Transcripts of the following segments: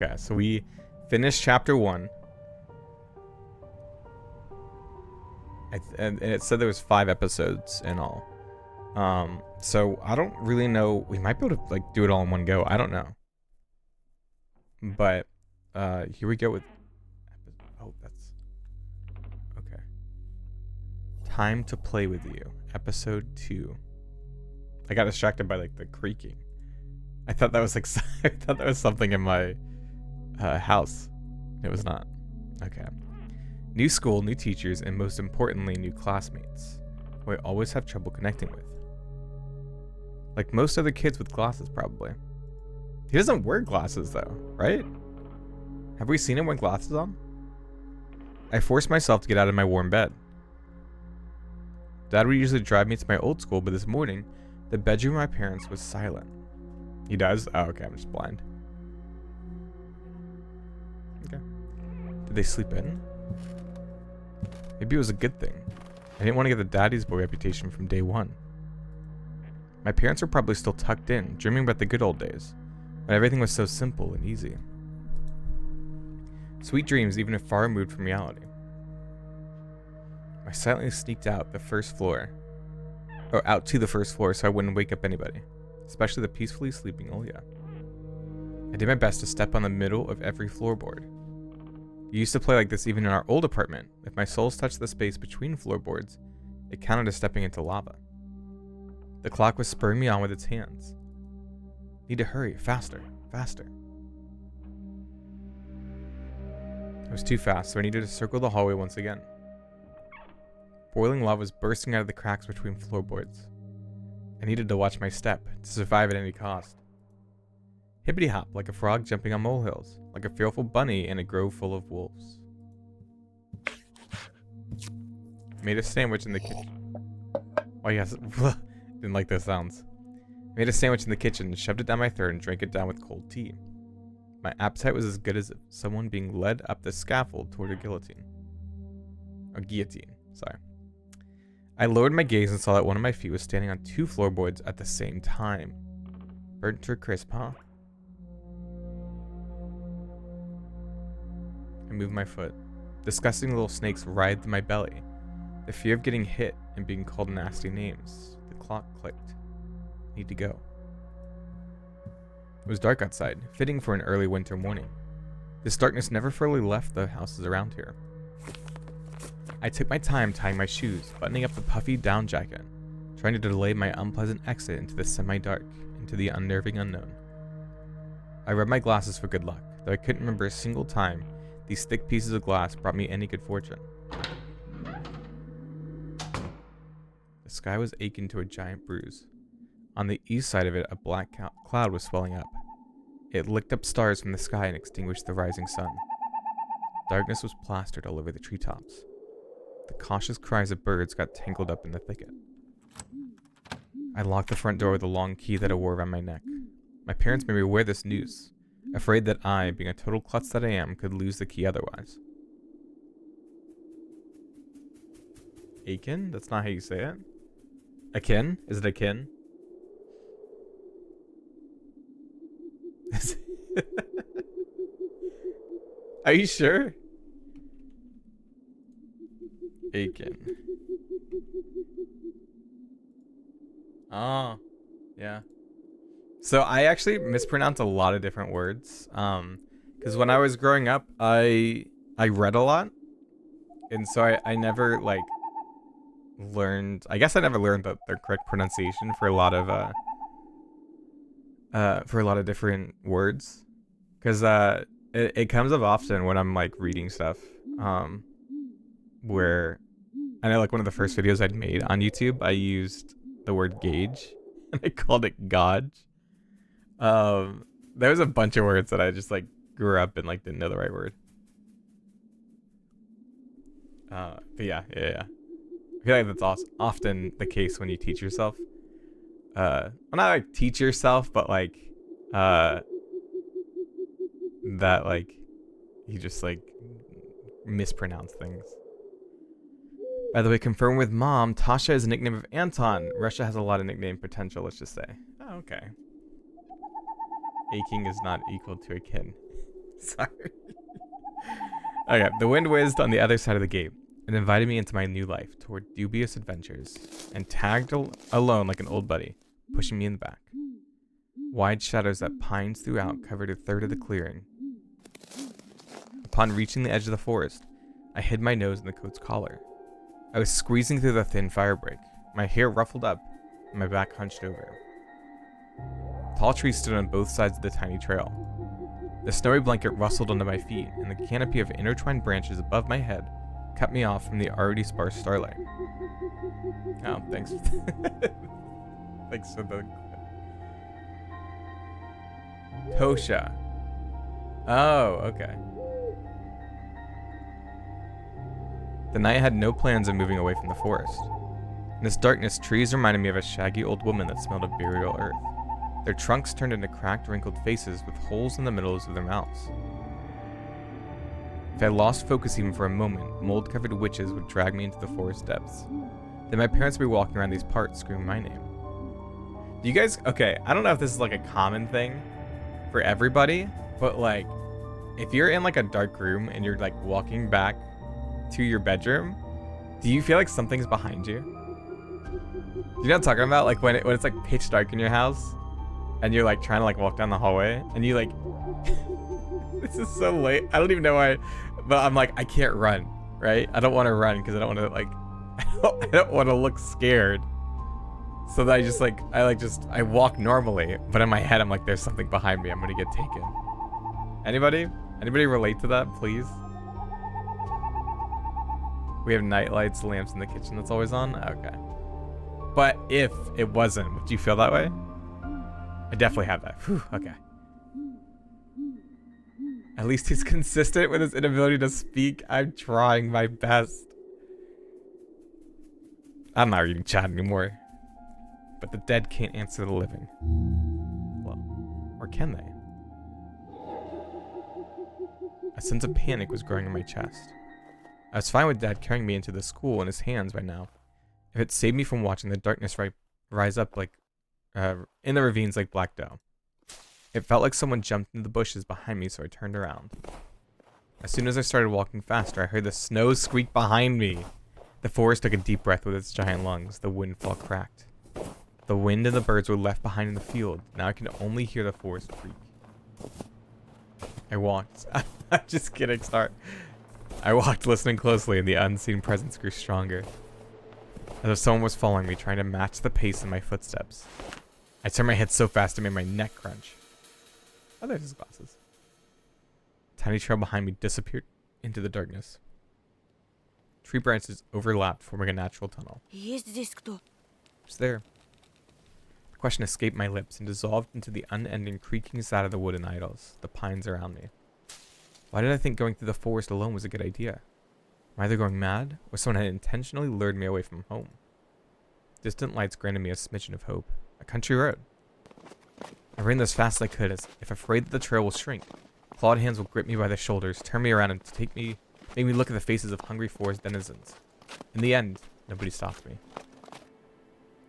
Okay, so we finished chapter 1. And it said there was 5 episodes in all. So I don't really know. We might be able to like do it all in one go. I don't know. But here we go with. Oh, that's okay. Time to play with you, episode 2. I got distracted by like the creaking. I thought that was like I thought that was something in my house. It was not. Okay. New school, new teachers, and most importantly, new classmates, who I always have trouble connecting with. Like most other kids with glasses, probably. He doesn't wear glasses, though, right? Have we seen him with glasses on? I forced myself to get out of my warm bed. Dad would usually drive me to my old school, but this morning, the bedroom of my parents was silent. He does? Oh, okay, I'm just blind. Okay. Did they sleep in? Maybe it was a good thing. I didn't want to get the daddy's boy reputation from day one. My parents were probably still tucked in, dreaming about the good old days, when everything was so simple and easy. Sweet dreams, even if far removed from reality. I silently sneaked out the first floor, or out to the first floor so I wouldn't wake up anybody, especially the peacefully sleeping Olya. I did my best to step on the middle of every floorboard. We used to play like this even in our old apartment. If my soles touched the space between floorboards, it counted as stepping into lava. The clock was spurring me on with its hands. Need to hurry, faster, faster. I was too fast, so I needed to circle the hallway once again. Boiling lava was bursting out of the cracks between floorboards. I needed to watch my step, to survive at any cost. Hippity hop like a frog jumping on molehills, like a fearful bunny in a grove full of wolves. Made a sandwich in the kitchen. Oh yes, didn't like those sounds. Made a sandwich in the kitchen, shoved it down my throat, and drank it down with cold tea. My appetite was as good as someone being led up the scaffold toward a guillotine. A guillotine, sorry. I lowered my gaze and saw that one of my feet was standing on 2 floorboards at the same time. Burnt to a crisp, huh? I moved my foot. Disgusting little snakes writhed in my belly. The fear of getting hit and being called nasty names. The clock clicked. Need to go. It was dark outside, fitting for an early winter morning. This darkness never fully left the houses around here. I took my time tying my shoes, buttoning up the puffy down jacket, trying to delay my unpleasant exit into the semi-dark, into the unnerving unknown. I rubbed my glasses for good luck, though I couldn't remember a single time these thick pieces of glass brought me any good fortune. The sky was aching to a giant bruise. On the east side of it, a black cloud was swelling up. It licked up stars from the sky and extinguished the rising sun. Darkness was plastered all over the treetops. The cautious cries of birds got tangled up in the thicket. I locked the front door with a long key that I wore around my neck. My parents made me wear this noose, afraid that I, being a total klutz that I am, could lose the key otherwise. Akin? That's not how you say it. Akin? Is it akin? Are you sure? Akin. Oh, yeah. So I actually mispronounce a lot of different words. Because when I was growing up, I read a lot, and so I never like learned. I guess I never learned the correct pronunciation for a lot of different words. Because it comes up often when I'm like reading stuff. Where I know like one of the first videos I'd made on YouTube, I used the word gauge and I called it Godge. There was a bunch of words that I just like grew up and like didn't know the right word. But yeah. I feel like that's often the case when you teach yourself. Well, not like teach yourself, but like, that like, you just like mispronounce things. By the way, confirm with Mom, Tasha is a nickname of Anton. Russia has a lot of nickname potential, let's just say. Oh, okay. Aching is not equal to akin. Sorry. Okay, the wind whizzed on the other side of the gate and invited me into my new life toward dubious adventures, and tagged alone like an old buddy, pushing me in the back. Wide shadows that pines throughout covered a third of the clearing. Upon reaching the edge of the forest, I hid my nose in the coat's collar. I was squeezing through the thin firebreak, my hair ruffled up, and my back hunched over. Tall trees stood on both sides of the tiny trail. The snowy blanket rustled under my feet, and the canopy of intertwined branches above my head cut me off from the already sparse starlight. Oh, thanks. Thanks for the... Tosha. Oh, okay. The night had no plans of moving away from the forest. In this darkness, trees reminded me of a shaggy old woman that smelled of burial earth. Their trunks turned into cracked, wrinkled faces with holes in the middles of their mouths. If I lost focus even for a moment, mold-covered witches would drag me into the forest depths. Then my parents would be walking around these parts screaming my name. Do you guys... Okay, I don't know if this is like a common thing for everybody, but like, if you're in like a dark room and you're like walking back to your bedroom, do you feel like something's behind you? Do you know what I'm talking about? Like when it's like pitch dark in your house and you're like trying to like walk down the hallway and you like... This is so late. I don't even know why, but I'm like, I can't run, right? I don't want to run because I don't want to like, I don't want to look scared. So that I walk normally, but in my head I'm like, there's something behind me. I'm gonna get taken. Anybody relate to that, please? We have night lights, lamps in the kitchen that's always on. Okay. But if it wasn't, would you feel that way? I definitely have that. Whew, okay. At least he's consistent with his inability to speak. I'm trying my best. I'm not reading chat anymore. But the dead can't answer the living. Well, or can they? A sense of panic was growing in my chest. I was fine with Dad carrying me into the school in his hands by now. If it saved me from watching the darkness rise up like in the ravines like black dough. It felt like someone jumped into the bushes behind me, so I turned around. As soon as I started walking faster, I heard the snow squeak behind me. The forest took a deep breath with its giant lungs. The windfall cracked. The wind and the birds were left behind in the field. Now I can only hear the forest creak. I walked. I'm just kidding, start. I walked, listening closely, and the unseen presence grew stronger. As if someone was following me, trying to match the pace of my footsteps. I turned my head so fast it made my neck crunch. Oh, there's his glasses. Tiny trail behind me disappeared into the darkness. Tree branches overlapped, forming a natural tunnel. It's there. The question escaped my lips and dissolved into the unending creaking sound of the wooden idols, the pines around me. Why did I think going through the forest alone was a good idea? Am I either going mad, or someone had intentionally lured me away from home? Distant lights granted me a smidgen of hope. A country road. I ran as fast as I could, as if afraid that the trail will shrink. Clawed hands will grip me by the shoulders, turn me around, and make me look at the faces of hungry forest denizens. In the end, nobody stopped me.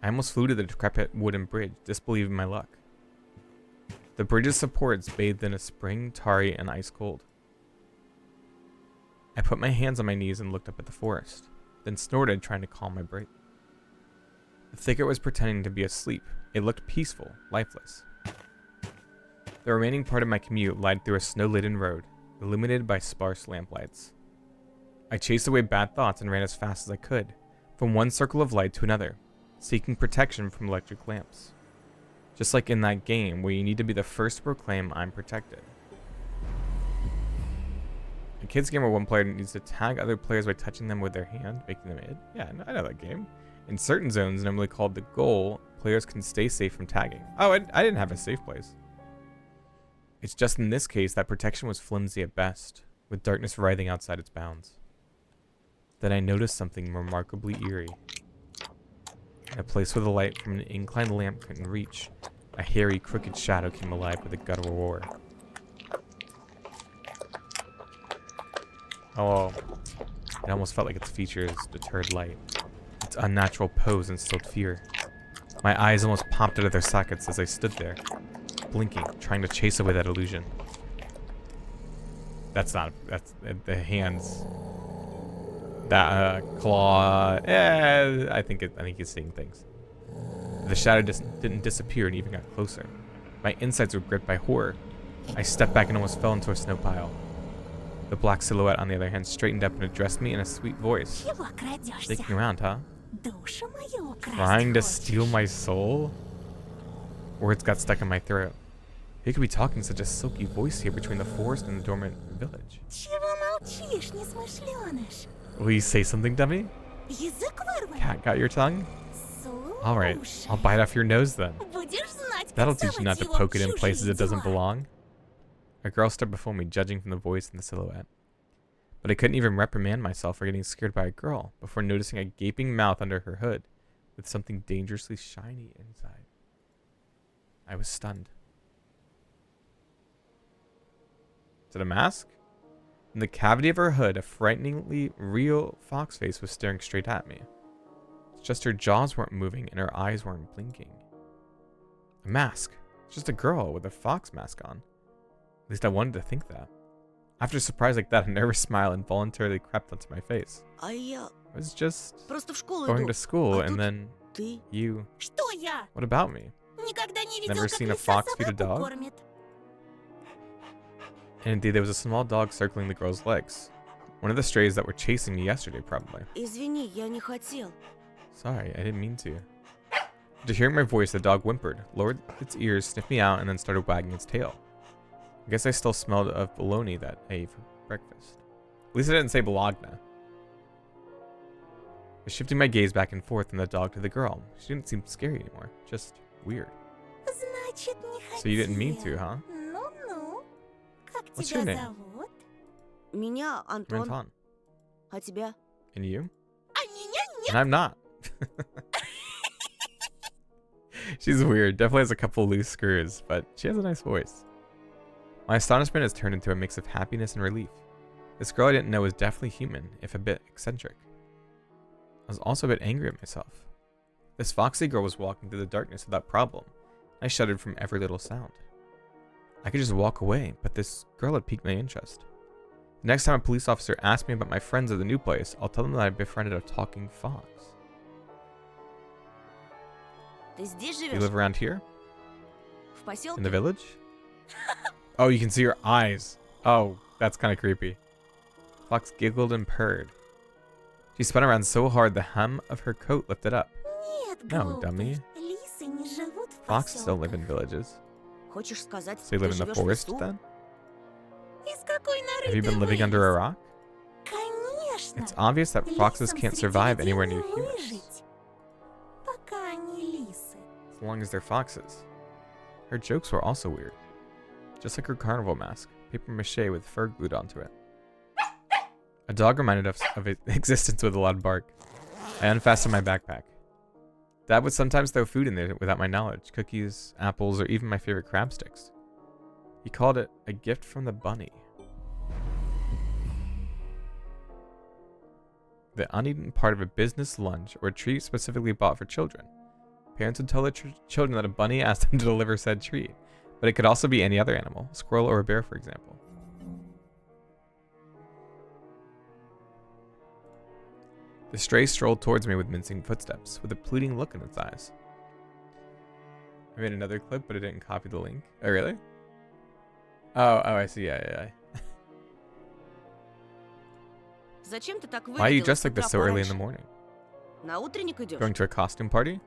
I almost flew to the decrepit wooden bridge, disbelieving my luck. The bridge's supports bathed in a spring, tarry, and ice cold. I put my hands on my knees and looked up at the forest, then snorted, trying to calm my breath. The thicket was pretending to be asleep. It looked peaceful, lifeless. The remaining part of my commute lied through a snow-laden road, illuminated by sparse lamplights. I chased away bad thoughts and ran as fast as I could, from one circle of light to another, seeking protection from electric lamps. Just like in that game where you need to be the first to proclaim, "I'm protected." A kids game where one player needs to tag other players by touching them with their hand, making them hit. Yeah, I know that game. In certain zones, normally called the goal, players can stay safe from tagging. Oh, I didn't have a safe place. It's just in this case that protection was flimsy at best, with darkness writhing outside its bounds. Then I noticed something remarkably eerie. In a place where the light from an inclined lamp couldn't reach, a hairy, crooked shadow came alive with a guttural roar. Oh, it almost felt like its features deterred light. Its unnatural pose instilled fear. My eyes almost popped out of their sockets as I stood there, blinking, trying to chase away that illusion. That's not. That's the hands. That claw. I think he's seeing things. The shadow didn't disappear and even got closer. My insides were gripped by horror. I stepped back and almost fell into a snow pile. The black silhouette, on the other hand, straightened up and addressed me in a sweet voice. Sneaking around, huh? Trying to steal my soul? Words got stuck in my throat. He could be talking such a silky voice here between the forest and the dormant village. Will you say something, dummy? Cat got your tongue? Alright, I'll bite off your nose then. That'll teach you not to poke it in places it doesn't belong. A girl stood before me, judging from the voice and the silhouette. But I couldn't even reprimand myself for getting scared by a girl before noticing a gaping mouth under her hood with something dangerously shiny inside. I was stunned. Is it a mask? In the cavity of her hood, a frighteningly real fox face was staring straight at me. It's just her jaws weren't moving and her eyes weren't blinking. A mask. It's just a girl with a fox mask on. At least I wanted to think that. After a surprise like that, a nervous smile involuntarily crept onto my face. I was just going to school and then you. What about me? Never seen a fox feed a dog? And indeed, there was a small dog circling the girl's legs. One of the strays that were chasing me yesterday, probably. Sorry, I didn't mean to. After hearing my voice, the dog whimpered, lowered its ears, sniffed me out, and then started wagging its tail. I guess I still smelled of bologna that I ate for breakfast. At least I didn't say bologna. I was shifting my gaze back and forth from the dog to the girl. She didn't seem scary anymore, just weird. So you didn't mean to, huh? What's your name? Anton. And you? And I'm not. She's weird. Definitely has a couple loose screws, but she has a nice voice. My astonishment has turned into a mix of happiness and relief. This girl I didn't know was definitely human, if a bit eccentric. I was also a bit angry at myself. This foxy girl was walking through the darkness without problem. I shuddered from every little sound. I could just walk away, but this girl had piqued my interest. The next time a police officer asks me about my friends at the new place, I'll tell them that I befriended a talking fox. You live around here? In the village? Oh, you can see her eyes. Oh, that's kind of creepy. Fox giggled and purred. She spun around so hard the hem of her coat lifted up. No, dummy. Foxes don't live in villages. So you live in the forest then? Have you been living under a rock? It's obvious that foxes can't survive anywhere near humans. As long as they're foxes. Her jokes were also weird. Just like her carnival mask, paper mache with fur glued onto it. A dog reminded us of its existence with a loud bark. I unfastened my backpack. Dad would sometimes throw food in there without my knowledge, cookies, apples, or even my favorite crab sticks. He called it a gift from the bunny. The uneaten part of a business lunch or a treat specifically bought for children. Parents would tell their children that a bunny asked them to deliver said treat, but it could also be any other animal, a squirrel or a bear, for example. The stray strolled towards me with mincing footsteps, with a pleading look in its eyes. I made another clip, but I didn't copy the link. Oh, really? Oh, I see. Yeah. Why are you dressed like this so early in the morning? Going to a costume party?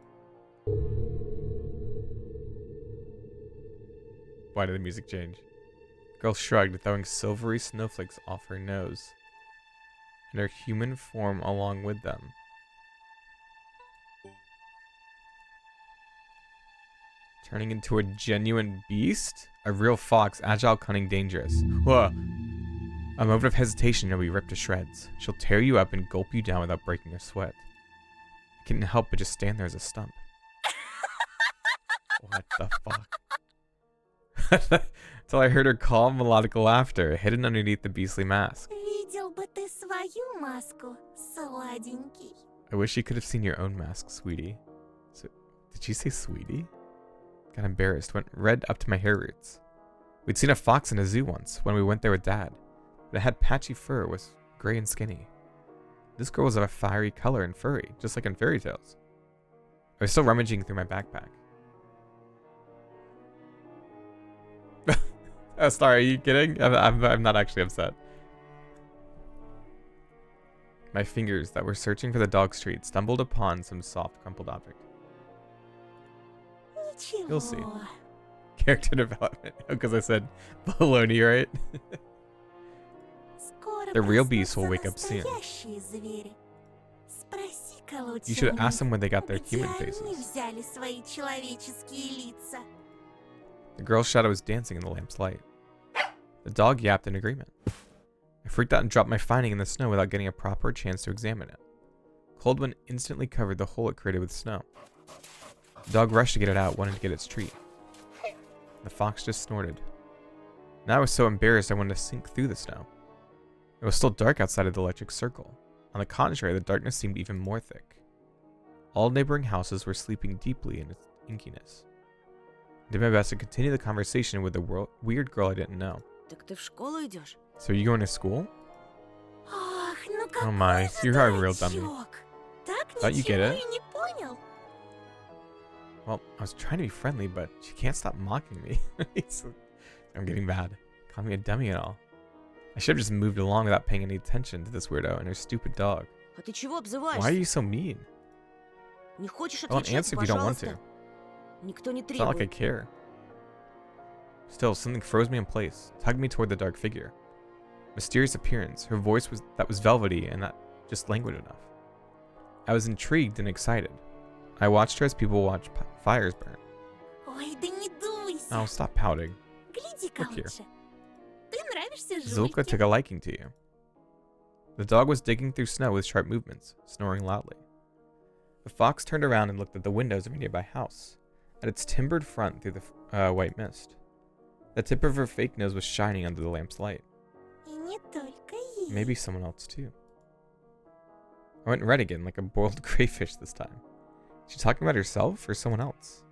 Why did the music change? Girl shrugged, throwing silvery snowflakes off her nose, and her human form along with them. Turning into a genuine beast? A real fox, agile, cunning, dangerous. Whoa. A moment of hesitation and you'll be ripped to shreds. She'll tear you up and gulp you down without breaking a sweat. I couldn't help but just stand there as a stump. What the fuck? Until I heard her calm, melodic laughter hidden underneath the beastly mask. I wish you could have seen your own mask, sweetie. So, did she say sweetie? Got embarrassed, went red up to my hair roots. We'd seen a fox in a zoo once when we went there with Dad. but it had patchy fur, was gray and skinny. This girl was of a fiery color and furry, just like in fairy tales. I was still rummaging through my backpack. Oh, sorry, are you kidding? I'm not actually upset. My fingers that were searching for the dog's treat stumbled upon some soft, crumpled object. You'll see. Character development. Because I said baloney, right? The real beasts will wake up soon. You should ask them when they got their human faces. The girl's shadow was dancing in the lamp's light. The dog yapped in agreement. I freaked out and dropped my finding in the snow without getting a proper chance to examine it. Cold wind instantly covered the hole it created with snow. The dog rushed to get it out, wanting to get its treat. The fox just snorted. Now I was so embarrassed I wanted to sink through the snow. It was still dark outside of the electric circle. On the contrary, the darkness seemed even more thick. All neighboring houses were sleeping deeply in its inkiness. I did my best to continue the conversation with the weird girl I didn't know. So you going to school? Oh my, you're a real dummy. Thought you get it? Well, I was trying to be friendly, but she can't stop mocking me. I'm getting bad. Call me a dummy and all. I should have just moved along without paying any attention to this weirdo and her stupid dog. Why are you so mean? Don't answer if you don't want to. It's not like I care. Still, something froze me in place, tugged me toward the dark figure. Mysterious appearance, her voice was velvety and not just languid enough. I was intrigued and excited. I watched her as people watch fires burn. Oh, stop pouting. Look here. Zulka took a liking to you. The dog was digging through snow with sharp movements, snoring loudly. The fox turned around and looked at the windows of a nearby house, at its timbered front through the white mist. The tip of her fake nose was shining under the lamp's light. Maybe someone else too. I went red again, like a boiled crayfish this time. Is she talking about herself or someone else?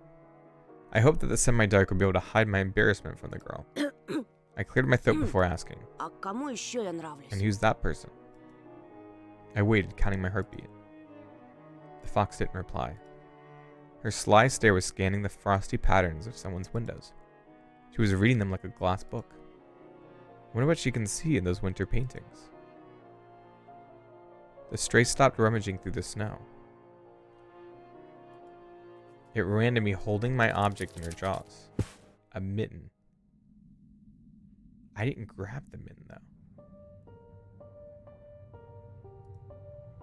I hoped that the semi-dark would be able to hide my embarrassment from the girl. I cleared my throat before asking. And who's that person? I waited, counting my heartbeat. The fox didn't reply. Her sly stare was scanning the frosty patterns of someone's windows. She was reading them like a glass book. I wonder what she can see in those winter paintings. The stray stopped rummaging through the snow. It ran to me holding my object in her jaws. A mitten. I didn't grab the mitten though.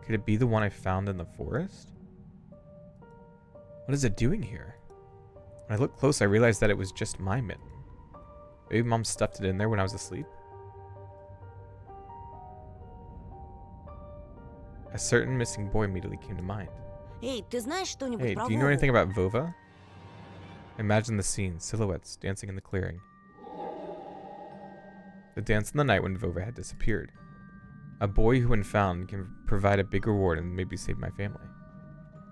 Could it be the one I found in the forest? What is it doing here? When I looked close, I realized that it was just my mitten. Maybe Mom stuffed it in there when I was asleep? A certain missing boy immediately came to mind. Hey, do you know anything about Vova? Imagine the scene, silhouettes dancing in the clearing. The dance in the night when Vova had disappeared. A boy who when found can provide a big reward and maybe save my family.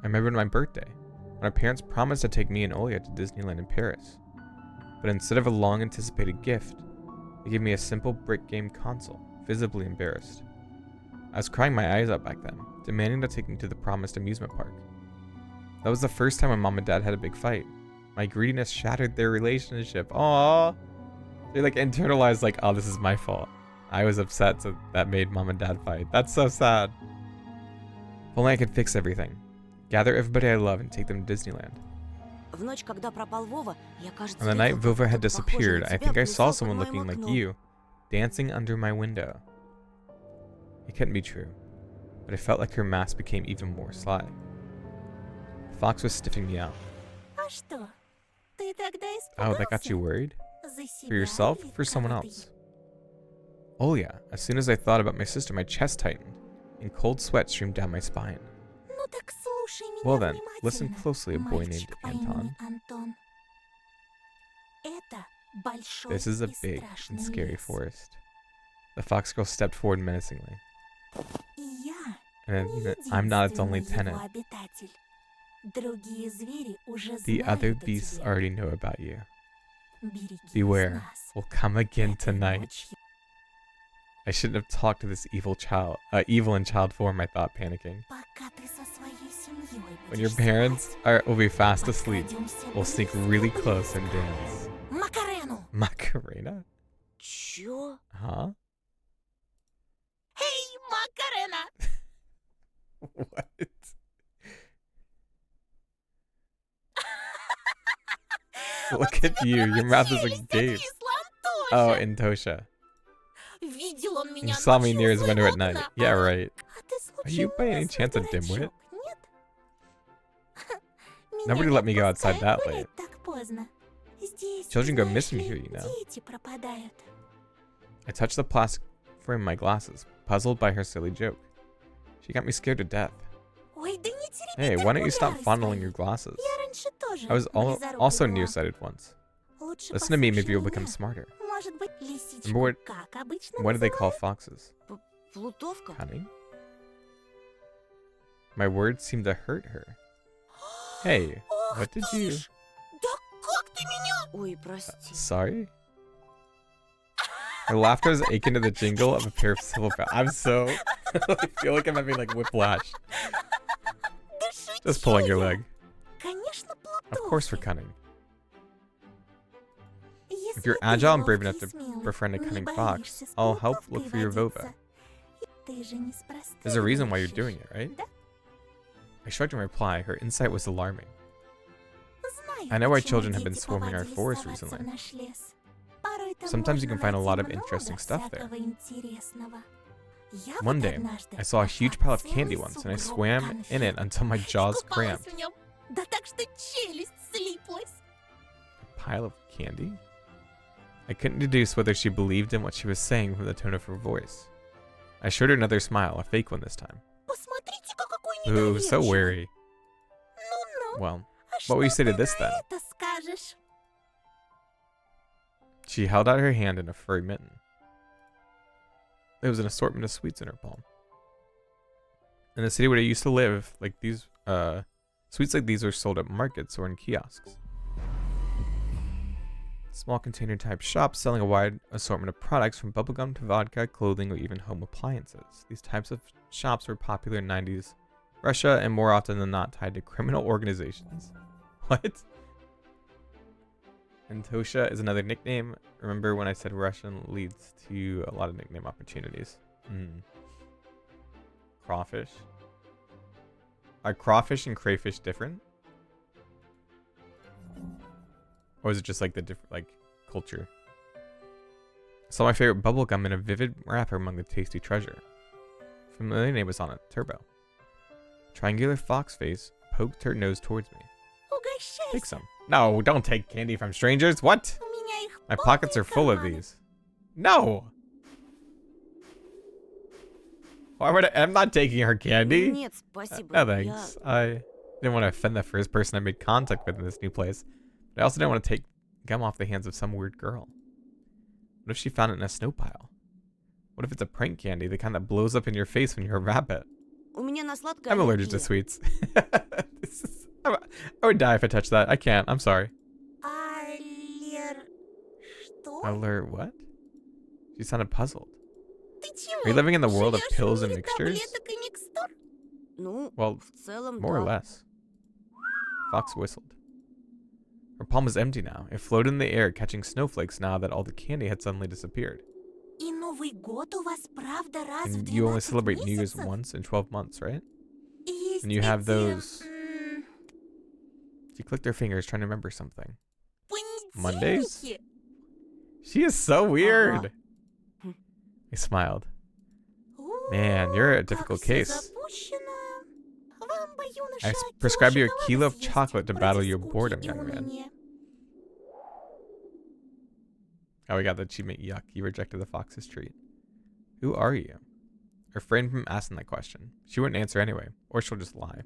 I remembered my birthday, when my parents promised to take me and Olia to Disneyland in Paris. But instead of a long-anticipated gift, they gave me a simple brick game console, visibly embarrassed. I was crying my eyes out back then, demanding to take me to the promised amusement park. That was the first time my mom and dad had a big fight. My greediness shattered their relationship. Aww. They like internalized like, oh, this is my fault. I was upset, so that made mom and dad fight. That's so sad. If only I could fix everything. Gather everybody I love and take them to Disneyland. On the night Vova had disappeared, I think I saw someone looking like you, dancing under my window. It couldn't be true, but I felt like her mask became even more sly. The fox was sniffing me out. Oh, that got you worried? For yourself or for someone else? Oh yeah, as soon as I thought about my sister, my chest tightened, and cold sweat streamed down my spine. Well then, listen closely, a boy named Anton. This is a big and scary forest. The fox girl stepped forward menacingly. And I'm not its only tenant. The other beasts already know about you. Beware, we'll come again tonight. I shouldn't have talked to this evil in child form, I thought, panicking. When your parents will be fast asleep, we'll sneak really close and dance. Macarena? Чё? Huh? Hey, Macarena! What? Look at you. Your mouth is like Gabe. Oh, in Tosha. You saw me near his window at night. Yeah, right. Are you by any chance a dimwit? Nobody let me go outside that late. Children go missing here, you know. I touched the plastic frame of my glasses, puzzled by her silly joke. She got me scared to death. Hey, why don't you stop fondling your glasses? I was also nearsighted once. Listen to me, maybe you'll become smarter. Remember what do they call foxes? Cunning? My words seemed to hurt her. Hey, what did you... Ой, прости. Sorry? Her laughter is akin to the jingle of a pair of silver bells. I'm so... I feel like I'm having like whiplash. Just pulling your leg. Of course we're cunning. If you're agile and brave enough to befriend a cunning fox, I'll help look for your Vova. There's a reason why you're doing it, right? I shrugged in reply. Her insight was alarming. I know why children have been swarming our forest recently. Sometimes you can find a lot of interesting stuff there. One day, I saw a huge pile of candy once, and I swam in it until my jaws cramped. A pile of candy? I couldn't deduce whether she believed in what she was saying from the tone of her voice. I showed her another smile, a fake one this time. Ooh, so wary. Well, what will you say to this then? She held out her hand in a furry mitten. There was an assortment of sweets in her palm. In the city where I used to live, like these, sweets like these were sold at markets or in kiosks. Small container type shops selling a wide assortment of products from bubblegum to vodka, clothing, or even home appliances. These types of shops were popular in 90s Russia and more often than not tied to criminal organizations. What? And Tosha is another nickname. Remember when I said Russian leads to a lot of nickname opportunities? Crawfish. Are crawfish and crayfish different? Or is it just like the different like culture? I saw my favorite bubblegum in a vivid wrapper among the tasty treasure. Familiar name was on it, Turbo. Triangular fox face poked her nose towards me. Take some. No, don't take candy from strangers. What? My pockets are full of these. No. Why would I'm not taking her candy. No thanks. I didn't want to offend the first person I made contact with in this new place. But I also didn't want to take gum off the hands of some weird girl. What if she found it in a snow pile? What if it's a prank candy, the kind that blows up in your face when you're a rabbit? I'm allergic to sweets. I would die if I touched that. I can't. I'm sorry. Alert what? She sounded puzzled. Are you living in the world of pills and mixtures? Well, more or less. Fox whistled. Her palm was empty now. It floated in the air, catching snowflakes now that all the candy had suddenly disappeared. And you only celebrate New Year's once in 12 months, right? And you have those... She clicked her fingers trying to remember something. Mondays? She is so weird. I smiled. Man, you're a difficult case. I prescribe you a kilo of chocolate to battle your boredom, young man. Oh, we got the achievement. Yuck, you rejected the fox's treat. Who are you? Refrain from asking that question. She wouldn't answer anyway, or she'll just lie.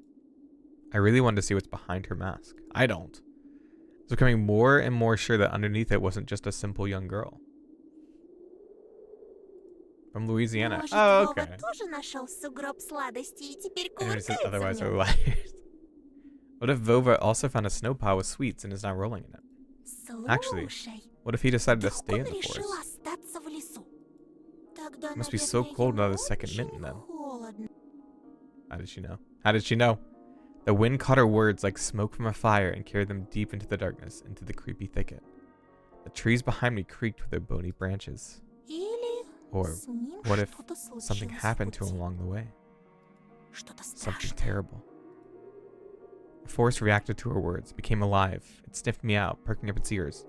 I really wanted to see what's behind her mask. I don't. I was becoming more and more sure that underneath it wasn't just a simple young girl. From Louisiana. Oh, okay. Anyone says otherwise are liars. What if Vova also found a snow pile with sweets and is now rolling in it? Actually, what if he decided to stay in the forest? Must be so cold without a second mitten then. How did she know? How did she know? The wind caught her words like smoke from a fire and carried them deep into the darkness, into the creepy thicket. The trees behind me creaked with their bony branches. Or what if something happened to him along the way? Something terrible. The forest reacted to her words, became alive. It sniffed me out, perking up its ears,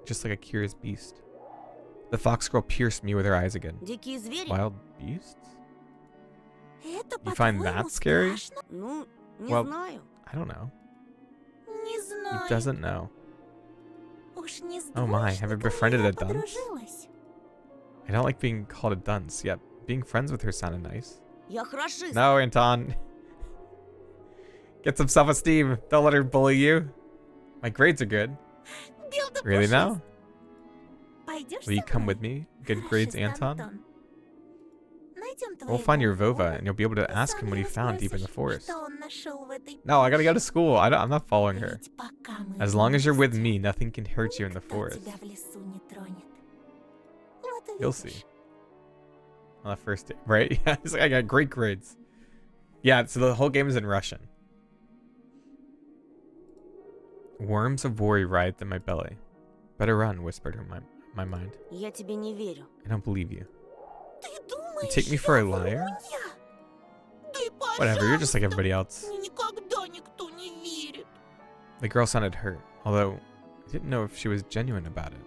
just like a curious beast. The fox girl pierced me with her eyes again. Wild beasts? You find that scary? Well, I don't know. He doesn't know. Oh my, have I befriended a dunce? I don't like being called a dunce, yet being friends with her sounded nice. No, Anton. Get some self-esteem. Don't let her bully you. My grades are good. Really now? Will you come with me? Good grades, Anton? We'll find your Vova, and you'll be able to ask him what he found deep in the forest. No, I gotta go to school. I'm not following her. As long as you're with me, nothing can hurt you in the forest. You'll see. On the first day, right? Yeah, he's like, I got great grades. Yeah, so the whole game is in Russian. Worms of worry writhed in my belly. Better run, whispered her my mind. I don't believe you. You take me for a liar? Whatever, you're just like everybody else. The girl sounded hurt, although I didn't know if she was genuine about it.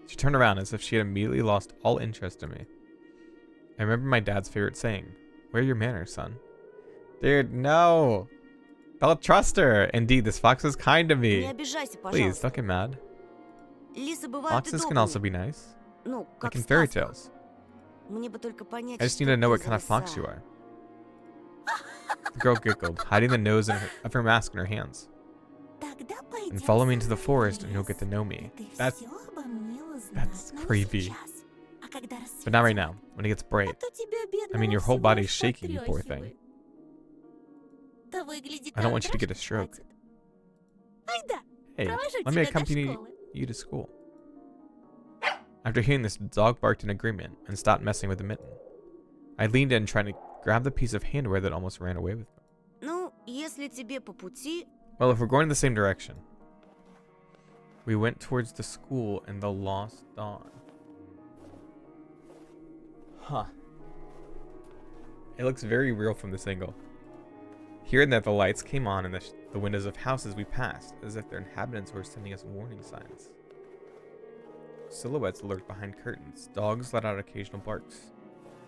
She turned around as if she had immediately lost all interest in me. I remember my dad's favorite saying, "Where are your manners, son?" Dude, no! Don't trust her! Indeed, this fox is kind to me. Please, don't get mad. Foxes can also be nice. Like in fairy tales. I just need to know what kind of fox you are. The girl giggled, hiding the nose of her mask in her hands. And follow me into the forest and you'll get to know me. That's creepy. But not right now, when it gets bright. I mean, your whole body's shaking, you poor thing. I don't want you to get a stroke. Hey, let me accompany you to school. After hearing this, the dog barked in agreement and stopped messing with the mitten. I leaned in, trying to grab the piece of handwear that almost ran away with me. Well, if we're going in the same direction. We went towards the school in the Lost Dawn. Huh. It looks very real from this angle. Here and there, the lights came on in the windows of houses we passed, as if their inhabitants were sending us warning signs. Silhouettes lurked behind curtains. Dogs let out occasional barks.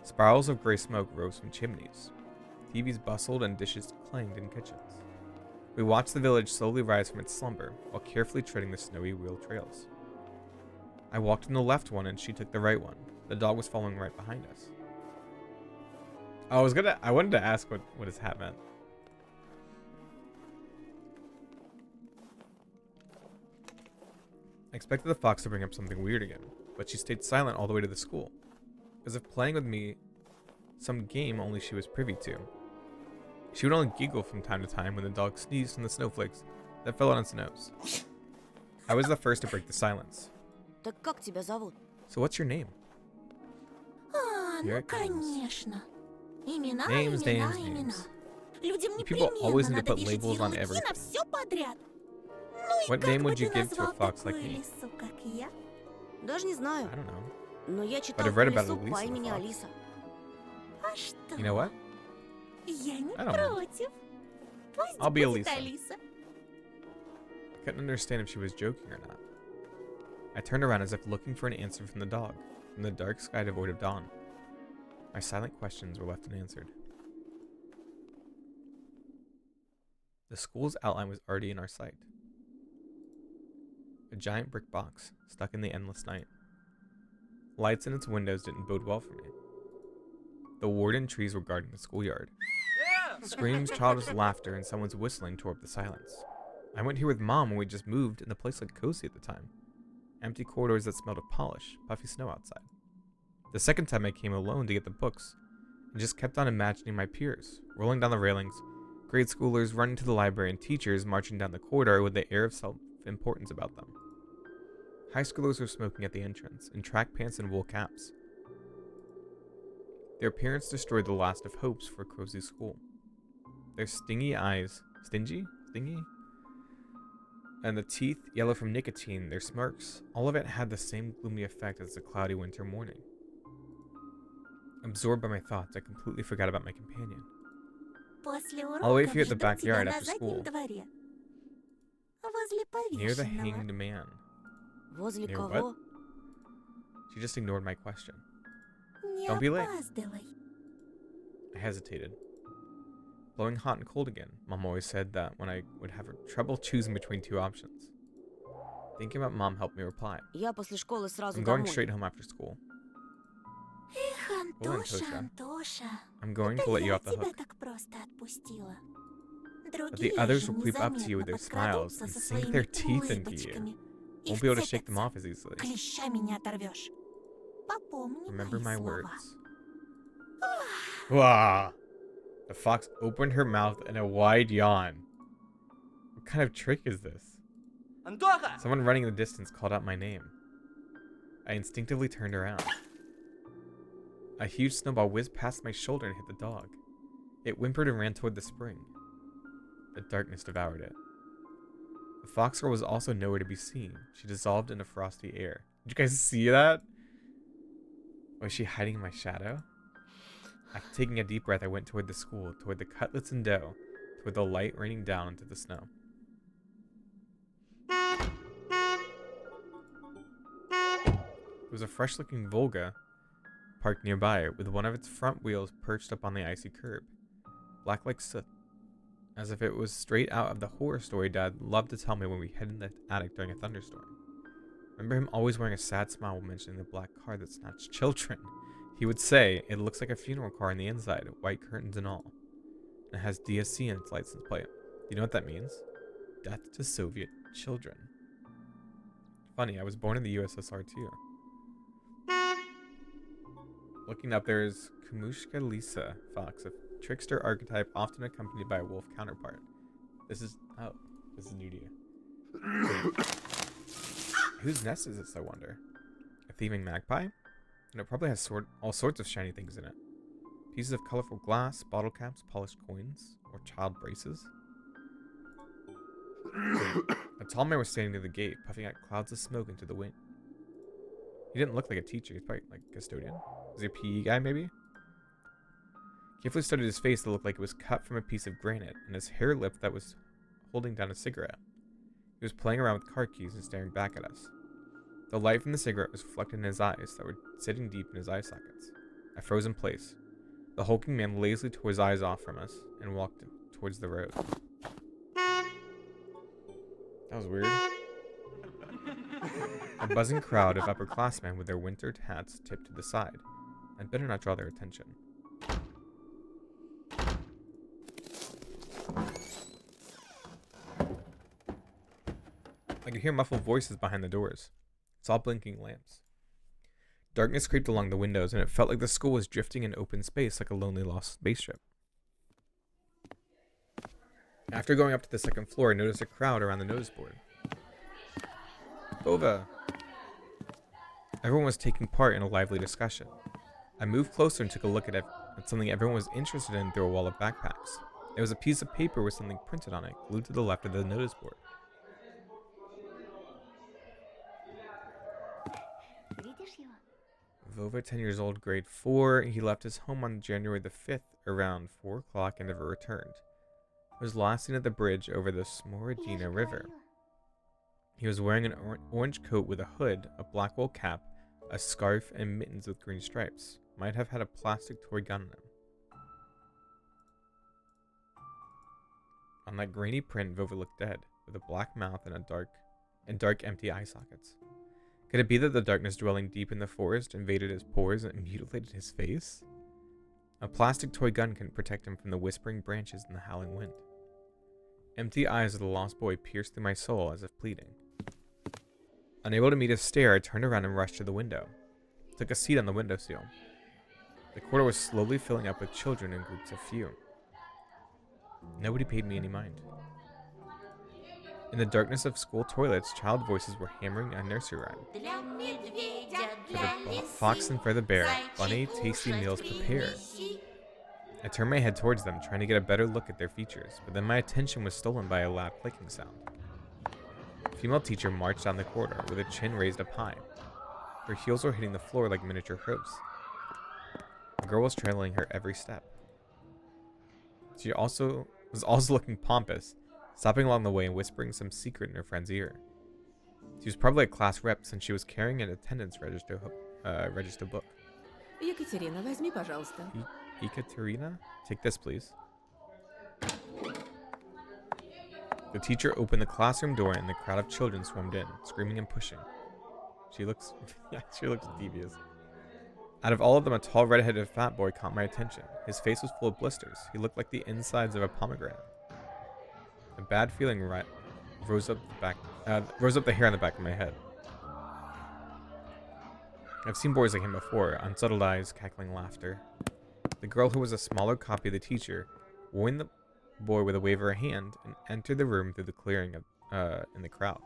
Spirals of gray smoke rose from chimneys. TVs bustled and dishes clanged in kitchens. We watched the village slowly rise from its slumber, while carefully treading the snowy wheel trails. I walked in the left one and she took the right one. The dog was following right behind us. I wanted to ask what his hat meant. I expected the fox to bring up something weird again, but she stayed silent all the way to the school, as if playing with me some game only she was privy to. She would only giggle from time to time when the dog sneezed in the snowflakes that fell on its nose. I was the first to break the silence. So what's your name? Here it comes. Names. You people always need to put labels on everything. What name would you give to a fox like me? I don't know. But I've read about Elisa the fox. You know what? I don't know. I'll be Elisa. I couldn't understand if she was joking or not. I turned around as if looking for an answer from the dog, from the dark sky devoid of dawn. My silent questions were left unanswered. The school's outline was already in our sight. A giant brick box, stuck in the endless night. Lights in its windows didn't bode well for me. The warden trees were guarding the schoolyard. Screams, childish laughter, and someone's whistling tore up the silence. I went here with Mom when we just moved, and the place looked cozy at the time. Empty corridors that smelled of polish, puffy snow outside. The second time I came alone to get the books, and just kept on imagining my peers, rolling down the railings, grade schoolers running to the library, and teachers marching down the corridor with the air of self-importance about them. High schoolers were smoking at the entrance, in track pants and wool caps. Their appearance destroyed the last of hopes for Cozy School. Their stingy eyes, stingy? And the teeth, yellow from nicotine, their smirks, all of it had the same gloomy effect as the cloudy winter morning. Absorbed by my thoughts, I completely forgot about my companion. I'll wait for you at the backyard after school. Near the hanged man. Возле Near кого? what? She just ignored my question. Don't be late. I hesitated. Blowing hot and cold again. Mom always said that when I would have trouble choosing between two options. Thinking about Mom helped me reply. Я после школы сразу I'm going домой. straight home after school. Эх, Антоша. I'm going to let you off the hook. так просто отпустила. But the others will creep up to you with their smiles and sink their teeth into you. Won't be able to shake them off as easily. Клещами не оторвешь. Попомни Remember мои my слова. words. Wah! The fox opened her mouth in a wide yawn. What kind of trick is this? Антоха! Someone running in the distance called out my name. I instinctively turned around. A huge snowball whizzed past my shoulder and hit the dog. It whimpered and ran toward the spring. The darkness devoured it. The fox girl was also nowhere to be seen. She dissolved in the frosty air. Did you guys see that? Was she hiding in my shadow? After taking a deep breath, I went toward the school, toward the cutlets and dough, toward the light raining down into the snow. There was a fresh-looking Volga parked nearby, with one of its front wheels perched up on the icy curb, black like soot, as if it was straight out of the horror story Dad loved to tell me when we hid in the attic during a thunderstorm. Remember him always wearing a sad smile when mentioning the black car that snatched children. He would say, it looks like a funeral car on the inside, white curtains and all. It has DSC in its license plate. Do you know what that means? Death to Soviet children. Funny, I was born in the USSR too. Looking up, there's Kumushka Lisa Fox, a trickster archetype often accompanied by a wolf counterpart. This is new to you. Whose nest is this, I wonder? A thieving magpie? And it probably has all sorts of shiny things in it. Pieces of colorful glass, bottle caps, polished coins, or child braces. A tall man was standing near the gate, puffing out clouds of smoke into the wind. He didn't look like a teacher, he's probably like a custodian. Was he a PE guy, maybe? Carefully studied his face that looked like it was cut from a piece of granite, and his hair lip that was holding down a cigarette. He was playing around with car keys and staring back at us. The light from the cigarette was reflected in his eyes that were sitting deep in his eye sockets. I froze in place. The hulking man lazily tore his eyes off from us and walked towards the road. That was weird. A buzzing crowd of upperclassmen with their wintered hats tipped to the side. I'd better not draw their attention. I could hear muffled voices behind the doors. Saw blinking lamps. Darkness creeped along the windows, and it felt like the school was drifting in open space like a lonely lost spaceship. After going up to the second floor, I noticed a crowd around the notice board. Bova! Everyone was taking part in a lively discussion. I moved closer and took a look at something everyone was interested in through a wall of backpacks. It was a piece of paper with something printed on it, glued to the left of the notice board. Vova, 10 years old, grade 4. He left his home on January the 5th around 4 o'clock and never returned. Was last seen at the bridge over the Smorodina River. He was wearing an orange coat with a hood, a black wool cap, a scarf, and mittens with green stripes. Might have had a plastic toy gun on him. On that grainy print, Vova looked dead, with a black mouth and dark empty eye sockets. Could it be that the darkness dwelling deep in the forest invaded his pores and mutilated his face? A plastic toy gun couldn't protect him from the whispering branches and the howling wind. Empty eyes of the lost boy pierced through my soul as if pleading. Unable to meet his stare, I turned around and rushed to the window. Took a seat on the windowsill. The corridor was slowly filling up with children in groups of few. Nobody paid me any mind. In the darkness of school toilets, child voices were hammering a nursery rhyme. Для медведя, For для the лисы, fox and for the bear, bunny, зайчик, tasty meals кушать prepared. принеси. I turned my head towards them, trying to get a better look at their features, but then my attention was stolen by a loud clicking sound. A female teacher marched down the corridor with her chin raised up high. Her heels were hitting the floor like miniature hooves. The girl was trailing her every step. She was also looking pompous, stopping along the way and whispering some secret in her friend's ear. She was probably a class rep since she was carrying an attendance register book. Екатерина, возьми, пожалуйста. Ekaterina? Take this, please. The teacher opened the classroom door and the crowd of children swarmed in, screaming and pushing. She looks devious. Out of all of them, a tall, red-headed fat boy caught my attention. His face was full of blisters. He looked like the insides of a pomegranate. A bad feeling rose up the hair on the back of my head. I've seen boys like him before, unsettled eyes, cackling laughter. The girl, who was a smaller copy of the teacher, warned the boy with a wave of her hand and entered the room through the clearing in the crowd.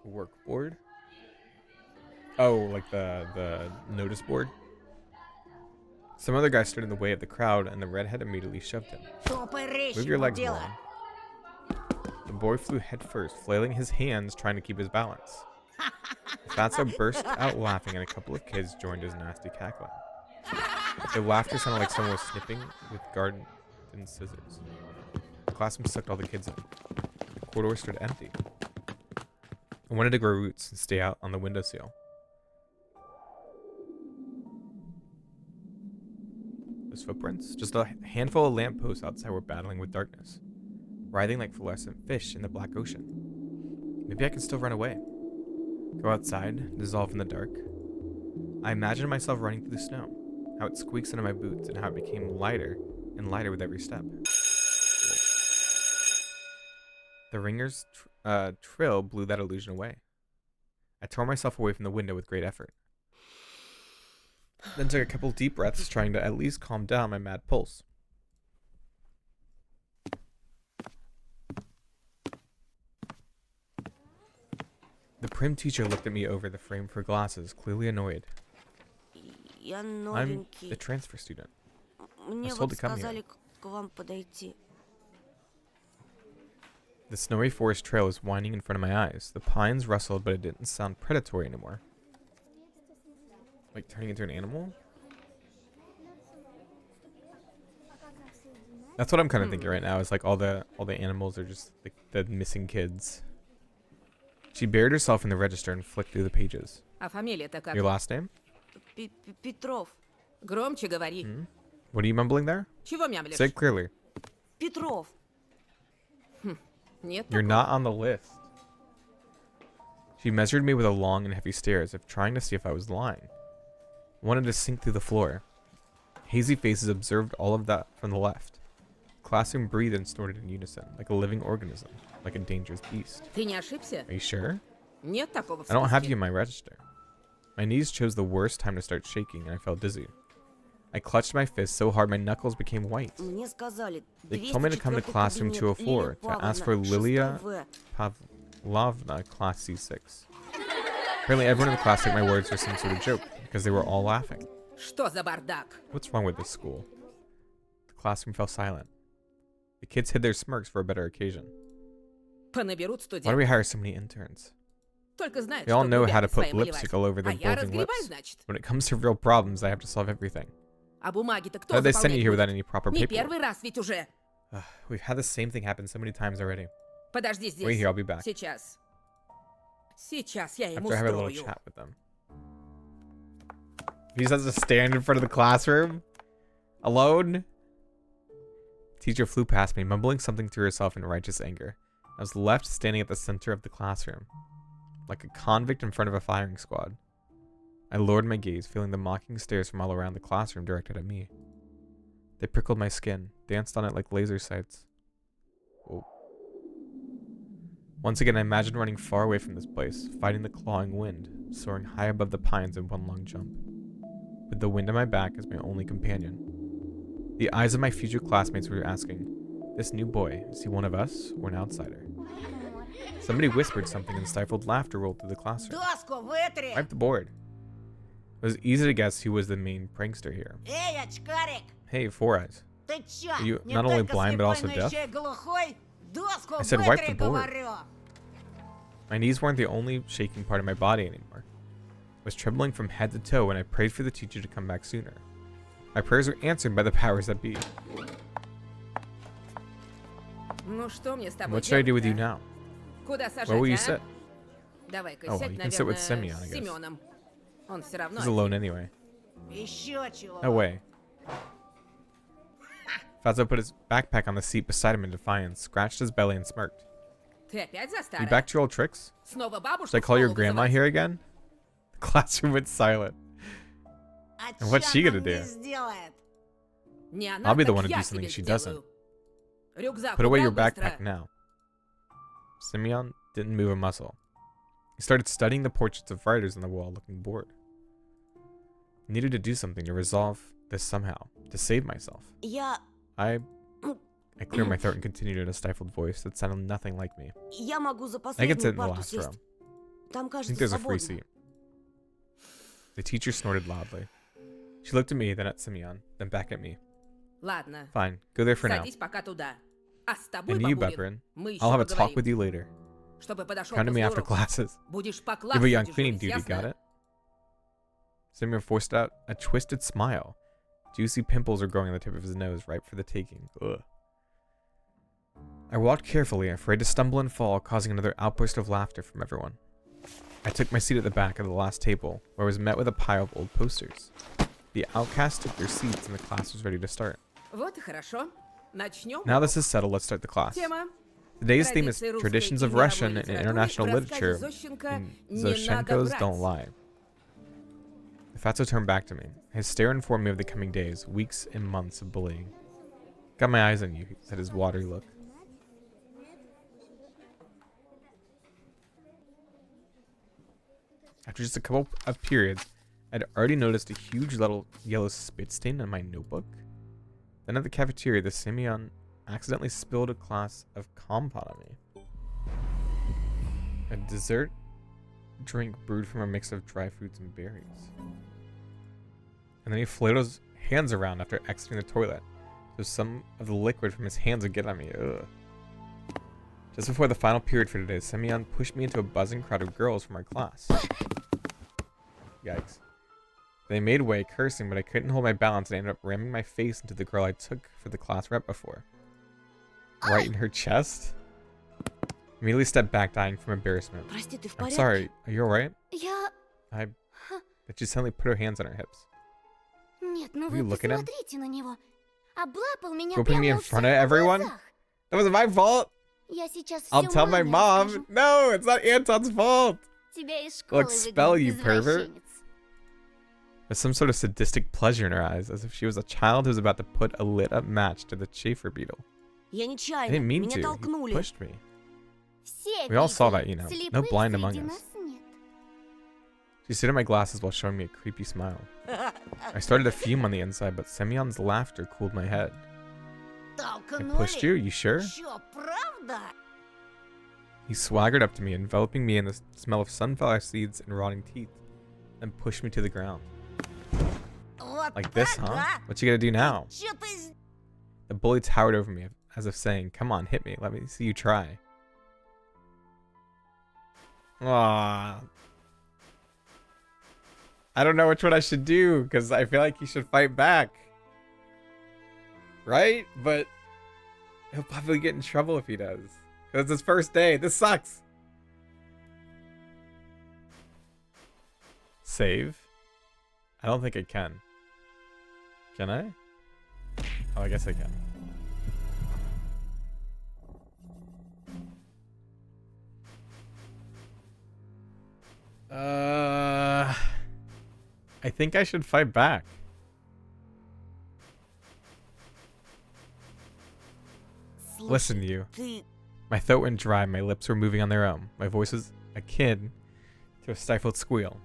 A work board? Oh, like the notice board? Some other guy stood in the way of the crowd, and the redhead immediately shoved him. Move your legs, boy. The boy flew headfirst, flailing his hands, trying to keep his balance. The fatso burst out laughing, and a couple of kids joined his nasty cackling. Their laughter sounded like someone was snipping with garden scissors. The classroom sucked all the kids in. The corridor stood empty. I wanted to grow roots and stay out on the windowsill. Those footprints? Just a handful of lampposts outside were battling with darkness, writhing like fluorescent fish in the black ocean. Maybe I can still run away. Go outside, dissolve in the dark. I imagined myself running through the snow, how it squeaks into my boots, and how it became lighter and lighter with every step. The ringer's trill blew that illusion away. I tore myself away from the window with great effort. Then took a couple deep breaths, trying to at least calm down my mad pulse. The prim teacher looked at me over the frame of her glasses, clearly annoyed. Я I'm новенький. the transfer student. Мне told вот to come here. сказали к вам подойти. The snowy forest trail was winding in front of my eyes. The pines rustled, but it didn't sound predatory anymore. Like turning into an animal? That's what I'm kind of thinking right now. Is like all the animals are just like the missing kids. She buried herself in the register and flicked through the pages. А фамилия-то как? Your last name? Петров. Громче говори. What are you mumbling there? Чего мямлишь? Say it clearly. Петров. Нет You're такого. not on the list. She measured me with a long and heavy stare, as if trying to see if I was lying. I wanted to sink through the floor. Hazy faces observed all of that from the left. The classroom breathed and snorted in unison, like a living organism, like a dangerous beast. Ты не ошибся? Are you sure? Нет такого в I don't have списке. you in my register. My knees chose the worst time to start shaking, and I felt dizzy. I clutched my fist so hard my knuckles became white. Мне сказали, They told me to come to classroom 204 to ask for Lilia Pavlovna, class C6. Apparently everyone in the class took my words for some sort of joke, because they were all laughing. Что за бардак? What's wrong with this school? The classroom fell silent. The kids hid their smirks for a better occasion. Понаберут Why do студентов. we hire so many interns? Только знают, They all что know how to губят put своим lipstick наливать. all over А their я bulging разгребаю, lips. значит. When it comes to real problems, I have to solve everything. А бумаги-то кто How did they send you заполнять here without будет? any proper Не paperwork? первый раз ведь уже. We've had the same thing happen so many times already. Подожди здесь. Wait here, I'll be back. Сейчас. Сейчас я ему After I have a little устрою. chat with them. He just has to stand in front of the classroom? Alone? Teacher flew past me, mumbling something to herself in righteous anger. I was left standing at the center of the classroom, like a convict in front of a firing squad. I lowered my gaze, feeling the mocking stares from all around the classroom directed at me. They prickled my skin, danced on it like laser sights. Whoa. Once again, I imagined running far away from this place, fighting the clawing wind, soaring high above the pines in one long jump, with the wind at my back as my only companion. The eyes of my future classmates were asking, This new boy, is he one of us or an outsider? Somebody whispered something and stifled laughter rolled through the classroom. Доску вытри! Wipe the board. It was easy to guess who was the main prankster here. Эй, очкарик! Hey, Four Eyes. Ты чё? Are you Не not only только blind, but слепой, also но deaf? ещё и глухой? Доску I said wipe вытри, the board. говорю! My knees weren't the only shaking part of my body anymore. I was trembling from head to toe when I prayed for the teacher to come back sooner. My prayers were answered by the powers that be. Ну что мне с тобой What should I do with you делать-то? now? Куда сажать, Where will you а? sit? Давай-ка Oh, сядь, you can sit with наверное, Semyon, I с guess. Семеном. Он все равно He's alone anyway. Еще чего? No way. Fazio put his backpack on the seat beside him in defiance, scratched his belly and smirked. Ты опять за You старое? back to your old tricks? Снова бабушку Should I в call your школу grandma вызывать? here again? The classroom went silent. А And what's чё she gonna она мне do? сделает? Не она, I'll be the так one to я do something тебе she сделаю. doesn't. Рюкзак Put away your убрал быстро? backpack now. Simeon didn't move a muscle. He started studying the portraits of writers on the wall, looking bored. I needed to do something to resolve this somehow, to save myself. Я I cleared my throat and continued in a stifled voice that sounded nothing like me. могу за I can sit последнюю in the парту last сесть. row. Там, I think кажется, there's a free свободно. seat. The teacher snorted loudly. She looked at me, then at Simeon, then back at me. Ладно, Fine, go there for now. садись пока туда. А с тобой And you, побудем. Beprin, Мы еще I'll have a talk поговорим. with you later. Чтобы подошел Come to me после after урока. classes. Будешь по You классу have a young cleaning дежурить, duty, got ясно? it? Simeon forced out a twisted smile. Juicy pimples were growing on the tip of his nose, ripe for the taking. Ugh. I walked carefully, afraid to stumble and fall, causing another outburst of laughter from everyone. I took my seat at the back of the last table, where I was met with a pile of old posters. The outcasts took their seats and the class was ready to start. Вот и хорошо. Начнем. Now this is settled, let's start the class. Тема. Today's theme is Традиции русской traditions и of мировой Russian and литературы. international В рассказе literature Зощенко in «Не надо Zoshenko's врать». Don't Lie. Fatso turned back to me. His stare informed me of the coming days, weeks, and months of bullying. Got my eyes on you, he said, his watery look. After just a couple of periods, I'd already noticed a huge little yellow spit stain on my notebook. Then at the cafeteria, the Simeon accidentally spilled a glass of compote on me. A dessert drink brewed from a mix of dry fruits and berries. And then he flailed his hands around after exiting the toilet, so some of the liquid from his hands would get on me. Ugh. Just before the final period for today, Simeon pushed me into a buzzing crowd of girls from our class. Yikes. They made way, cursing, but I couldn't hold my balance and I ended up ramming my face into the girl I took for the class rep before. Right in her chest? Immediately stepped back, dying from embarrassment. Прости, ты в I'm порядке? sorry, are you alright? Я... That she suddenly put her hands on her hips. Нет, ну Are you вы looking at him? посмотрите на него. Облапал меня Go put me прямо in у front of всех на everyone? глазах. That wasn't my fault! Я сейчас I'll всё tell my маме mom! расскажу. No, it's not Anton's fault! Тебя из I'll школы expel выгонят, you, pervert. извращенец. With some sort of sadistic pleasure in her eyes, as if she was a child who's about to put a lit up match to the chafer beetle. Я I нечаянно. didn't mean Меня to. You толкнули. pushed me. Все We all saw that, видели. you know. No Слепых blind среди among us. нас нет. She stared at my glasses while showing me a creepy smile. I started to fume on the inside, but Semyon's laughter cooled my head. I pushed you? You sure? Чё, правда? He swaggered up to me, enveloping me in the smell of sunflower seeds and rotting teeth, then pushed me to the ground. Вот Like this, так, huh? а? What you gonna do now? Чё ты... The bully towered over me, as if saying, "Come on, hit me. Let me see you try." Ah. I don't know which one I should do, because I feel like he should fight back. Right? But he'll probably get in trouble if he does. Because it's his first day. This sucks. Save? I don't think I can. Can I? Oh, I guess I can. I think I should fight back. Listen, you. Ты... My throat went dry, my lips were moving on their own. My voice was akin to a stifled squeal.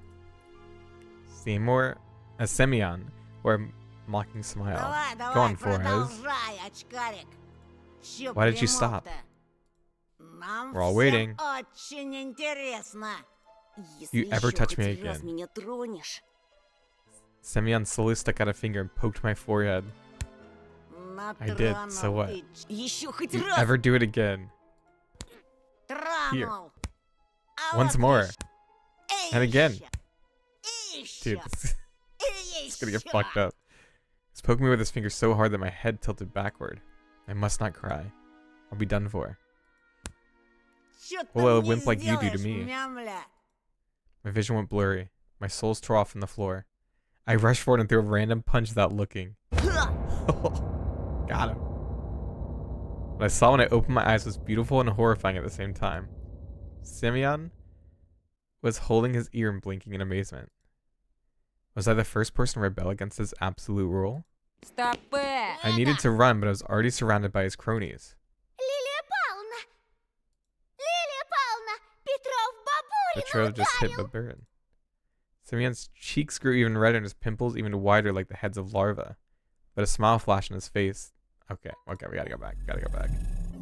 Seymour, a Semyon, or a mocking smile. Давай, Go on, давай, Four Eyes. продолжай, очкарик. Чё Why did you stop? примолк-то? Нам We're all всем waiting. очень интересно. Если You ever ещё touch хоть me раз again? меня тронешь. Semyon slowly stuck out a finger and poked my forehead. I did, so Натронул what? и Еще хоть You раз ever do it again? тронул. А Once вот more. ещё. И And again. ещё. И Dude, ещё. this И is gonna get ещё. fucked up. He's poking me with his finger so hard that my head tilted backward. I must not cry. I'll be done for. Чё Well, a ты wimp мне like you do to сделаешь, me. мямля? My vision went blurry. My soles tore off from the floor. I rushed forward and threw a random punch without looking. Got him. What I saw when I opened my eyes was beautiful and horrifying at the same time. Semyon was holding his ear and blinking in amazement. Was I the first person to rebel against his absolute rule? Стопэ! I needed to run, but I was already surrounded by his cronies. Лилия Павловна! Лилия Павловна! Петров бабулину Petrov just hit ударил! Baburin. Semyon's cheeks grew even redder and his pimples even wider like the heads of larvae. But a smile flashed in his face. Okay, we gotta go back.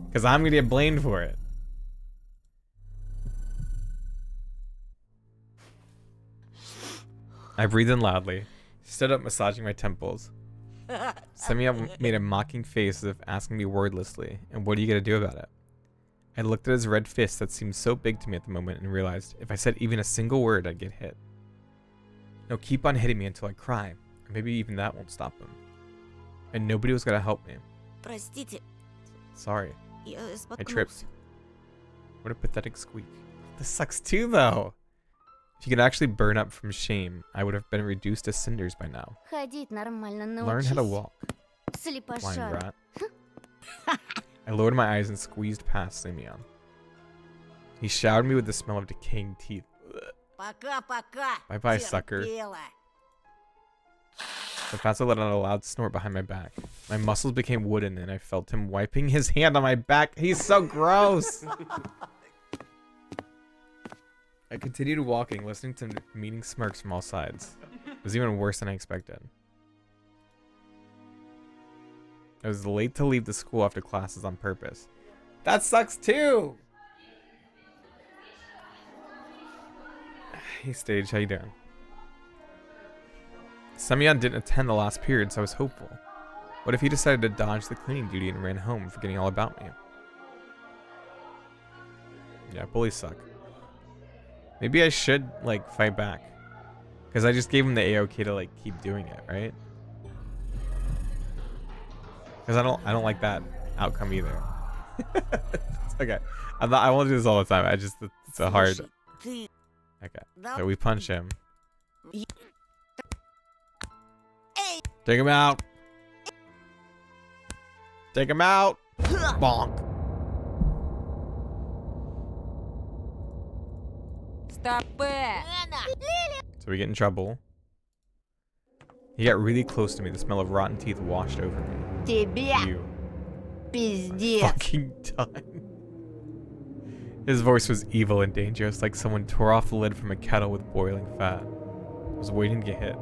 Because I'm gonna get blamed for it. I breathed in loudly, stood up massaging my temples. Semyon made a mocking face as if asking me wordlessly, and what are you gonna do about it? I looked at his red fist that seemed so big to me at the moment and realized if I said even a single word, I'd get hit. No, keep on hitting me until I cry, or maybe even that won't stop him. And nobody was gonna help me. Простите, Sorry, я I споткнулся. tripped. What a pathetic squeak. This sucks too, though. If you could actually burn up from shame, I would have been reduced to cinders by now. Ходить нормально Learn how to научись, walk, blind слепошара. rat. I lowered my eyes and squeezed past Semyon. He showered me with the smell of decaying teeth. Пока-пока. Bye-bye, sucker. терпела. The fatso let out a loud snort behind my back. My muscles became wooden and I felt him wiping his hand on my back. He's so gross! I continued walking, listening to meaning smirks from all sides. It was even worse than I expected. I was late to leave the school after classes on purpose. That sucks too! Hey Stage, how you doing? Semyon didn't attend the last period, so I was hopeful. What if he decided to dodge the cleaning duty and ran home, forgetting all about me? Yeah, bullies suck. Maybe I should, like, fight back. Because I just gave him the A-OK to, like, keep doing it, right? Because I don't like that outcome either. It's okay. I won't do this all the time. It's a hard... Слушай, ты Okay. So we punch him. Эй! Take him out. Take him out. Bonk. Стопэ! So we get in trouble. He got really close to me. The smell of rotten teeth washed over me. Тебя, You пиздец. fucking done. His voice was evil and dangerous, like someone tore off the lid from a kettle with boiling fat. I was waiting to get hit.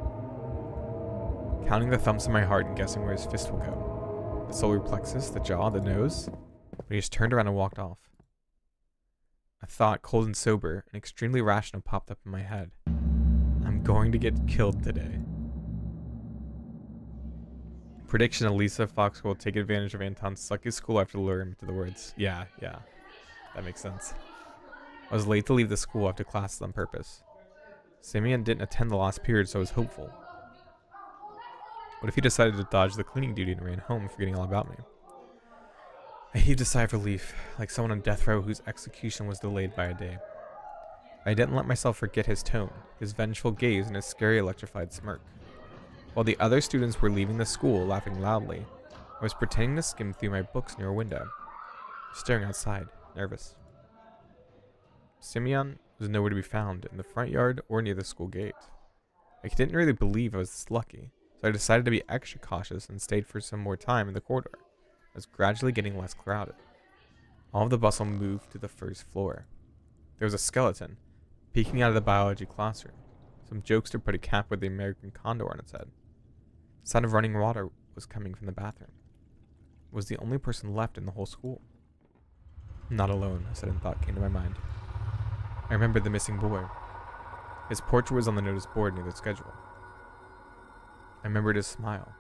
Counting the thumps in my heart and guessing where his fist will go. The solar plexus, the jaw, the nose. But he just turned around and walked off. A thought, cold and sober, and extremely rational, popped up in my head. I'm going to get killed today. Prediction: Elisa Fox will take advantage of Anton's sucky school after luring him to the words. Yeah. That makes sense. I was late to leave the school after classes on purpose. Semyon didn't attend the last period, so I was hopeful. What if he decided to dodge the cleaning duty and ran home, forgetting all about me? I heaved a sigh of relief, like someone on death row whose execution was delayed by a day. I didn't let myself forget his tone, his vengeful gaze, and his scary electrified smirk. While the other students were leaving the school, laughing loudly, I was pretending to skim through my books near a window, staring outside, nervous. Semyon was nowhere to be found in the front yard or near the school gate. I didn't really believe I was this lucky, so I decided to be extra cautious and stayed for some more time in the corridor. It was gradually getting less crowded. All of the bustle moved to the first floor. There was a skeleton, peeking out of the biology classroom. Some jokester put a cap with the American condor on its head. The sound of running water was coming from the bathroom. was the only person left in the whole school. I'm not alone, a sudden thought came to my mind. I remembered the missing boy. His portrait was on the notice board near the schedule. I remembered his smile.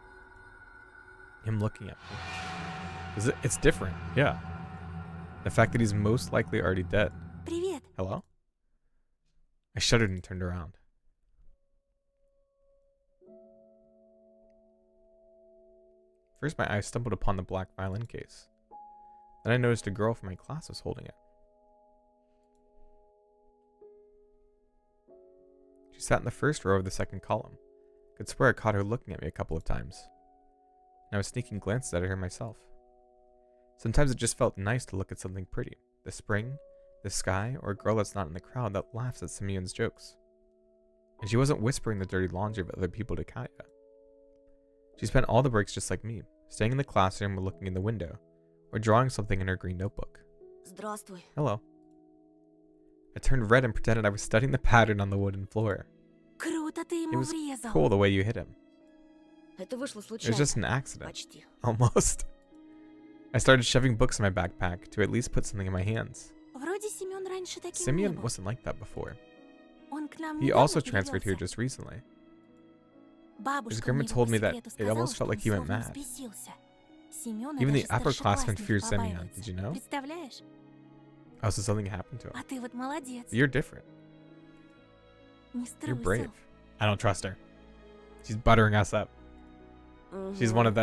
Him looking at me. It's different, yeah. The fact that he's most likely already dead. Привет. Hello? I shuddered and turned around. First, my eyes stumbled upon the black violin case. Then I noticed a girl from my class was holding it. She sat in the first row of the second column. I could swear I caught her looking at me a couple of times. And I was sneaking glances at her myself. Sometimes it just felt nice to look at something pretty. The spring, the sky, or a girl that's not in the crowd that laughs at Simeon's jokes. And she wasn't whispering the dirty laundry of other people to Katya. She spent all the breaks just like me, staying in the classroom or looking in the window, or drawing something in her green notebook. Здравствуй. Hello. I turned red and pretended I was studying the pattern on the wooden floor. Круто ты It ему was врезал. cool the way you hit him. Это вышло It was случайно. just an accident. Почти. Almost. I started shoving books in my backpack to at least put something in my hands. Вроде Семен раньше таким не Simeon был. wasn't like that before. Он к нам He недавно also transferred here перевелся. just recently. Бабушка His grandma мне told по me that секрету it almost сказала, felt like что he он went словно mad. взбесился. Семёна Even the даже upperclassmen старшеклассник feared Simeon. побаивается. Did you know? Представляешь? Oh, so something happened to him. А ты вот молодец. You're different. Не You're brave. струсил. I don't trust her. She's buttering us up. She's one of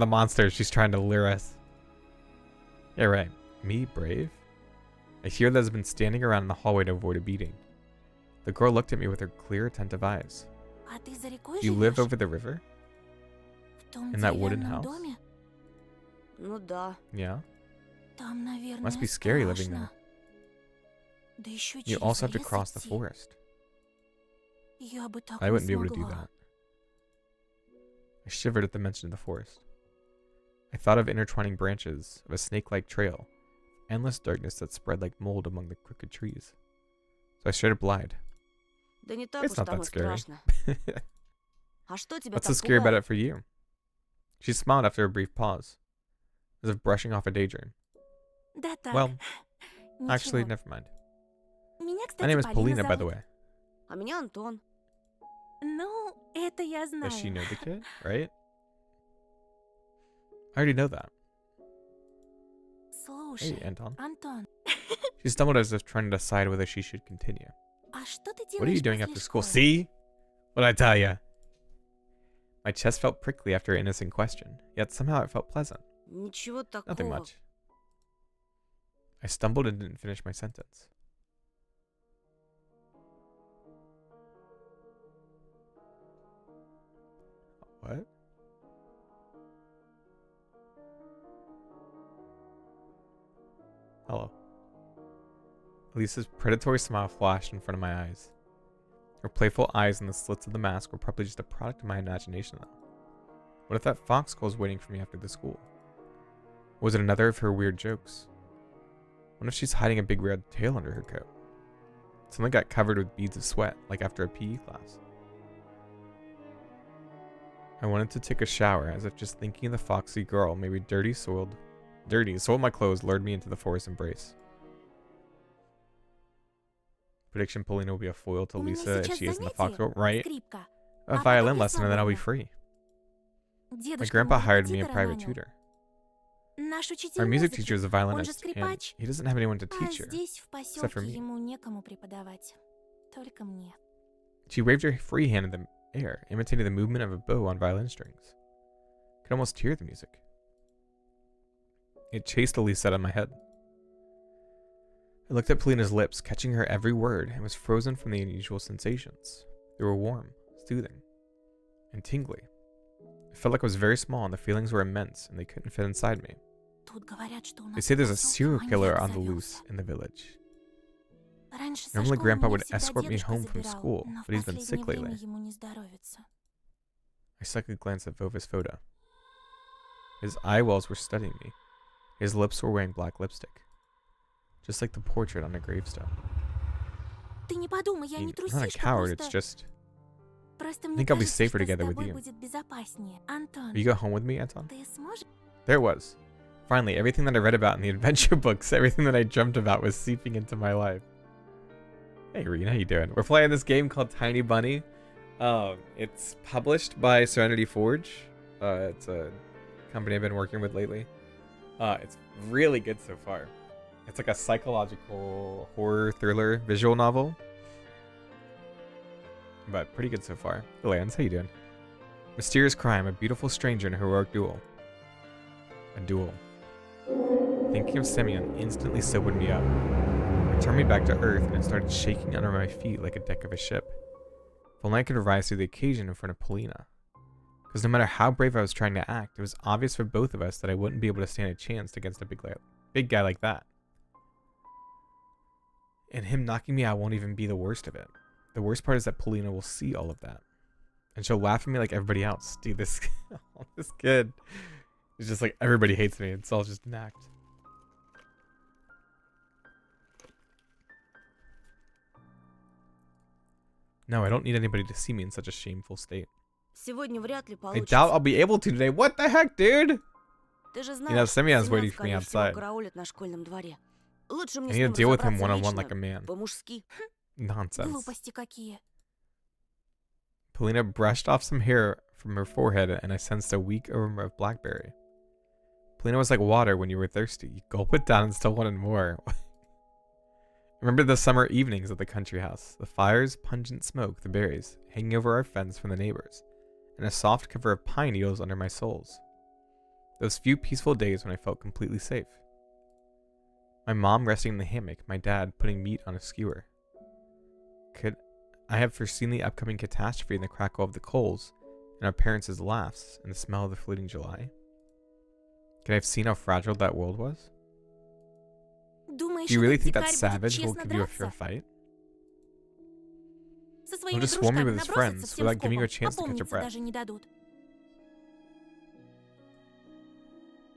the monsters. She's trying to lure us. Yeah, right. Me, brave? I hear that has been standing around in the hallway to avoid a beating. The girl looked at me with her clear, attentive eyes. А ты за рекой Do you live живёшь? over the river? В том in that wooden деревянном house? доме? Ну да. Yeah. Там, наверное, Must be scary living there. страшно. Да ещё You через also have to лес cross the идти. forest. Я бы так I не wouldn't be able to do смогла. that. I shivered at the mention of the forest. I thought of intertwining branches of a snake-like trail, endless darkness that spread like mold among the crooked trees. So I straight up lied. Да не так It's уж not там that и scary. страшно. А что тебя What's так so scary about пугает? it for you? She smiled after a brief pause, as if brushing off a daydream. Да так. Well, Ничего. actually, never mind. Меня, My кстати, name is Полина Polina, by the зовут. way. А меня Антон. Ну, это я знаю. Does she know the kid, right? I already know that. Слушай, Hey, Anton. Антон, She stumbled as if trying to decide whether she should continue. а что ты делаешь What are you doing после after school? школы? See? What'd I tell ya? My chest felt prickly after an innocent question, yet somehow it felt pleasant. Ничего такого. Nothing much. I stumbled and didn't finish my sentence. What? Hello. Lisa's predatory smile flashed in front of my eyes. Her playful eyes and the slits of the mask were probably just a product of my imagination, though. What if that fox skull was waiting for me after the school? Was it another of her weird jokes? What if she's hiding a big red tail under her coat? Something got covered with beads of sweat, like after a PE class. I wanted to take a shower, as if just thinking of the foxy girl, maybe soiled my clothes, lured me into the forest embrace. Prediction: Polina will be a foil to У меня Lisa if сейчас she isn't the занятие, fox girl, right? скрипка. A А violin потом я lesson and then I'll be свободна. free. My Дедушка grandpa мой hired me a репетитора private нанял. tutor. Наш учитель Our music музыки, teacher is a он же violinist, and скрипач, he doesn't have anyone to а teach her. здесь, в except for поселке, me. ему некому преподавать. Только мне. She waved her free hand in the air, imitating the movement of a bow on violin strings. I could almost hear the music. It chased Elise out of my head. I looked at Polina's lips, catching her every word, and was frozen from the unusual sensations. They were warm, soothing, and tingly. I felt like I was very small, and the feelings were immense, and they couldn't fit inside me. Тут говорят, что у They нас say в there's a поселке serial killer маньяк on the завелся. loose in the village. Раньше со Normally, школы Grandpa меня would всегда escort me дедушка home from забирал, school, но в but he's been последнее sick время lately. ему не здоровится. I sucked a glance at Vova's photo. His eye wells were studying me. His lips were wearing black lipstick, just like the portrait on a gravestone. Ты не подумай, я не I'm not a трусишка, coward, it's just... просто I мне think I'll be кажется, safer что с together with тобой you. будет безопаснее. Антон, Will you go home with me, Anton? ты сможешь? There it was. Finally, everything that I read about in the adventure books, everything that I dreamt about was seeping into my life. Hey, Reen, how you doing? We're playing this game called Tiny Bunny. It's published by Serenity Forge. It's a company I've been working with lately. It's really good so far. It's like a psychological horror thriller visual novel. But pretty good so far. Lance, how you doing? Mysterious crime, a beautiful stranger in a heroic duel. A duel. Thinking of Simeon instantly sobered me up. It turned me back to earth and it started shaking under my feet like a deck of a ship. If only I could rise to the occasion in front of Polina. Because no matter how brave I was trying to act, it was obvious for both of us that I wouldn't be able to stand a chance against a big guy like that. And him knocking me out won't even be the worst of it. The worst part is that Polina will see all of that. And she'll laugh at me like everybody else. Dude, this kid is just like, everybody hates me. It's all just an act. No, I don't need anybody to see me in such a shameful state. Сегодня вряд ли I получится. doubt I'll be able to today. What the heck, dude? Ты же You know, знаешь, Simeon's waiting Семён, for me скорее всего, outside. караулит на школьном дворе. Лучше I мне need с to ним deal with him разобраться one-on-one лично, like a man. по-мужски. Nonsense. Глупости какие. Polina brushed off some hair from her forehead and I sensed a weak aroma of blackberry. Polina was like water when you were thirsty. You gulp it down and still wanted more. Remember the summer evenings at the country house, the fires, pungent smoke, the berries, hanging over our fence from the neighbors, and a soft cover of pine needles under my soles. Those few peaceful days when I felt completely safe. My mom resting in the hammock, my dad putting meat on a skewer. Could I have foreseen the upcoming catastrophe in the crackle of the coals, and our parents' laughs, and the smell of the fleeting July? Could I have seen how fragile that world was? Думаешь, Do you really этот think that дикарь будет savage will честно give you a fair драться? fight? Со He'll своими just swarm me дружками with his набросятся friends всем without giving you a скопом, chance to catch a опомниться breath. даже не дадут.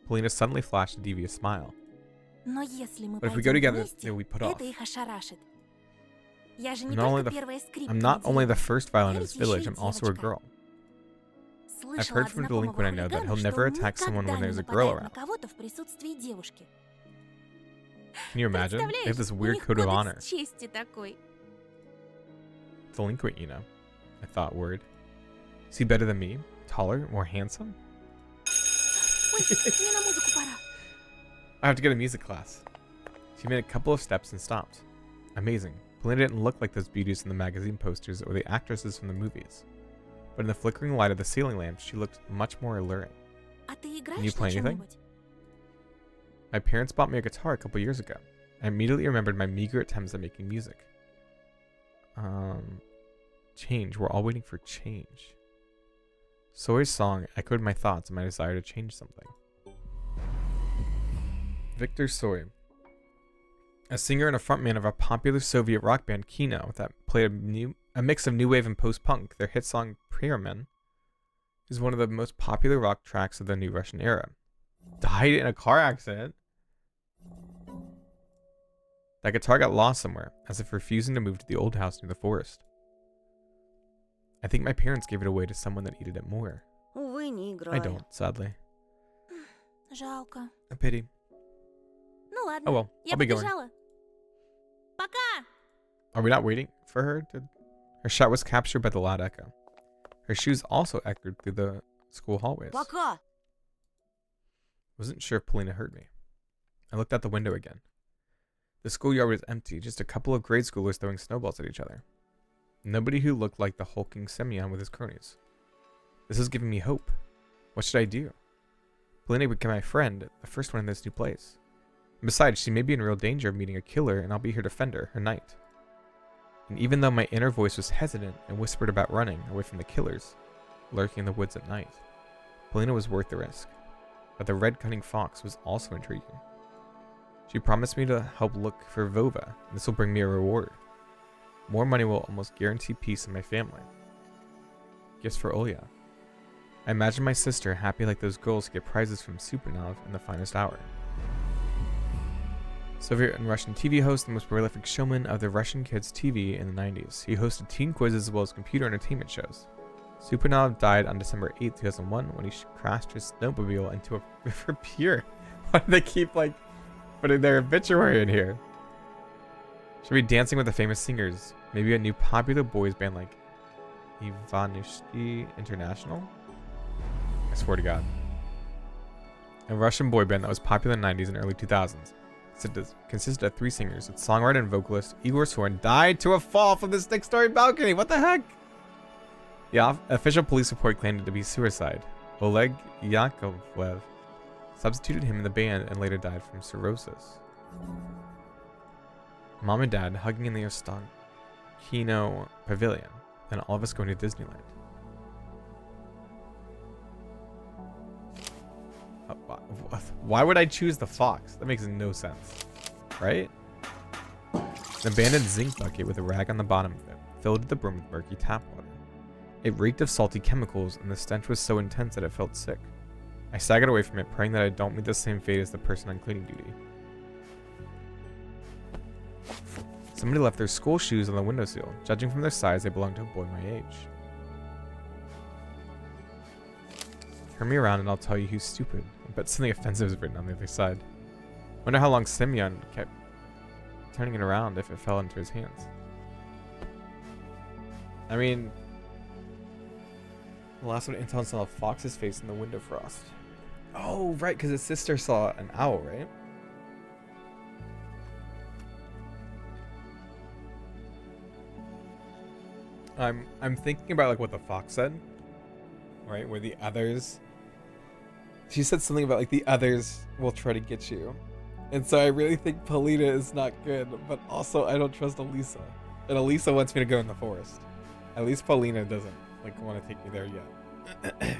Polina suddenly flashed a devious smile. Но если мы But if we go пойдем together, вместе, then we put off. это их ошарашит. Я же не I'm not only только the первая скрипка I'm в not only the деревне. first violin in this Я ведь village, ещё и I'm also a девочка. girl. I've Слышала heard от from a знакомого delinquent I know that хулигана, he'll что never он attack someone when никогда не there's a girl нападает на around. кого-то в присутствии девушки. Can you imagine? They have Представляешь, this у weird них code of honor. кодекс чести такой. Delinquent, you know. I thought word. Is he better than me? Taller? More handsome? Ой, мне на музыку пора. I have to get a music class. She made a couple of steps and stopped. Amazing. Polina didn't look like those beauties in the magazine posters or the actresses from the movies. But in the flickering light of the ceiling lamp, she looked much more alluring. А ты you играешь play на anything? чём-нибудь? My parents bought me a guitar a couple years ago. I immediately remembered my meager attempts at making music. Change. We're all waiting for change. Sawyer's song echoed my thoughts and my desire to change something. Victor Sawyer, a singer and a frontman of a popular Soviet rock band Kino that played a mix of new wave and post-punk. Their hit song Pyramid is one of the most popular rock tracks of the new Russian era. Died in a car accident. That guitar got lost somewhere, as if refusing to move to the old house near the forest. I think my parents gave it away to someone that needed it more. Увы, не играю. I don't, sadly. Жалко. A pity. Ну ладно, Oh well, я I'll be going. побежала. Пока! Are we not waiting for her? Her shot was captured by the loud echo. Her shoes also echoed through the school hallways. Пока! Wasn't sure if Polina heard me. I looked out the window again. The schoolyard was empty, just a couple of grade schoolers throwing snowballs at each other. Nobody who looked like the hulking Semyon with his cronies. This is giving me hope. What should I do? Polina became my friend, the first one in this new place. And besides, she may be in real danger of meeting a killer, and I'll be here to defend her knight. And even though my inner voice was hesitant and whispered about running away from the killers, lurking in the woods at night, Polina was worth the risk. But the red cunning fox was also intriguing. She promised me to help look for Vova, and this will bring me a reward. More money will almost guarantee peace in my family. Gifts for Olya. I imagine my sister happy like those girls who get prizes from Supernov in the finest hour. Soviet and Russian TV host, the most prolific showman of the Russian kids' TV in the 90s. He hosted teen quizzes as well as computer entertainment shows. Supernov died on December 8, 2001 when he crashed his snowmobile into a river pier. Why do they keep like putting their obituary in here? Should be dancing with the famous singers. Maybe a new popular boys band like Ivanishki International? I swear to God. A Russian boy band that was popular in the 90s and early 2000s. Consisted of 3 singers. Its songwriter and vocalist, Igor Sorin, died to a fall from the 6-story balcony. What the heck? The official police report claimed it to be suicide. Oleg Yakovlev substituted him in the band and later died from cirrhosis. Mom and Dad hugging in the Ostankino Pavilion, and all of us going to Disneyland. Why would I choose the fox? That makes no sense, right? An abandoned zinc bucket with a rag on the bottom of it filled to the brim with murky tap water. It reeked of salty chemicals, and the stench was so intense that it felt sick. I staggered away from it, praying that I don't meet the same fate as the person on cleaning duty. Somebody left their school shoes on the windowsill. Judging from their size, they belonged to a boy my age. Turn me around and I'll tell you who's stupid. I bet something offensive is written on the other side. Wonder how long Semyon kept turning it around if it fell into his hands. I mean, the last one Anton saw a fox's face in the window frost. Oh, right, because his sister saw an owl, right? I'm thinking about like what the fox said, right? Where the others, she said something about like the others will try to get you, and so I really think Polina is not good, but also I don't trust Elisa, and Elisa wants me to go in the forest. At least Polina doesn't like want to take me there yet.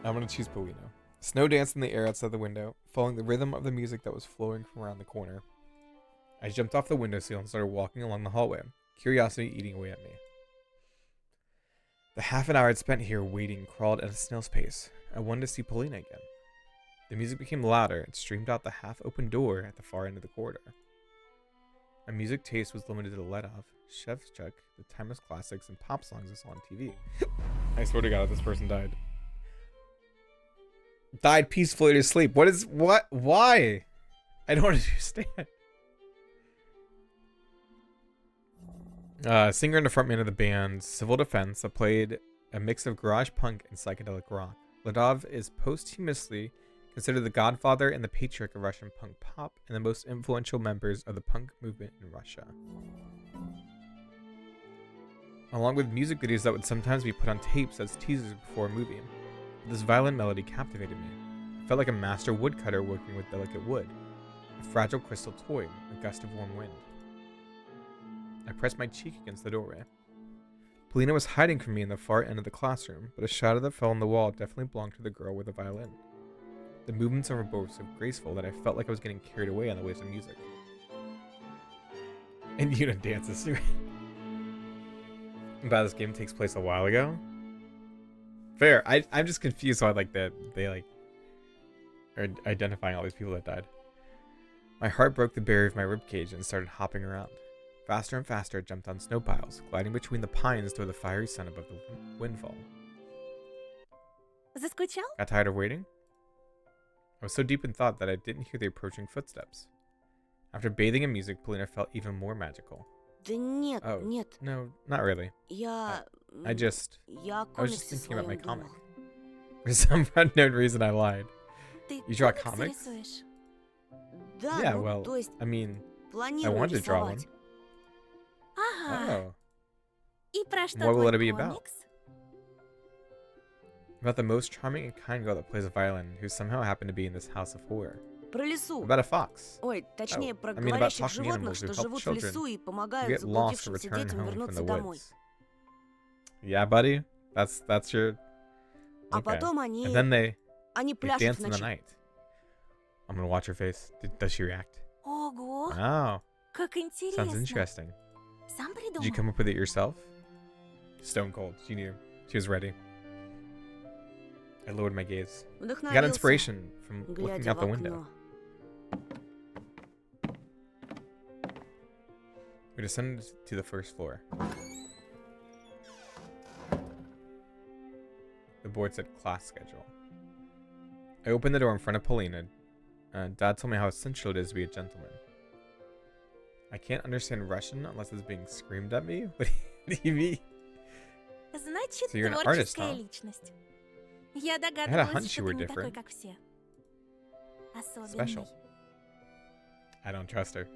I'm gonna choose Polina. Snow danced in the air outside the window, following the rhythm of the music that was flowing from around the corner. I jumped off the windowsill and started walking along the hallway, curiosity eating away at me. The half an hour I'd spent here waiting crawled at a snail's pace. I wanted to see Polina again. The music became louder and streamed out the half-open door at the far end of the corridor. My music taste was limited to Letov, Shevchuk, the timeless classics, and pop songs I saw on TV. I swear to God, this person died. Died peacefully to sleep. What? Why? I don't understand. Singer and the frontman of the band Civil Defense that played a mix of garage punk and psychedelic rock. Ledov is posthumously considered the godfather and the patriarch of Russian punk pop and the most influential members of the punk movement in Russia. Along with music videos that would sometimes be put on tapes as teasers before a movie. This violin melody captivated me. It felt like a master woodcutter working with delicate wood. A fragile crystal toy, a gust of warm wind. I pressed my cheek against the doorway. Polina was hiding from me in the far end of the classroom, but a shadow that fell on the wall definitely belonged to the girl with the violin. The movements of her bow were so graceful that I felt like I was getting carried away on the waves of music. And Yuna dances. But this game takes place a while ago. Fair. I'm just confused why like they like are identifying all these people that died. My heart broke the barrier of my ribcage and started hopping around. Faster and faster, it jumped on snow piles, gliding between the pines toward the fiery sun above the windfall. Заскучал? Got tired of waiting? I was so deep in thought that I didn't hear the approaching footsteps. After bathing in music, Polina felt even more magical. Да нет, Oh, нет. no, not really. Я I was just комиксы thinking about my своим comic. думал. For some unknown reason, I lied. Ты You draw комиксы comics? рисуешь? Да, Yeah, ну, well, то есть I mean, I планирую wanted to draw one. рисовать. Ага. Oh. И про что What will твой it be about? комикс? About the most charming and kind girl that plays a violin who somehow happened to be in this house of horror. Про лесу. About a fox. Ой, точнее, про I mean about говорящих talking animals животных, who что help живут в children лесу и who помогают get lost to заблудившимся return детям home from вернуться the домой. woods. Yeah, buddy? That's your... А Okay. потом And then they пляшут dance в in the ночи. night. I'm gonna watch her face. Does she react? Ого, Wow. как Sounds интересно. interesting. Сам Did you придумал? come up with it yourself? Stone cold. She knew. She was ready. I lowered my gaze. I got Вдохновился, inspiration from looking глядя out в the window. окно. We descended to the first floor. The board said class schedule. I opened the door in front of Polina. Dad told me how essential it is to be a gentleman. I can't understand Russian unless it's being screamed at me. What do you mean? Значит, So you're an artist, творческая huh? личность. Я I had a догадывалась, hunch что you were ты не такой, different. как все. Особенный. Special. I don't trust her.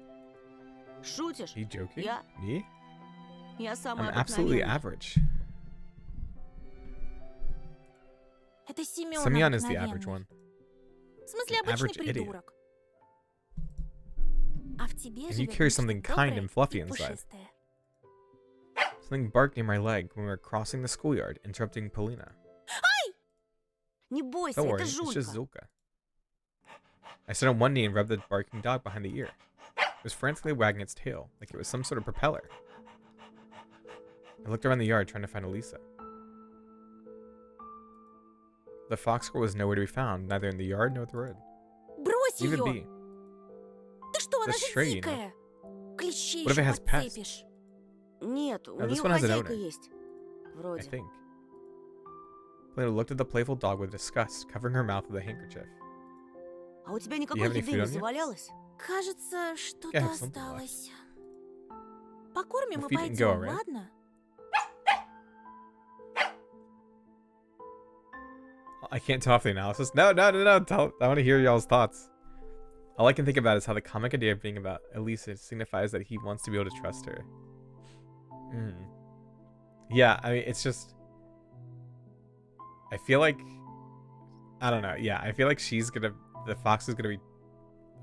Шутишь? Are you joking? Я? Me? Я I'm сама absolutely обыкновенная. average. Это Семён Semyon is the обыкновенный. average one. В смысле, An обычный average idiot. придурок. А в тебе And you живет carry нечто something kind доброе and fluffy и inside. пушистое. Something barked near my leg when we were crossing the schoolyard, interrupting Polina. Не бойся, Don't worry, это it's just Жулька. Zulka. I stood on one knee and rubbed the barking dog behind the ear. It was frantically wagging its tail, like it was some sort of propeller. I looked around the yard trying to find Elisa. The fox squirrel was nowhere to be found, neither in the yard nor at the road. Брось Leave it её! be. Ты что, она Just же stray, you know. дикая! Клещей What if it ещё has pests? подцепишь. Нет, у No, this нее one has an хозяйка owner. есть. I Вроде. think. Polina looked at the playful dog with disgust, covering her mouth with a handkerchief. А у тебя никакой have any еды food не on you? завалялось? Кажется, Yeah, что-то something left. осталось. Покормим We'll и feed it and go, пойдем, right? ладно? I can't tell off the analysis. No. I want to hear y'all's thoughts. All I can think about is how the comic idea of being about Elisa signifies that he wants to be able to trust her. Yeah, I mean, it's just... I feel like... I don't know. Yeah, I feel like she's gonna... The fox is gonna be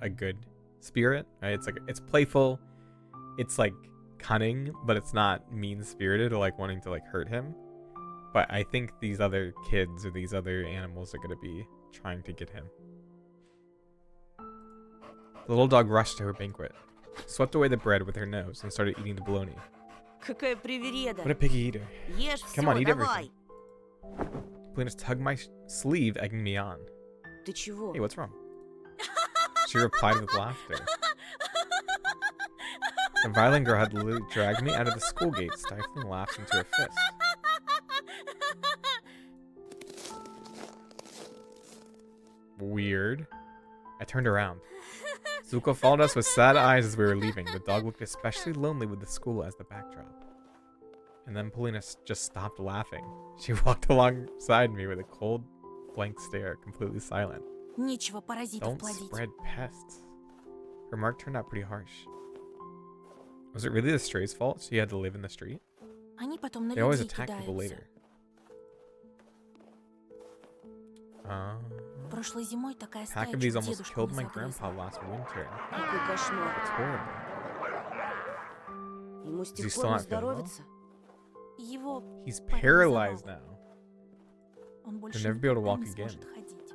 a good spirit, right? It's like, it's playful. It's like cunning, but it's not mean-spirited or like wanting to like hurt him. But I think these other kids or these other animals are going to be trying to get him. The little dog rushed to her banquet, swept away the bread with her nose, and started eating the bologna. Какая привереда. What a piggy eater. Ешь Come все, on, eat давай. Polina tugged my sleeve, egging me on. Ты чего? Hey, what's wrong? She replied with laughter. The violent girl had literally dragged me out of the school gate, stifling laughs into her fist. Weird. I turned around. Zuko followed us with sad eyes as we were leaving. The dog looked especially lonely with the school as the backdrop. And then Polina just stopped laughing. She walked alongside me with a cold, blank stare, completely silent. Нечего паразитов Don't плодить. spread pests. Her remark turned out pretty harsh. Was it really the stray's fault she had to live in the street? Они потом на They always людей attack people кидаются. later. Прошлой зимой такая Pack стая of these чуть almost дедушку killed не my загрызла. grandpa last winter. Какой кошмар. It's horrible. Ему с Is he тех still пор не not feeling well? здоровится. Его He's парализовало. paralyzed now. Он больше never be able to никогда walk не again. сможет ходить.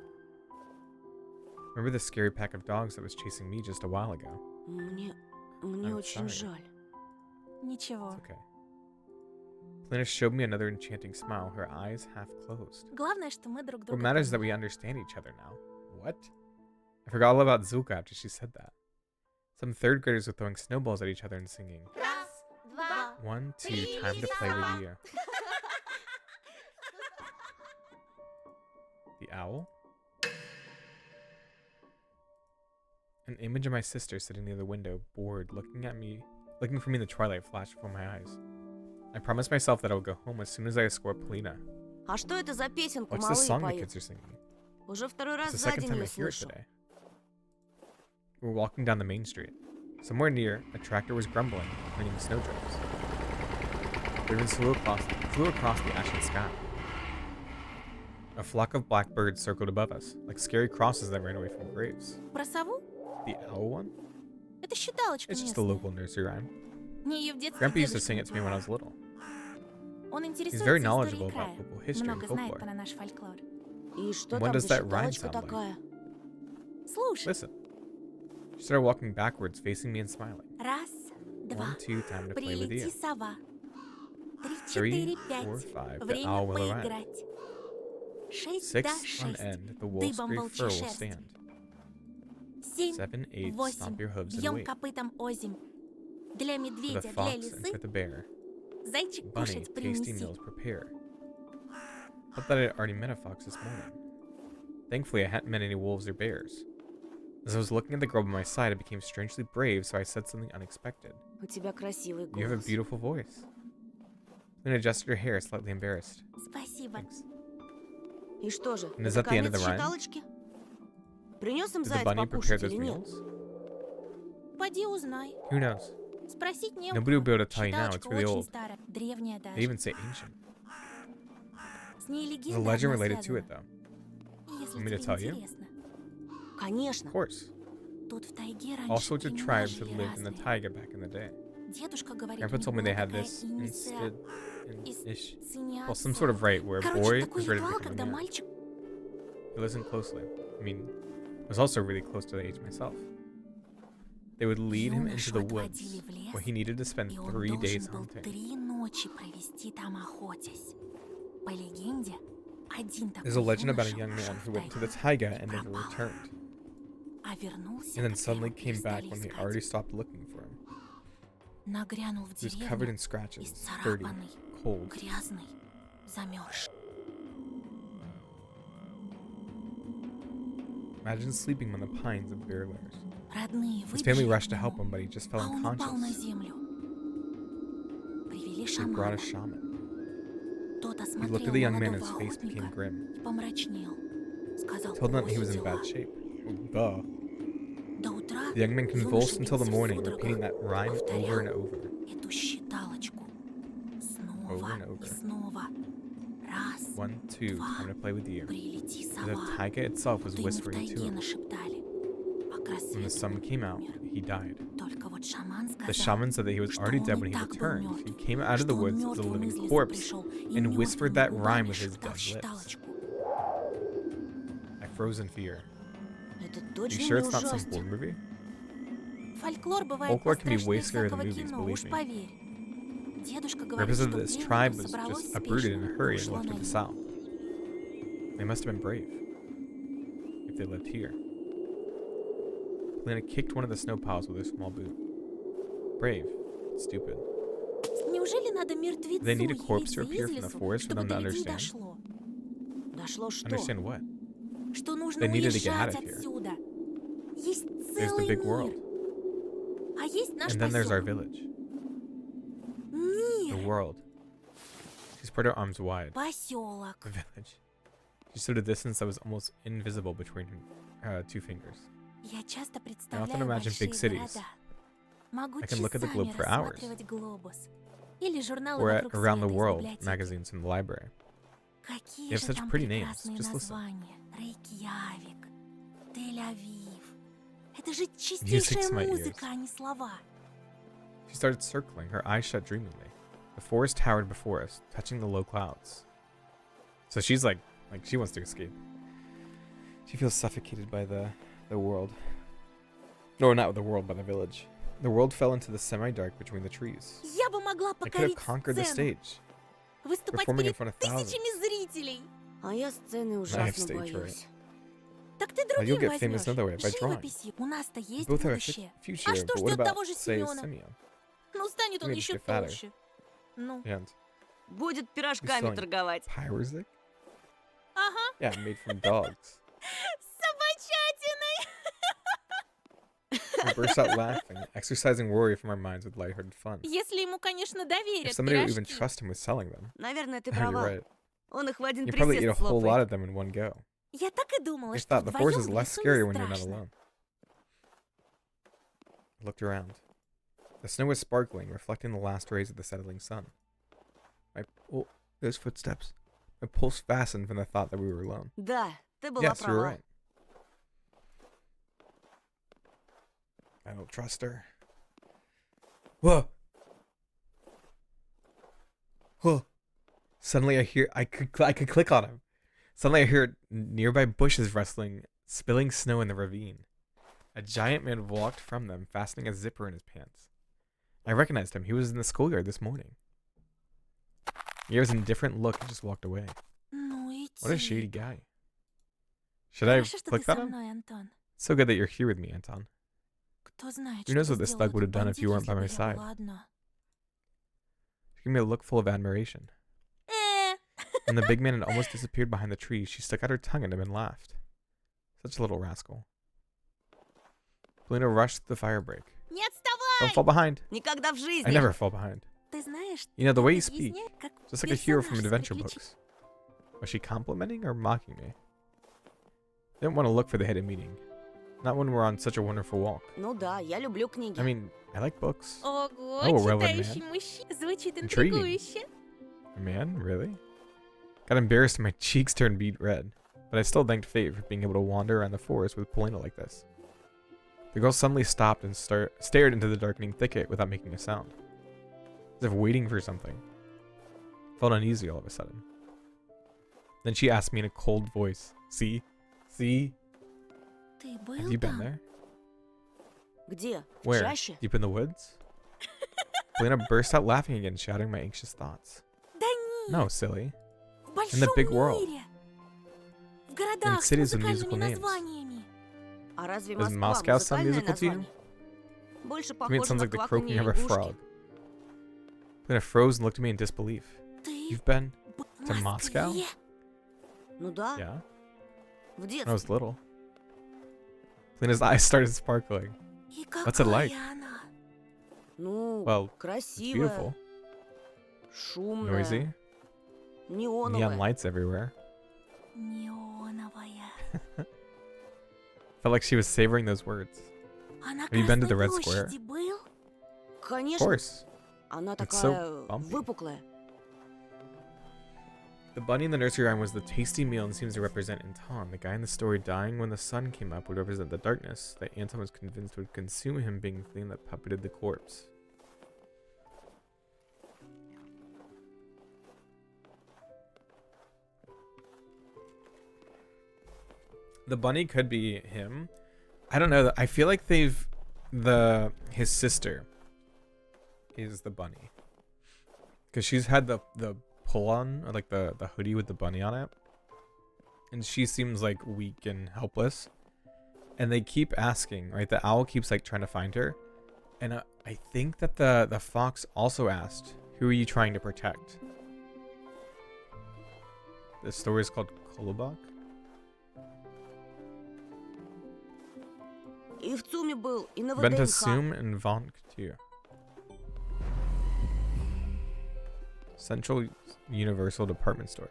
Remember the scary pack of dogs that was chasing me just a while ago? Мне I'm очень sorry. жаль. Ничего. It's okay. Polina showed me another enchanting smile, her eyes half closed. Главное, что мы друг What друга matters is that понимаем. we understand each other now. What? I forgot all about Zulka after she said that. Some third graders were throwing snowballs at each other and singing, Раз, два. 1, 2, time to play with you. The owl? An image of my sister sitting near the window, bored, looking for me in the twilight flashed before my eyes. I promised myself that I would go home as soon as I escort Polina. А что это за песенку What's the малые song the поют? kids are singing? Уже второй раз It's the за second день time I ее hear it слышу. today. We were walking down the main street. Somewhere near, a tractor was grumbling, cleaning snowdrifts. The raven flew across the ashen sky. A flock of blackbirds circled above us, like scary crosses that ran away from graves. Про сову? The owl one? Это считалочка It's just a местная. local nursery rhyme. Мне её в детстве Grandpa used to дедушка sing it to me when I was little. Он интересуется very историей knowledgeable about края. local history and Много знает folklore. про наш фольклор. И что When там does за that rhyme считалочка sound like? такая? Слушай. Listen. She started walking backwards, facing me and smiling. Раз, два. 1, 2, time to play with you. Прилети, сова. 3, 3, 4, 4, 5. 5, the Время owl will arrive. поиграть. 6 6 до on 6. end, the wolf's Дыбом great волчья fur will шерсть. stand. 7, 7, 8, 8. stomp your hooves and Бьем wait. копытом озимь. Для For the медведя, для fox and лисы. for the bear. Зайчик Bunny, кушать tasty принеси. meals prepare. Thought that I had already met a fox this morning. Thankfully, I hadn't met any wolves or bears. As I was looking at the girl by my side, I became strangely brave, so I said something unexpected. У тебя красивый You have a голос. beautiful voice. Then adjusted her hair, slightly embarrassed. Спасибо. Thanks. И что же, And is это that the end of конец the rhyme? считалочки? Принес им Did the заяц bunny prepare покушать those или нет? meals? Поди узнай. Who knows? Спросить не у Nobody will be кого. able to tell you now, it's Считалочка really очень old. старая, древняя They даже. even say ancient. С ней There's a легенда legend одна related to it, связана. though. Если Want me to тебе tell you? интересно. Конечно. Of course. Тут в тайге All раньше sorts of имена tribes had жили lived in the разные. taiga back in the day. Дедушка говорит, Grandpa у told me него they had такая this инициация. well, some sort of rite where a Короче, boy такой is ready to ритуал, become a когда man. мальчик... He listened closely. I mean, I was also really close to the age myself. They would lead him into Юношу the отводили woods, в лес, where he needed to spend и он 3 days должен был hunting. 3 ночи провести там охотясь. По легенде, один такой There's a legend about a юноша young man ушел who в went to the тайгу taiga и and never пропал. returned, А вернулся, and then когда suddenly его came back перестали when they искать. already stopped looking for him. Нагрянул в He was covered in деревню, scratches, dirty, исцарапанный, cold. грязный, замерзший. Imagine sleeping on the pines of Bear Lairs. Родные His family выбежали rushed к to help нему, him, but he just fell а он упал на unconscious. землю. Привели They brought a шамана. shaman. Тот He looked осмотрел at the young man and молодого his face became охотника grim. и помрачнел. Сказал, Told them that he was плохи in дела. bad shape. Duh. До утра The young man юноша convulsed until the бился в morning, судорогах repeating that и rhyme over and повторял over. эту считалочку. Over Снова and over. и снова. Раз, 1, 2, time to play with you. прилети The сова. taiga itself was Что ему в whispering to тайге him. нашептали. А к When the sun рассвету came out, умер. he died. Только вот шаман The сказал, shaman said that he was что already он dead и when he так был returned. He мертв, came out of the что он woods as a мертвым living из леса corpse пришел и and мертвыми whispered that rhyme губами with his шептал dead lips. считалочку. I froze in fear. Это You точно sure не it's not some ужастик. horror movie? Фольклор бывает Folklore can be way пострашнее scarier than всякого movies, кино, believe уж me. поверь. Дедушка The говорит, purpose что of this пленников tribe was собралось just uprooted in a спешно hurry и and ушло left на to the юг. south. They must have been brave. If they lived here. Lena kicked one of the snow piles with her small boot. Brave. Stupid. Неужели надо мертвецу They need a corpse to явиться appear из from the лесу, forest for чтобы them to до людей understand? дошло? Дошло что? Understand what? Что нужно They needed to get out уезжать of here. отсюда. Есть There's the целый big мир. world. А есть наш And then there's our поселок. village. The Мир. world. She spread her arms wide. Поселок. The village. She stood a distance that was almost invisible between her 2 fingers. Я часто I often представляю imagine большие big cities. города. Могу I can look at the часами globe for hours. рассматривать глобус. Или журналы Or вокруг around the света из world, библиотеки. magazines from the library. Какие They have же such там pretty names. прекрасные Just listen. названия. Рейкьявик, Тель-Авив. Это же Music's чистейшая my ears. музыка, а не слова. She started circling, her eyes shut dreamingly. The forest towered before us, touching the low clouds. So she's like she wants to escape. She feels suffocated by the world. No, not the world, but the village. The world fell into the semi-dark between the trees. Я бы могла I could have покорить conquered the сцену, stage, выступать performing in перед front of thousands. тысячами зрителей. А я сцены have ужасно stage боюсь. Так ты Well, you'll другим get famous возьмешь. another way, by drawing. Живописью. У нас-то We есть both have a будущее. future, А что but what ждет того about, же say, Семена? Simeon? Ну, станет он Maybe еще get fatter. толще. Ну, And Будет пирожками selling торговать. Pyrrhic? ага, Yeah, made from dogs. собачатиной. We burst out laughing, exercising worry from our minds with lighthearted fun. Если ему, конечно, If доверят somebody would even пирожки. trust him with selling them, Наверное, ты oh, you're права. right. Он их в один You probably eat a присест whole lot слопает. of them in one go. Я так и думала, I что thought the forest is вдвоем в less лесу scary не when you're not страшно. alone. I looked around. The snow was sparkling, reflecting the last rays of the settling sun. Oh, there's footsteps. My pulse fastened from the thought that we were alone. Да, ты была Yes, you're права. right. I don't trust her. Whoa! Whoa! Suddenly I could click on him. Suddenly I hear nearby bushes rustling, spilling snow in the ravine. A giant man walked from them, fastening a zipper in his pants. I recognized him. He was in the schoolyard this morning. He gave us an indifferent look and just walked away. Ну и What a тип. shady guy. Should I Хорошо, что ты click on со him? мной, Антон. So good that you're here with me, Anton. Кто знает, Who knows что what this сделал thug would have этот done if you бандит, weren't by если бы my я side? была одна. She gave me a look full of admiration. When the big man had almost disappeared behind the tree, she stuck out her tongue at him and laughed. Such a little rascal. Polina rushed to the fire break. Не Don't fall behind. Никогда в жизни. I never fall behind. Ты знаешь, You know, the way you это speak, объясняет, как just like a hero from персонаж adventure с books. Was she complimenting or mocking me? I didn't want to look for the hidden meaning. Not when we're on such a wonderful walk. Ну да, я люблю книги. I mean, I like books. Ого, Oh, a relevant читающий man. мужчина. Звучит Intriguing. интригующе. Man, really? Got embarrassed and my cheeks turned beet red. But I still thanked fate for being able to wander around the forest with Polina like this. The girl suddenly stopped and stared into the darkening thicket without making a sound. As if waiting for something. Felt uneasy all of a sudden. Then she asked me in a cold voice, See? Ты Have был you been там? there? Где? В Where? чаще? Deep in the woods? Polina burst out laughing again, shouting my anxious thoughts. Да нет, No, silly. в большом in the big world. мире. В городах с cities with музыкальными musical names. названиями. А разве Does Москва Moscow sound музыкальное musical to you? название? Больше To me, it похоже sounds на like the croaking кваканье of a лягушки. frog. Polina froze and looked at me in disbelief. Ты You've been был в to Moscow? Москве? Ну да, Yeah. в When I детстве. was little. Polina's eyes started sparkling. И What's it like? А какая она? Ну, Well, it's красивая, beautiful. шумная, Noisy. Neon неоновая. lights everywhere. Неоновая. Felt like she was savoring those words. А на Have you been to the Красной Red Square? площади был? Of Конечно, course. она It's такая so bumpy. выпуклая. The bunny in the nursery rhyme was the tasty meal and seems to represent Anton. The guy in the story dying when the sun came up would represent the darkness that Anton was convinced would consume him, being the thing that puppeted the corpse. The bunny could be him. I don't know. I feel like his sister is the bunny. Because she's had the pull on, or like the hoodie with the bunny on it. And she seems like weak and helpless. And they keep asking, right? The owl keeps like trying to find her. And I think that the fox also asked, who are you trying to protect? The story is called Kolobok. И в ЦУМе был, и на Been to ВДНХ. Sum and Vonk too. Central Universal Department Store.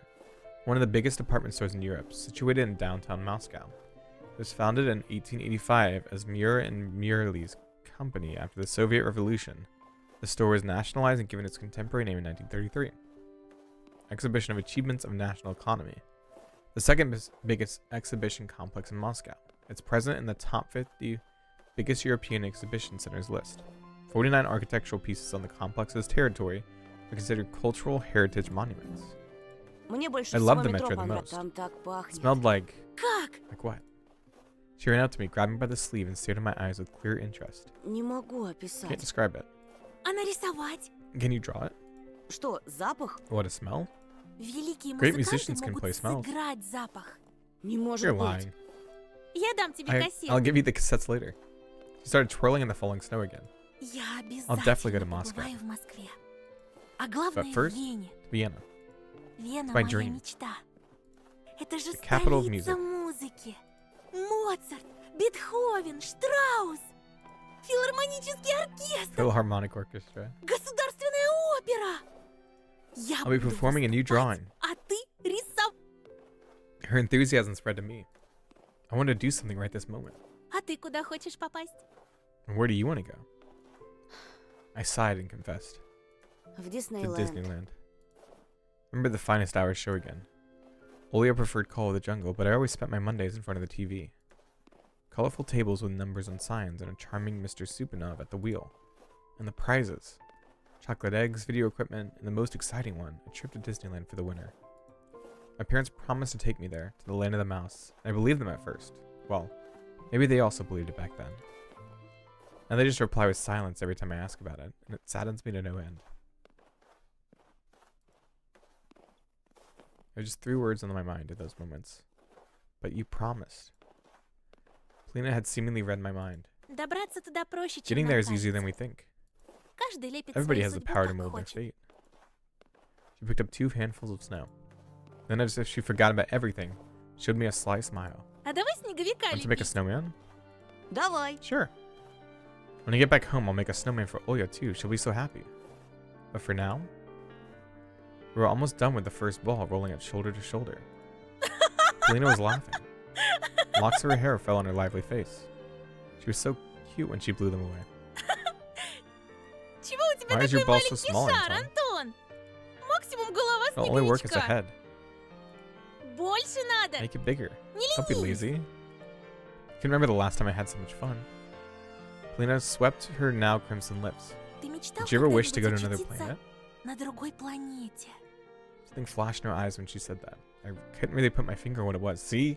One of the biggest department stores in Europe, situated in downtown Moscow. It was founded in 1885 as Muir and Murley's company after the Soviet Revolution. The store was nationalized and given its contemporary name in 1933. Exhibition of Achievements of National Economy. The second biggest exhibition complex in Moscow. It's present in the top 50 biggest European exhibition centers list. 49 architectural pieces on the complex's territory are considered cultural heritage monuments. Мне больше I всего love the метро metro the понравилось. most. Там так It пахнет. smelled like Как? what? She ran up to me, grabbed me by the sleeve, and stared in my eyes with clear interest. Не могу Can't описать. describe it. А нарисовать? Can you draw it? Что, запах? What, a smell? Великие Great музыканты musicians can могут play smells. сыграть запах. Не может You're быть. lying. Я дам тебе I'll кассету. give you the cassettes later. She started twirling in the falling snow again. Я definitely go to обязательно Moscow. побываю в Москве. А главное в first, Вене. Vienna. Вена my моя dream. мечта. Это же The capital of столица music. музыки. Моцарт, Бетховен, Штраус, филармонический оркестр, Philharmonic Orchestra. государственная опера. Я I'll be буду performing a new выступать, drawing. а ты рисовать. Her enthusiasm spread to me. I want to do something right this moment. А ты куда хочешь попасть? And where do you want to go? I sighed and confessed. В To Диснейленд. Disneyland. Remember the finest hours show again. Only I preferred Call of the Jungle, but I always spent my Mondays in front of the TV. Colorful tables with numbers and signs, and a charming Mr. Supanov at the wheel. And the prizes. Chocolate eggs, video equipment, and the most exciting one, a trip to Disneyland for the winner. My parents promised to take me there, to the land of the mouse, and I believed them at first. Well, maybe they also believed it back then. Now they just reply with silence every time I ask about it, and it saddens me to no end. There are just 3 words on my mind at those moments. But you promised. Polina had seemingly read my mind. Добраться туда проще, чем Getting нам there is easier than кажется. we think. Каждый лепит Everybody свою has the судьбу, power to как mold their хочет. fate. She picked up 2 handfuls of snow. Then, as if she forgot about everything, showed me a sly smile. А давай снеговика Want to make a лепить. snowman? Давай. Sure. When I get back home, I'll make a snowman for Oya too. She'll be so happy. But for now, we were almost done with the first ball, rolling it shoulder to shoulder. Polina was laughing. Locks of her hair fell on her lively face. She was so cute when she blew them away. Чего у тебя Why is такой your ball so маленький small, шар, Anton? Антон? Максимум голова The only work is the снеговичка. head. Больше надо. Make it bigger. Не Don't be ленись. lazy. I can remember the last time I had so much fun. Polina swept her now crimson lips. Ты мечтал Did you ever wish to go to когда-нибудь another очутиться planet? на другой планете? Something flashed in her eyes when she said that. I couldn't really put my finger on what it was. See?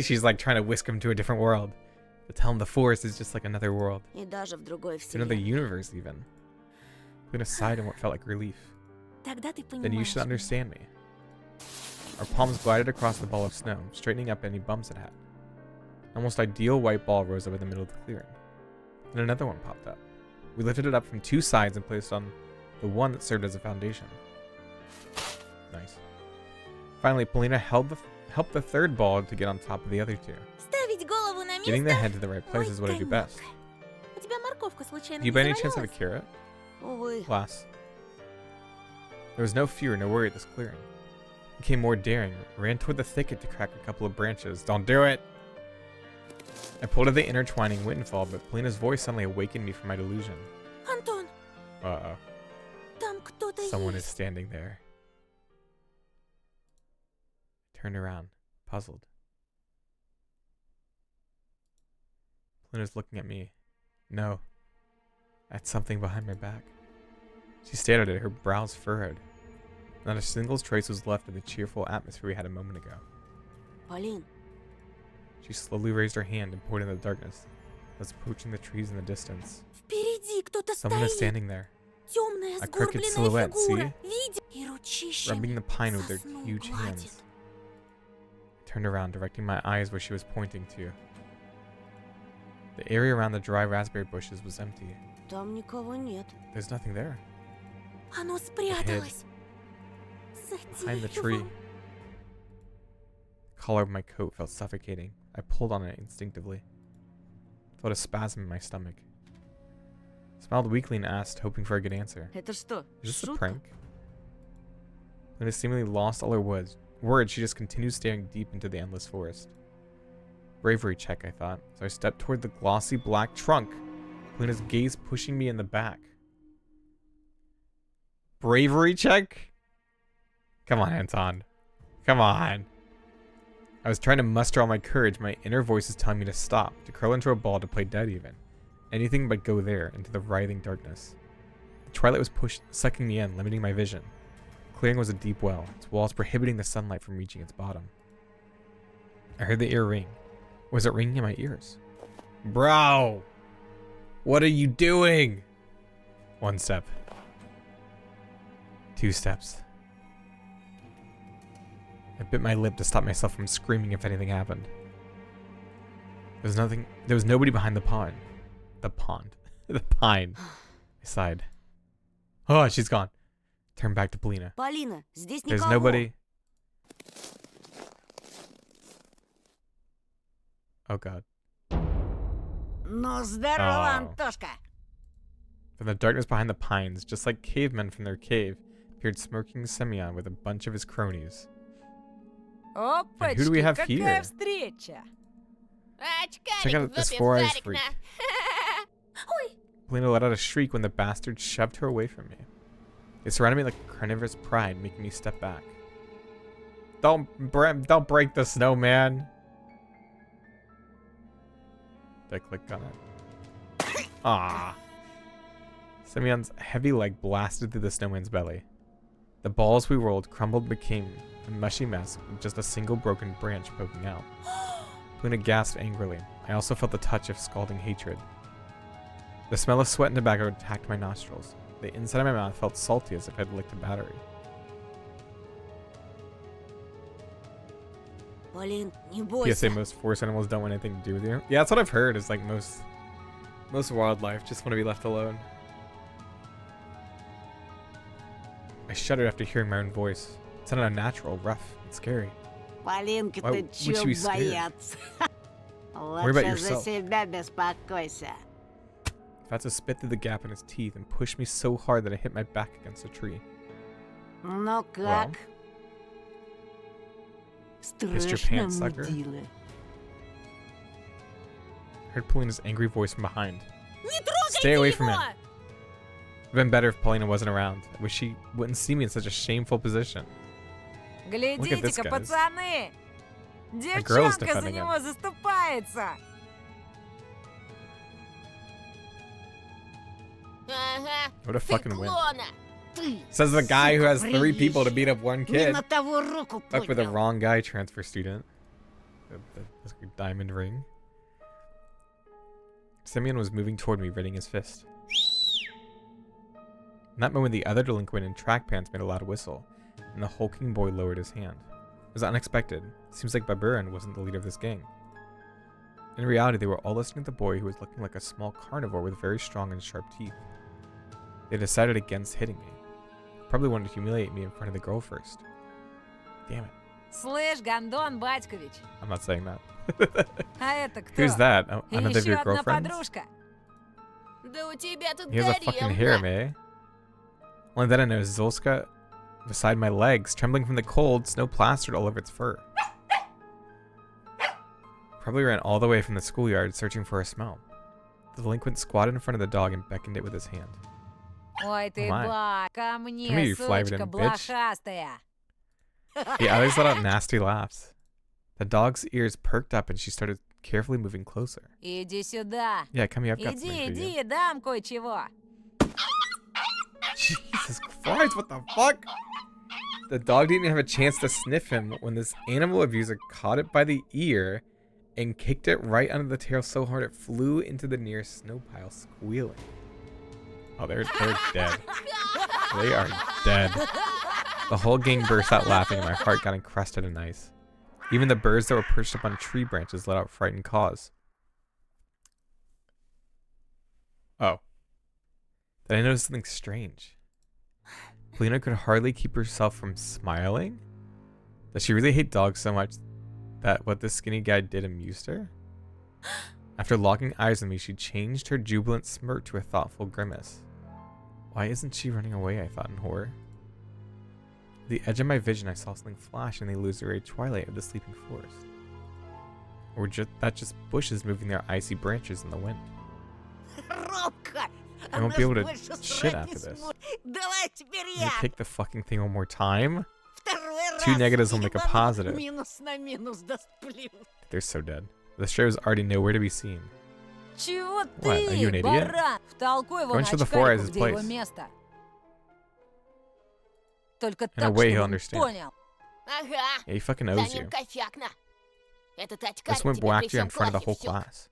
She's like trying to whisk him to a different world. To tell him the forest is just like another world. И даже в другой It's another вселенной. universe even. Polina sighed in what felt like relief. Тогда ты Then you понимаешь should меня. understand me. Our palms glided across the ball of snow, straightening up any bumps it had. An almost ideal white ball rose up in the middle of the clearing. Then another one popped up. We lifted it up from two sides and placed it on the one that served as a foundation. Nice. Finally, Polina helped the third ball to get on top of the other two. Ставить голову на Getting the место? head to the right place is what I do best. У тебя морковка случайно Do you не by any chance have a завалялась? carrot? Увы. Glass. There was no fear, no worry at this clearing. I became more daring, ran toward the thicket to crack a couple of branches. Don't do it! I pulled at the intertwining windfall, but Polina's voice suddenly awakened me from my delusion. Антон, Uh-oh. там кто-то Someone is есть. standing there. I turned around, puzzled. Polina's looking at me. No. At something behind my back. She stared at it, her brows furrowed. Not a single trace was left of the cheerful atmosphere we had a moment ago. Полин, She slowly raised her hand and pointed in the darkness. I was approaching the trees in the distance. Впереди кто-то Someone is стоит. standing there, Темная A crooked сгорбленная silhouette, фигура. Видя и ручищами rubbing the pine with their сосну huge гладит. hands. I turned around, directing my eyes where she was pointing to. The area around the dry raspberry bushes was empty. там никого нет. There's nothing there. Оно спряталось. За Behind the tree. деревом. The collar of my coat felt suffocating. I pulled on it instinctively. Felt a spasm in my stomach. Smiled weakly and asked, hoping for a good answer. Это что, Is this a шутка? prank? When it seemingly lost all her words, she just continued staring deep into the endless forest. Bravery check, I thought, so I stepped toward the glossy black trunk, Polina's gaze pushing me in the back. Bravery check? Come on, Anton. Come on. I was trying to muster all my courage. My inner voice is telling me to stop, to curl into a ball, to play dead even. Anything but go there, into the writhing darkness. The twilight was sucking me in, limiting my vision. The clearing was a deep well, its walls prohibiting the sunlight from reaching its bottom. I heard the ear ring. Was it ringing in my ears? Bro! What are you doing? 1 step. 2 steps. I bit my lip to stop myself from screaming if anything happened. There was nobody behind the pond. The pond. The pine. I sighed. Oh, she's gone. Turned back to Polina. Полина, здесь There's никого. nobody. Oh god. Ну, здорово, Oh. Антошка. From the darkness behind the pines, just like cavemen from their cave, appeared smirking Semyon with a bunch of his cronies. Опачки, who do we have какая here? встреча. Check out this four-eyes freak. Polina let out a shriek when the bastard shoved her away from me. They surrounded me like carnivorous pride, making me step back. Don't break the snowman. Did I click on it? Ah. Semyon's heavy leg blasted through the snowman's belly. The balls we rolled crumbled, became a mushy mess with just a single broken branch poking out. Polina gasped angrily. I also felt the touch of scalding hatred. The smell of sweat and tobacco attacked my nostrils. The inside of my mouth felt salty as if I'd licked a battery. Полин, не PSA, бойся. most forest animals don't want anything to do with you. Yeah, that's what I've heard, is like most wildlife just want to be left alone. I shuddered after hearing my own voice. It sounded unnatural, rough, and scary. Why Полинка-то would she чё be scared? бояться? Worry about Лучше за yourself. себя беспокойся. If I had to spit through the gap in his teeth and push me so hard that I hit my back against a tree. Ну как? Pissed your Страшно, pants, sucker? мудила. I heard Polina's angry voice from behind. Не трогайте Stay away from его! him. It'd been better if Paulina wasn't around. I wish she wouldn't see me in such a shameful position. this, Глядите-ка, guys. пацаны! girl's Девчонка за defending него заступается! Ага. What a fucking win. Циклона. Ты, Says the guy who has сука, 3 people to приезжий. beat up one Не kid. на того руку Fuck with the поднял. wrong guy transfer student. The diamond ring. Simeon was moving toward me, readying his fist. In that moment, the other delinquent in track pants made a loud whistle, and the hulking boy lowered his hand. It was unexpected. It seems like Baburin wasn't the leader of this gang. In reality, they were all listening to the boy who was looking like a small carnivore with very strong and sharp teeth. They decided against hitting me. Probably wanted to humiliate me in front of the girl first. Damn it. Слышь, Гондон Батькович, I'm not saying that. а это кто? Who's that? Oh, И another of еще your одна girlfriends? подружка. Да у тебя тут He has a fucking harem, eh? Only then I noticed Zolska beside my legs, trembling from the cold, snow plastered all over its fur. Probably ran all the way from the schoolyard, searching for a smell. The delinquent squatted in front of the dog and beckoned it with his hand. Ой ты, my. ба, ко Come here, мне, you flavoured сучка in bitch. блохастая. The others let out nasty laughs. The dog's ears perked up and she started carefully moving closer. Иди сюда. Yeah, come here, I've got Иди, something for you. иди, дам кое-чего. Jesus Christ, what the fuck? The dog didn't have a chance to sniff him when this animal abuser caught it by the ear and kicked it right under the tail so hard it flew into the nearest snow pile, squealing. Oh, they're dead. They are dead. The whole gang burst out laughing and my heart got encrusted in ice. Even the birds that were perched up on tree branches let out frightened caws. Oh. Then I noticed something strange. Polina could hardly keep herself from smiling. Does she really hate dogs so much that what this skinny guy did amused her? After locking eyes with me, she changed her jubilant smirk to a thoughtful grimace. Why isn't she running away? I thought in horror. At the edge of my vision, I saw something flash in the illusory twilight of the sleeping forest. Or just bushes moving their icy branches in the wind. Робка, I won't она be able to больше shit срать after не this. сможет. Давай теперь Can you я. kick the fucking thing one more time? Второй Two раз. negatives will make a ебану, positive. Минус на минус даст плюс. They're so dead. The stray was already nowhere to be seen. Чего What, are you an ты, idiot? баран? Втолкуй его Go на into the Four очкарику, Eyes' где его place. место. Только In a так, way, чтобы he'll он understand. понял. Ага. Yeah, he fucking За owes ним you. кофякна. Этот This очкарик went тебе при whacked you всем in front of the классе whole всё. class.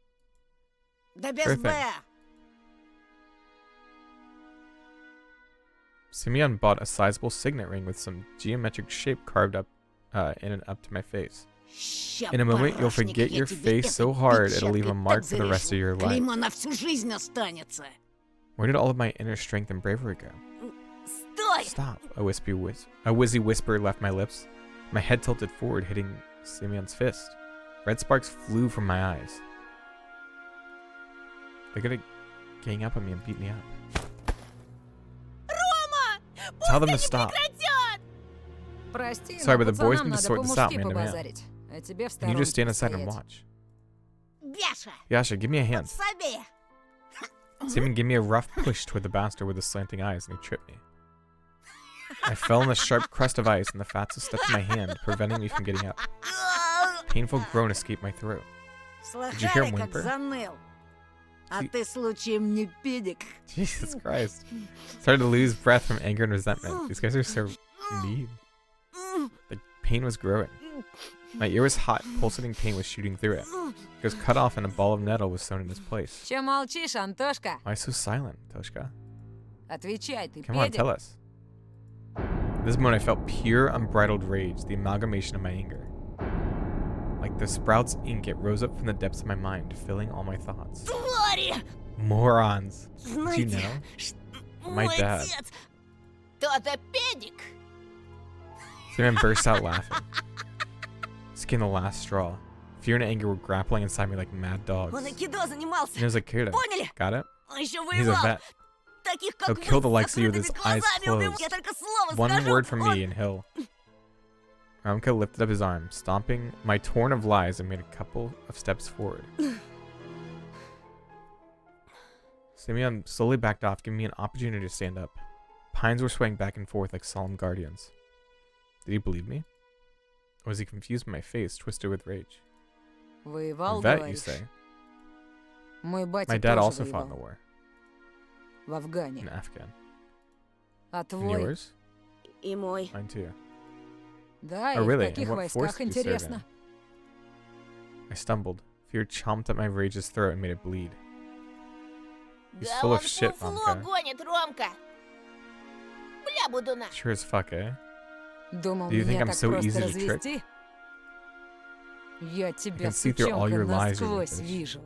Да без Sure Б. thing. Simeon bought a sizable signet ring with some geometric shape carved up in and up to my face. Ща, In a moment, you'll барашник, forget я your тебе face so этой hard it'll leave a печаткой mark так for the rest of зарежу. your life. Клеймо на всю жизнь останется. Where did all of my inner strength and bravery go? Стой! Stop! A wizzy whisper left my lips. My head tilted forward, hitting Simeon's fist. Red sparks flew from my eyes. They're gonna gang up on me and beat me up. Tell them to stop. Прости, Sorry, но but the boys пацанам need to надо sort this out, по-мужски man to man. побазарить. А тебе в Can you just stand сторонке aside and постоять. watch? Бяша, Yasha, give me a hand. подсоби. Simeon gave me a rough push toward the bastard with the slanting eyes, and he tripped me. I fell in the sharp crust of ice, and the fatso stuck to my hand, preventing me from getting up. A painful groan escaped my throat. Did you hear him Слыхали, как whimper? заныл? А See- ты случаем не педик? Jesus Christ. Started to lose breath from anger and resentment. These guys are so mean. The pain was growing. My ear was hot, pulsating pain was shooting through it. It was cut off and a ball of nettle was sewn in its place. Че молчишь, Антошка? Why so silent, Toshka? Отвечай, ты Come on, педик? tell us. At this moment I felt pure, unbridled rage, the amalgamation of my anger. Like the sprouts ink, it rose up from the depths of my mind, filling all my thoughts. Твари! Morons! Did you Знаете, know? что My мой dad. отец... Кто-то педик. Skinman burst out laughing. Skin the last straw. Fear and anger were grappling inside me like mad dogs. Он айкидо занимался. He was like, Kira. Поняли? Got it? Он еще He's a воевал. vet. Таких, как He'll вы, kill the с likes of you with his закрытыми eyes глазами убивал. closed. Я только слово One скажу, word from он- me and he'll... Ramka lifted up his arm, stomping my torn of lies and made a couple of steps forward. Simeon slowly backed off, giving me an opportunity to stand up. Pines were swaying back and forth like solemn guardians. Did he believe me? Or was he confused by my face, twisted with rage? Воевал, Vet, you говоришь? say? Мой батя My dad тоже also fought in the воевал. war. В Афгане. In Afghan. А And твой? yours? И мой. Mine too. Да, Oh, и really? в каких And what force войсках, did you serve in? интересно? I stumbled. Fear chomped at my rage's throat and made it bleed. He's Да full он of shit, фуфло Ромка. гонит, Ромка. Бля, будуна. Sure as fuck, eh? Думал, Do you think меня I'm так so просто easy to trick? развести? Я тебя, can see through all your сучонка, lies, you насквозь bitch. вижу.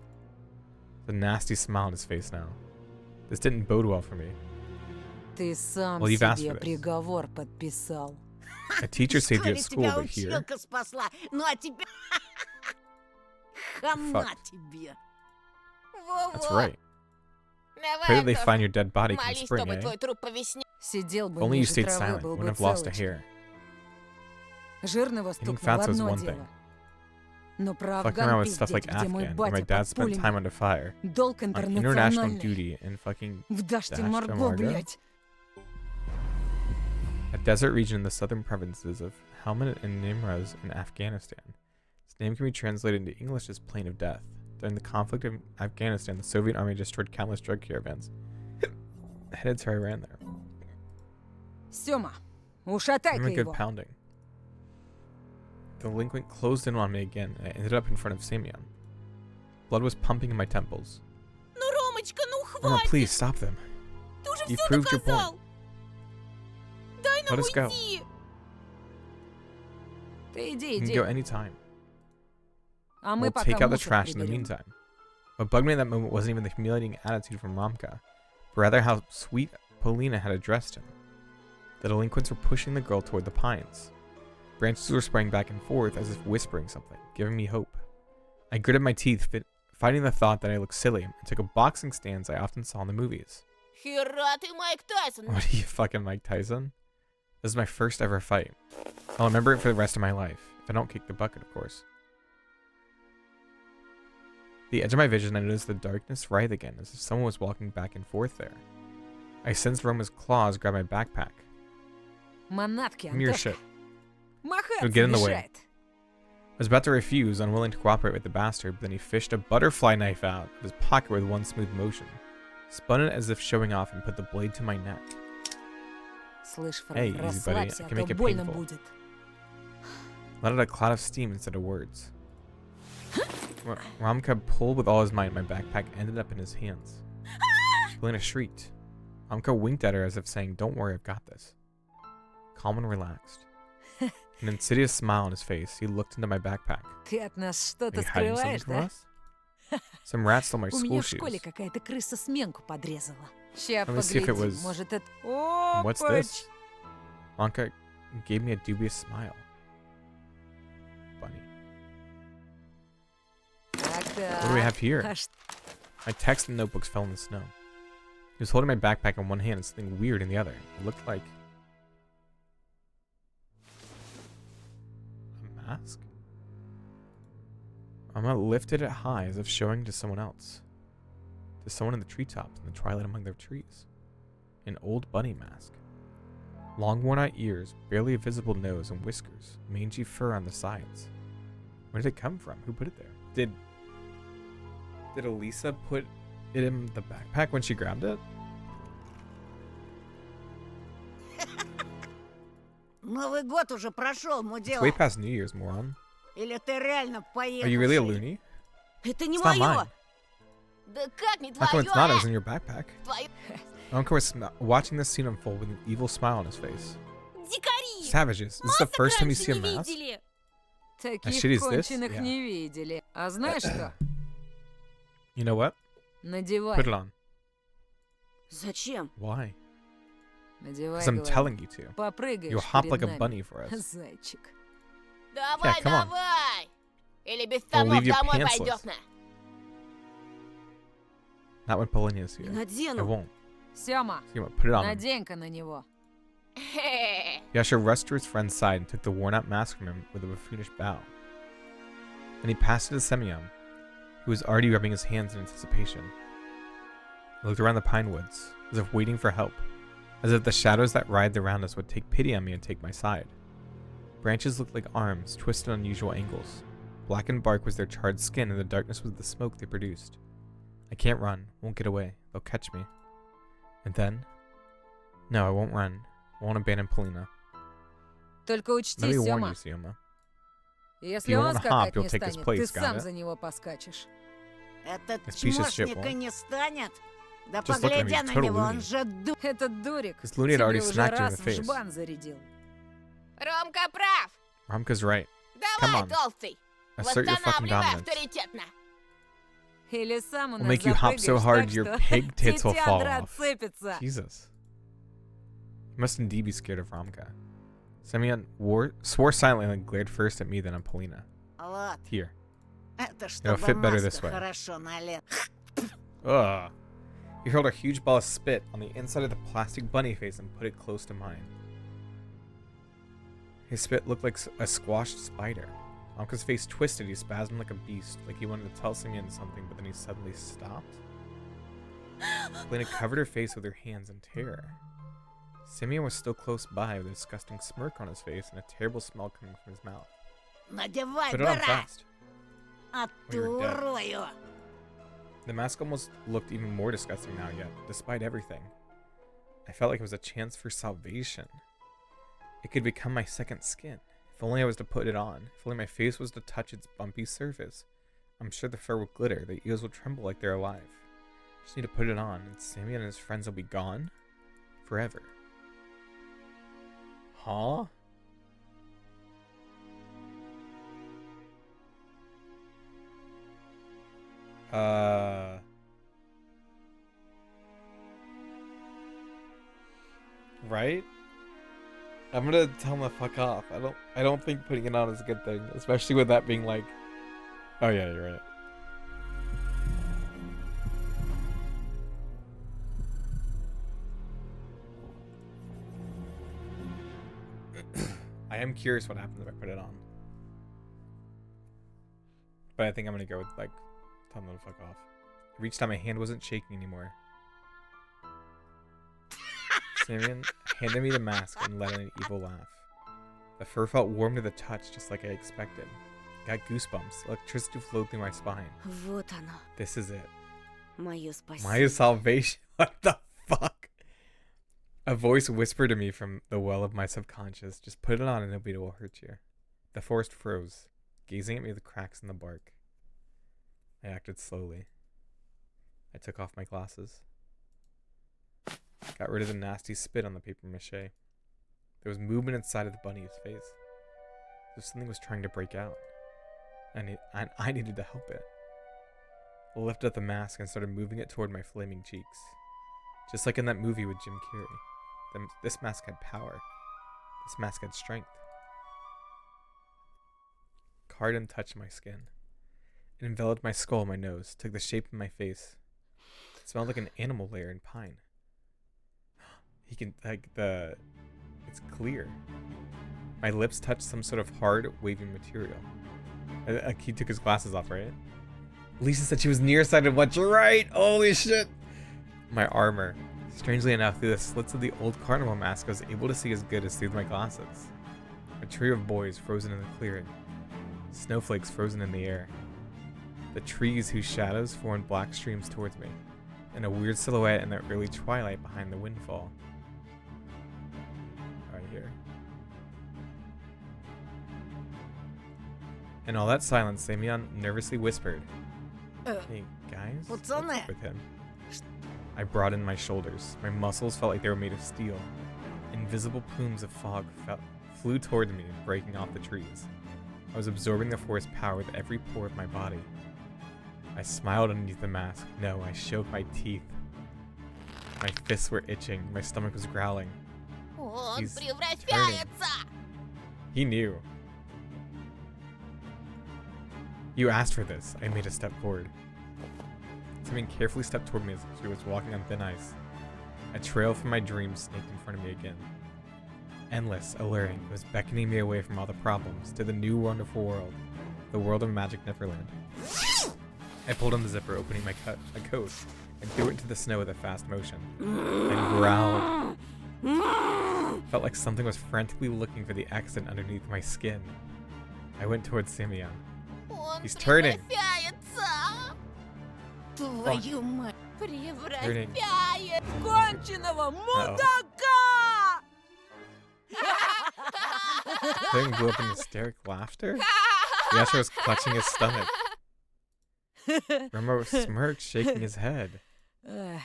The nasty smile on his face now. This didn't bode well for me. Ты сам Well, you've asked себе for this. приговор подписал. A teacher saved you Школе at school, тебя but here... училка спасла. Ну а тебя... Хана Fuck. тебе. That's Во-во. right. Pray that they Давай, find your dead body come молись, spring, чтобы eh? твой труп по весне. Сидел бы If only you ниже stayed травы, silent, был wouldn't бы have lost a целочка. hair. Жирного Eating стукнуло fats was одно one дело. thing. Но про Fucking around Афган with stuff like пиздеть, где мой Afghan, where my батя dad под spent time пулями. under fire. Долг On international интернациональный. duty in fucking В Даште Даште Марго, Марго? блядь. a desert region in the southern provinces of Helmand and Nimruz in Afghanistan. Its name can be translated into English as Plain of Death. During the conflict in Afghanistan, the Soviet army destroyed countless drug caravans headed to Iran there. Сёма, Give him ушатай-ка a good его. pounding. The delinquent closed in on me again, and I ended up in front of Simeon. Blood was pumping in my temples. Ну, Ромочка, ну Mama, хватит. please stop them. Ты уже You все proved your доказал. point. Дай нам Let us go. уйти. Ты иди, You can иди. go anytime. А мы We'll пока take out the мусор trash in the приберем. meantime. What bugged me in that moment wasn't even the humiliating attitude from Ramka, but rather how sweet Polina had addressed him. The delinquents were pushing the girl toward the pines. Branches were spraying back and forth as if whispering something, giving me hope. I gritted my teeth, fighting the thought that I looked silly, and took a boxing stance I often saw in the movies. Хера ты, Майк Тайсон. What are you, fucking Mike Tyson? This is my first ever fight. I'll remember it for the rest of my life, if I don't kick the bucket, of course. The edge of my vision, I noticed the darkness writhe again, as if someone was walking back and forth there. I sensed Roma's claws grab my backpack. Манатки, Give me your Антошка. shit. Махаться get in the way. мешает. I was about to refuse, unwilling to cooperate with the bastard, but then he fished a butterfly knife out of his pocket with one smooth motion, spun it as if showing off, and put the blade to my neck. Слышь, Hey, Фред, easy, buddy. расслабься, I а can то make it больно painful. будет. Let out a cloud of steam instead of words. Ramka pulled with all his might, and my backpack ended up in his hands. Polina shrieked. Ramka winked at her as if saying, "Don't worry, I've got this." Calm and relaxed. An insidious smile on his face, he looked into my backpack. Ты от нас Are что-то you hiding something скрываешь, from да? us? Some rat stole my У school меня в школе shoes. какая-то крыса сменку подрезала. Ща Let me see if it поглядим, was- может это... What's Опач! this? Ramka gave me a dubious smile. Bunny. Так-так. What do we have here? А ш- My text and notebooks fell in the snow. He was holding my backpack in one hand and something weird in the other. It looked like a mask. Amma lifted it high as if showing to someone else. To someone in the treetops in the twilight among their trees. An old bunny mask. Long worn out ears, barely a visible nose and whiskers, mangy fur on the sides. Where did it come from? Who put it there? Did Elisa put it in the backpack when she grabbed it? Новый год уже прошел, It's мудила. way past New Year's, moron. Или ты реально поехал? Are you really a loony? Это не It's not мое. mine. Да как не How come твое? it's not? It was in your backpack. Твое. Uncle was watching this scene unfold with an evil smile on his face. Дикари. Savages. This is the Масок first time you раньше see a не mask? видели. Таких shit is this? конченых Yeah. не видели. А знаешь что? You know what? Надевай. Put it on. Зачем? Why? Надевай, Because I'm говорю. telling you to. Попрыгаешь You'll hop перед like a нами, bunny for us. зайчик. Давай, come on. давай! Или без I'll штанов leave you домой pantsless. пойдет на. Not when Polinia's Не here. I надену. won't. Сёма, So you put it on him. надень-ка на него. Хе. Yasha rushed to his friend's side and took the worn-out mask from him with a buffoonish bow. Then he passed it to Semyon, who was already rubbing his hands in anticipation. I looked around the pine woods, as if waiting for help, as if the shadows that writhed around us would take pity on me and take my side. Branches looked like arms, twisted at unusual angles. Blackened bark was their charred skin, and the darkness was the smoke they produced. I can't run, won't get away, they'll catch me. And then? No, I won't run. I won't abandon Polina. Только Let учти, me warn Сёма, you, Sioma. если you он wanna скакать hop, you'll не take his станет, place, ты got сам it? за него поскачешь. Этот This piece of shit чмошника won't. не станет. Да Just look at him, поглядя he's на total него, loony. он же Этот дурик This loony had тебе already уже smacked you in раз the в face. жбан зарядил. Ромка прав. Ramka's right. Давай, Come on. толстый. Assert your fucking Восстанавливай dominance. авторитетно. Или сам у We'll нас make you hop so запрыгаешь hard так, your что pig tits will fall тетядра off. отцепится. Jesus. You must indeed be scared of Ramka. Semyon swore silently and glared first at me, then at Polina. Вот. Here. Это It'll чтобы fit better this маска way. хорошо налет. Ugh. He hurled a huge ball of spit on the inside of the plastic bunny face and put it close to mine. His spit looked like a squashed spider. Ramka's face twisted, he spasmed like a beast, like he wanted to tell Semyon something, but then he suddenly stopped. Polina covered her face with her hands in terror. Semyon was still close by with a disgusting smirk on his face and a terrible smell coming from his mouth. Надевай, Put it on бра. fast. Оттурую. The mask almost looked even more disgusting now, yet, despite everything. I felt like it was a chance for salvation. It could become my second skin. If only I was to put it on. If only my face was to touch its bumpy surface. I'm sure the fur will glitter, the ears will tremble like they're alive. Just need to put it on, and Semyon and his friends will be gone. Forever. Huh? Right? I'm gonna tell him to fuck off. I don't think putting it on is a good thing, especially with that being like, oh yeah, you're right. I am curious what happens if I put it on. But I think I'm gonna go with like, tell him to fuck off. I reached out, my hand wasn't shaking anymore. Simeon handed me the mask and let out an evil laugh. The fur felt warm to the touch, just like I expected. Got goosebumps. Electricity flowed through my spine. Вот оно. This is it. Мое спасение. My salvation. What the fuck? A voice whispered to me from the well of my subconscious. Just put it on and nobody will hurt you. The forest froze, gazing at me with cracks in the bark. I acted slowly. I took off my glasses. Got rid of the nasty spit on the paper mache. There was movement inside of the bunny's face. As if something was trying to break out. I needed to help it. I lifted up the mask and started moving it toward my flaming cheeks. Just like in that movie with Jim Carrey. This mask had power. This mask had strength. Cardin touched my skin. It enveloped my skull and my nose, took the shape of my face. It smelled like an animal lair in pine. It's clear. My lips touched some sort of hard, waving material. He took his glasses off, right? Lisa said she was nearsighted once. You're right! Holy shit! My armor. Strangely enough, through the slits of the old carnival mask, I was able to see as good as through my glasses. A trio of boys frozen in the clearing. Snowflakes frozen in the air. The trees whose shadows formed black streams towards me. And a weird silhouette in the early twilight behind the windfall. Right here. In all that silence, Semyon nervously whispered, "Hey, guys, what's up Пацаны. with him?" I broadened my shoulders. My muscles felt like they were made of steel. Invisible plumes of fog flew toward me, breaking off the trees. I was absorbing the forest power with every pore of my body. I smiled underneath the mask. No, I showed my teeth. My fists were itching. My stomach was growling. Он He's превращается! He knew. You asked for this. I made a step forward. Something carefully stepped toward me as she was walking on thin ice. A trail from my dreams snaked in front of me again. Endless, alluring, it was beckoning me away from all the problems to the new wonderful world, the world of Magic Neverland. I pulled on the zipper, opening my coat, and threw it into the snow with a fast motion. I growled. Felt like something was frantically looking for the accident underneath my skin. I went towards Simeon. Он He's turning. превращается! Твою мать! Turning. Превращается! Конченого мудака! Clayton blew up in hysteric laughter. The usher was clutching his stomach. Remo smirked, shaking his head. Эх,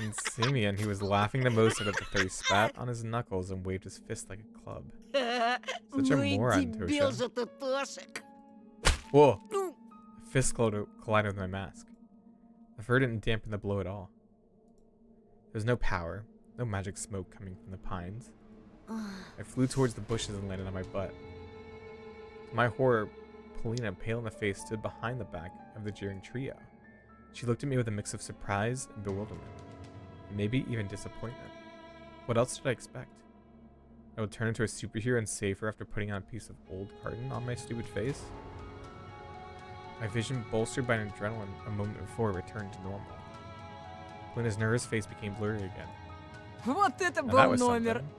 And Simeon, he was laughing the most out of the three, spat on his knuckles and waved his fist like a club. Such a Ну и moron, дебил Tosha. же ты, Тошик! Whoa! A fist collided with my mask. The fur didn't dampen the blow at all. There was no power, no magic smoke coming from the pines. I flew towards the bushes and landed on my butt. To my horror, Polina, pale in the face, stood behind the back of the jeering trio. She looked at me with a mix of surprise and bewilderment, and maybe even disappointment. What else did I expect? I would turn into a superhero and save her after putting on a piece of old carton on my stupid face? My vision, bolstered by an adrenaline a moment before, returned to normal. Polina's nervous face became blurry again. Вот это Now that был was номер. something.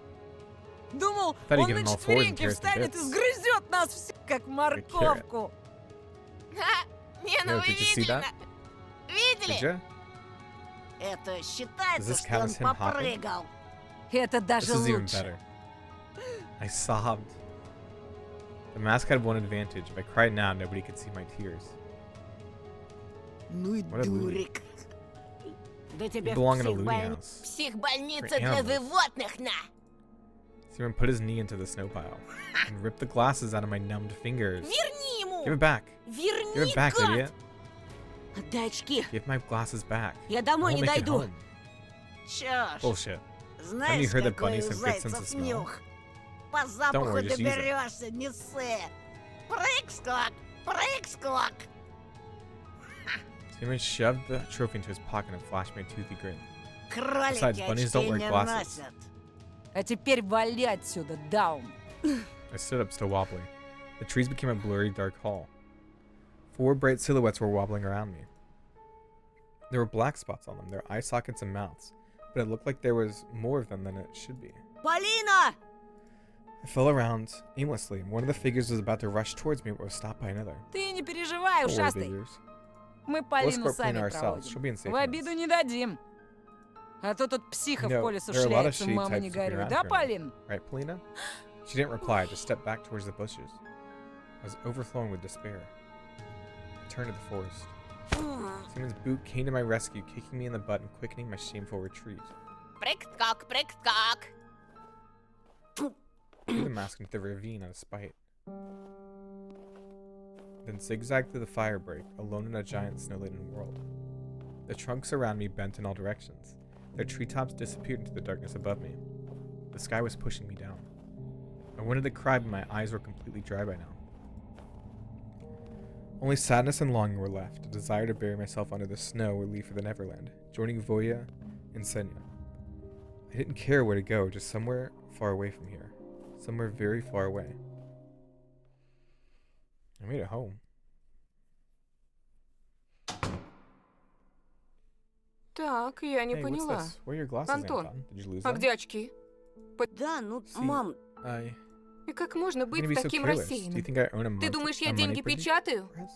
Думал, Thought he'd он give на him all fours and четвереньки tear us to встанет и bits. сгрызет нас всех, как морковку. Не, ну Yo, вы did you see видели? that? Видели? Did ya? Это Does считается, this что count он as him hopping? попрыгал. Это This даже is even лучше. better. I sobbed. The mask had one advantage. If I cried now, nobody could see my tears. Ну и What a loony. дурик. Да You тебе belong in a в loony house. психбольница For для animals. животных, на! Simon put his knee into the snow pile and ripped the glasses out of my numbed fingers. Верни ему! Give it back. Верни, Give it back, гад! idiot. Отдай очки, Give my glasses back. я I домой won't не make it дойду. home. Чё ж, Bullshit. знаешь, heard that какой bunnies у have good sense of зайцев smell? нюх? По запаху worry, just use it. доберешься, не ссы. Прыг-скок, прыг-скок. Simon shoved the trophy into his pocket and flashed me a toothy grin. Кролики Besides, bunnies don't очки wear не glasses. носят. А теперь вали отсюда, Даун. I stood up, still wobbling. The trees became a blurry, dark hall. 4 bright silhouettes were wobbling around me. There were black spots on them, their eye sockets and mouths, but it looked like there was more of them than it should be. Полина! I fell around aimlessly, and one of the figures was about to rush towards me, but was stopped by another. Ты не переживай, Don't worry, ушастый. figures. Мы We'll Полину escort сами Polina ourselves. She'll be in проводим. safe В обиду hands. не дадим. А то тут психа в No, по лесу there are a lot of шляется, shady мама не types looking горюй. around Да, for me. Полин? Right, Polina? She didn't reply, just stepped back towards the bushes. I was overflowing with despair. I turned to the forest. Simon's boot came to my rescue, kicking me in the butt and quickening my shameful retreat. Прыг-скок, прыг-скок. Threw the mask into the ravine out of spite. Then zigzagged through the fire break, alone in a giant snow-laden world. The trunks around me bent in all directions. Their treetops disappeared into the darkness above me. The sky was pushing me down. I wanted to cry, but my eyes were completely dry by now. Only sadness and longing were left, a desire to bury myself under the snow or leave for the Neverland, joining Voya and Senya. I didn't care where to go, just somewhere far away from here. Somewhere very far away. I made it home. Так, я не Hey, поняла. what's this? Where are your glasses, Антон, Anton? Did you lose А them? где очки? Да, ну, See, мам, И как можно I'm быть gonna be so таким careless. Do you рассеянным? think I own a Ты month- думаешь, a я money деньги printing печатаю? press?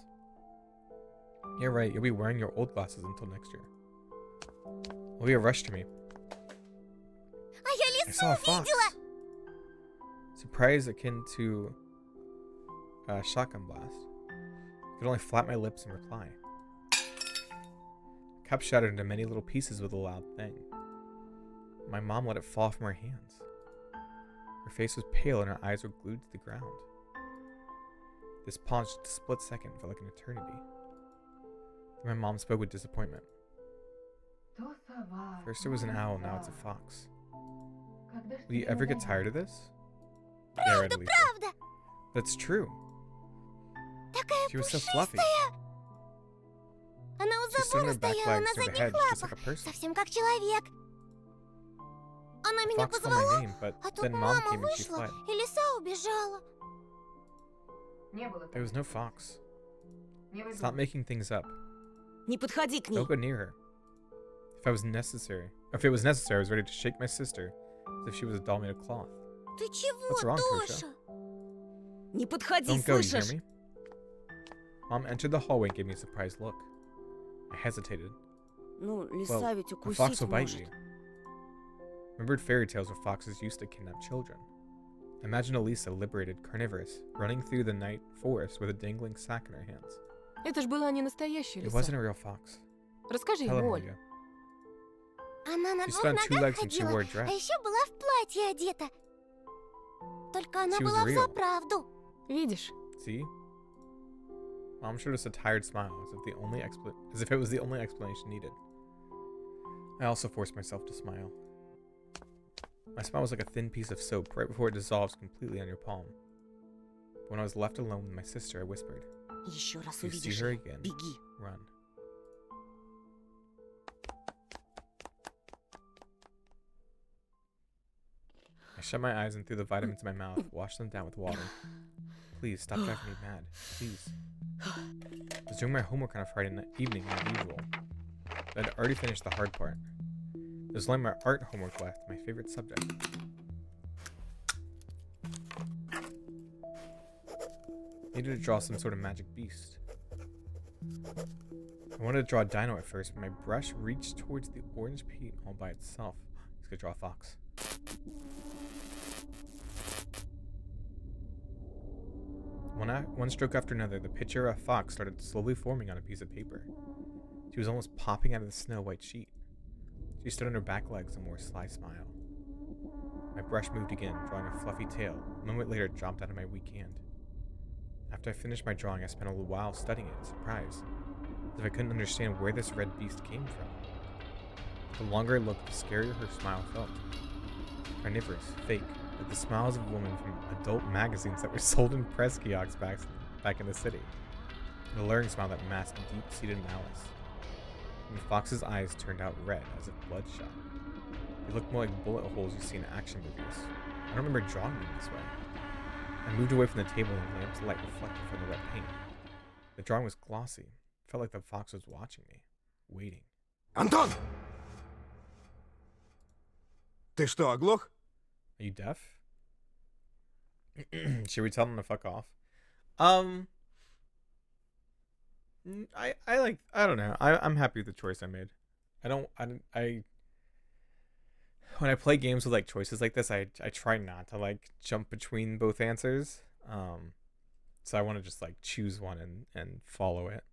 Yeah, right. You'll be wearing your old glasses until next year. It'll be a rush to me. а я I лису saw a fox. увидела. Surprise akin to a shotgun blast. I could only flap my lips in reply. The cup shattered into many little pieces with a loud thing. My mom let it fall from her hands. Her face was pale and her eyes were glued to the ground. This pause, just a split second, felt like an eternity. Then my mom spoke with disappointment. First it was an owl, now it's a fox. Will you ever get tired of this? Yeah, right, Lisa. Правда. That's true. Такая She was so fluffy. пушистая. Она у She stood on забора her back стояла на legs and her задних head just like лапах, a person. совсем как человек. Она меня Fox called my позвала, name, but а тут then mom мама came and she вышла, fled. и лиса убежала. There was no fox. Stop making things up. Не подходи к Don't go near her. If it was necessary, I was ready to shake my sister as if she was a doll made of cloth. Ты чего, What's wrong, Тоша? Не подходи, Don't go, you hear слышишь? me? Mom entered the hallway and gave me a surprised look. I hesitated. Ну, лиса Well, ведь a fox укусить will bite может. you. Remembered fairy tales where foxes used to kidnap children. Imagine Elisa, liberated, carnivorous, running through the night forest with a dangling sack in her hands. Это ж была не настоящая It лиса. wasn't a real fox. Расскажи Tell him, ему, Оль. Olga. Она на She двух stood on two ногах legs and she ходила, wore a а dress. еще была в платье одета. Только она She was была real. взаправду. Видишь? See? Mom showed us a tired smile, as if it was the only explanation needed. I also forced myself to smile. My smile was like a thin piece of soap right before it dissolves completely on your palm. When I was left alone with my sister, I whispered, Еще раз "If you see увидишь her ее, again, беги. run." I shut my eyes and threw the vitamins in my mouth, washed them down with water. Please stop driving me mad. Please. I was doing my homework on a Friday evening as usual. I'd already finished the hard part. There's only my art homework left, my favorite subject. Needed to draw some sort of magic beast. I wanted to draw a dino at first, but my brush reached towards the orange paint all by itself. He's gonna draw a fox. One stroke after another, the picture of a fox started slowly forming on a piece of paper. She was almost popping out of the snow-white sheet. She stood on her back legs and wore a sly smile. My brush moved again, drawing a fluffy tail. A moment later, it dropped out of my weak hand. After I finished my drawing, I spent a little while studying it in surprise, as if I couldn't understand where this red beast came from. The longer I looked, the scarier her smile felt. Carnivorous, fake, like the smiles of women from adult magazines that were sold in press kiosks back in the city. An alluring smile that masked deep-seated malice. And the fox's eyes turned out red, as if bloodshot. They looked more like bullet holes you see in action movies. I don't remember drawing them this way. I moved away from the table and the lamp's light reflected from the red paint. The drawing was glossy. It felt like the fox was watching me, waiting. Антон! Ты что, оглох? Are you deaf? Should we tell them to fuck off? I don't know. I'm happy with the choice I made. When I play games with like choices like this, I try not to like jump between both answers. So I want to just like choose one and follow it.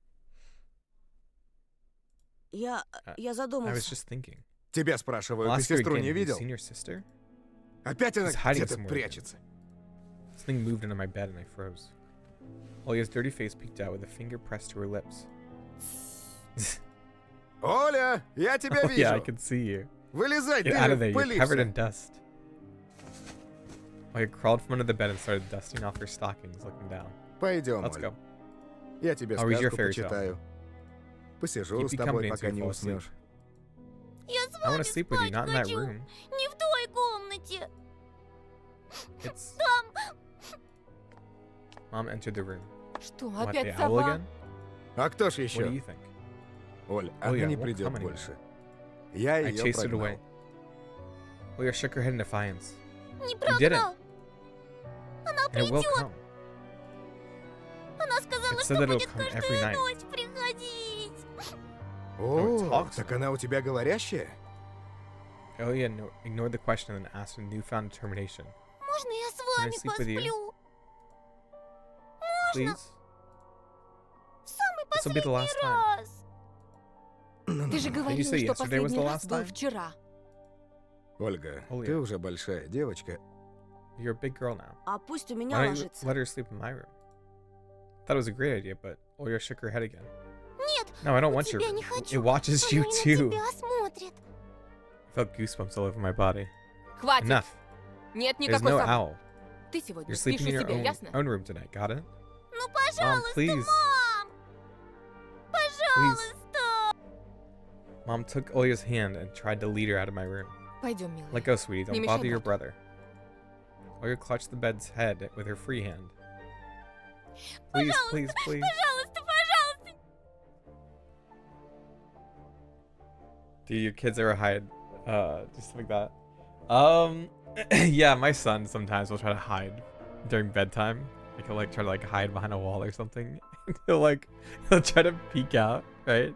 Я I was задумался. just thinking. Тебя спрашиваю, I'll ты ask you сестру again, не have you видел? seen your sister? Опять она She's hiding где-то somewhere прячется. Something moved under my bed and I froze. Olia's dirty face peeked out with a finger pressed to her lips. Оля, я тебя Oh, yeah, I вижу. can see you. Вылезай, Get ты out of there, you're covered пылишься. in dust. Olia crawled from under the bed and started dusting off her stockings, looking down. Пойдем, Let's Оль. go. Я тебе I'll read your сказку fairy tale. почитаю. Посижу Keep с you тобой, company пока until не you fall asleep. уснешь. Я с I want вами to sleep with you, спать not in that хочу. room. Не в той комнате. It's... Там. Mom entered the room. Что, What, опять the owl сова? again? А кто ж What do еще? you think? Оль, Oh, она yeah, не won't придет come anymore. больше. Я I ее chased it прогнал. away. Olia shook her head in defiance. Не You didn't. прогнал. Она And it will придет. come. Она сказала, It said что that it'll будет come every каждую night. ночь приходить. О, talks. так она у тебя говорящая? Olia ignored the question and asked with newfound determination. Можно я с Can I вами sleep with you? посплю? Please? В самый This will be the последний last time. раз. Ты же you говорил, say что yesterday was последний the раз last был time? вчера. Ольга, Оля. ты уже большая девочка. You're a big girl now. А пусть у меня Why don't you ложится. let her sleep in my room? Thought it was a great idea, but Olia shook her head again. Нет, No, I don't у want your тебя не room. хочу. It watches Она you не на too. тебя смотрит. I felt goosebumps all over my body. Хватит. Enough. Нет There's никакой no собаки. owl. Ты сегодня You're спишь sleeping у in your себя, ясно? own room tonight. Got it? Ну, Mom, пожалуйста, please. мам! Please. Mom took Olya's hand and tried to lead her out of my room. Пойдем, милая. Let go, sweetie. Don't Не bother мешай your брату. brother. Olya clutched the bed's head with her free hand. Please, please, please. Пожалуйста, пожалуйста! Do your kids ever hide just like that? Yeah, my son sometimes will try to hide during bedtime. Like he'll like try to like hide behind a wall or something. he'll try to peek out, right?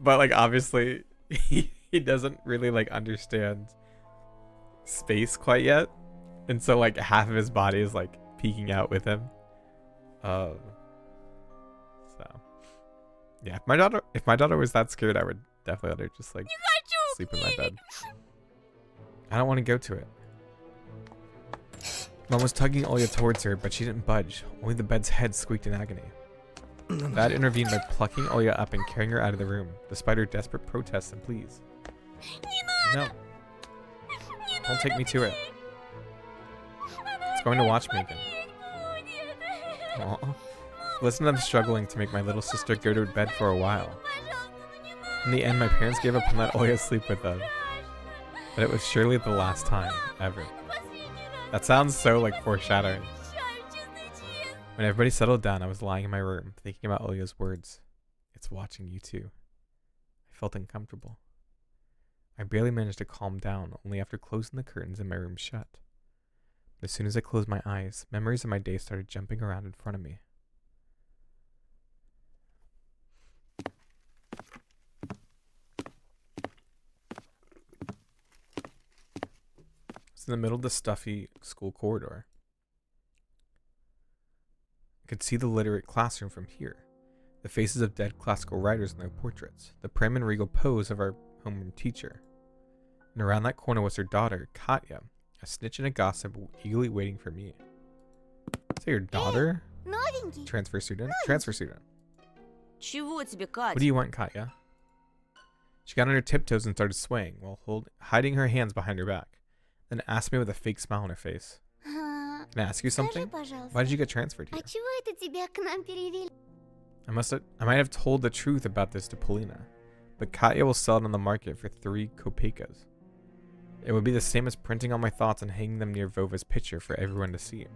But like obviously he doesn't really like understand space quite yet. And so like half of his body is like peeking out with him. So yeah, if my daughter was that scared, I would definitely let her just like sleep in my bed. I don't want to go to it. Mom was tugging Olya towards her, but she didn't budge. Only the bed's head squeaked in agony. Dad intervened by plucking Olya up and carrying her out of the room, despite her desperate protests and pleas. No. Don't take me to it. It's going to watch me again. Aw. Listen to them struggling to make my little sister go to bed for a while. In the end, my parents gave up and let Olya sleep with them. But it was surely the last time, ever. That sounds so like foreshadowing. When everybody settled down, I was lying in my room, thinking about Olya's words. It's watching you too. I felt uncomfortable. I barely managed to calm down, only after closing the curtains and my room shut. But as soon as I closed my eyes, memories of my day started jumping around in front of me. In the middle of the stuffy school corridor. I could see the literate classroom from here, the faces of dead classical writers in their portraits, the prim and regal pose of our homeroom teacher. And around that corner was her daughter, Katya, a snitch and a gossip eagerly waiting for me. Is that your daughter? Новенький. Transfer student? Transfer student. Чего тебе, Кать? What do you want, Katya? She got on her tiptoes and started swaying while hiding her hands behind her back. Then asked me with a fake smile on her face. Can I ask you Скажи, something? пожалуйста, Why did you get transferred а here? чего это тебя к нам перевели? I might have told the truth about this to Polina, but Katya will sell it on the market for 3 kopeckas. It would be the same as printing all my thoughts and hanging them near Vova's picture for everyone to see.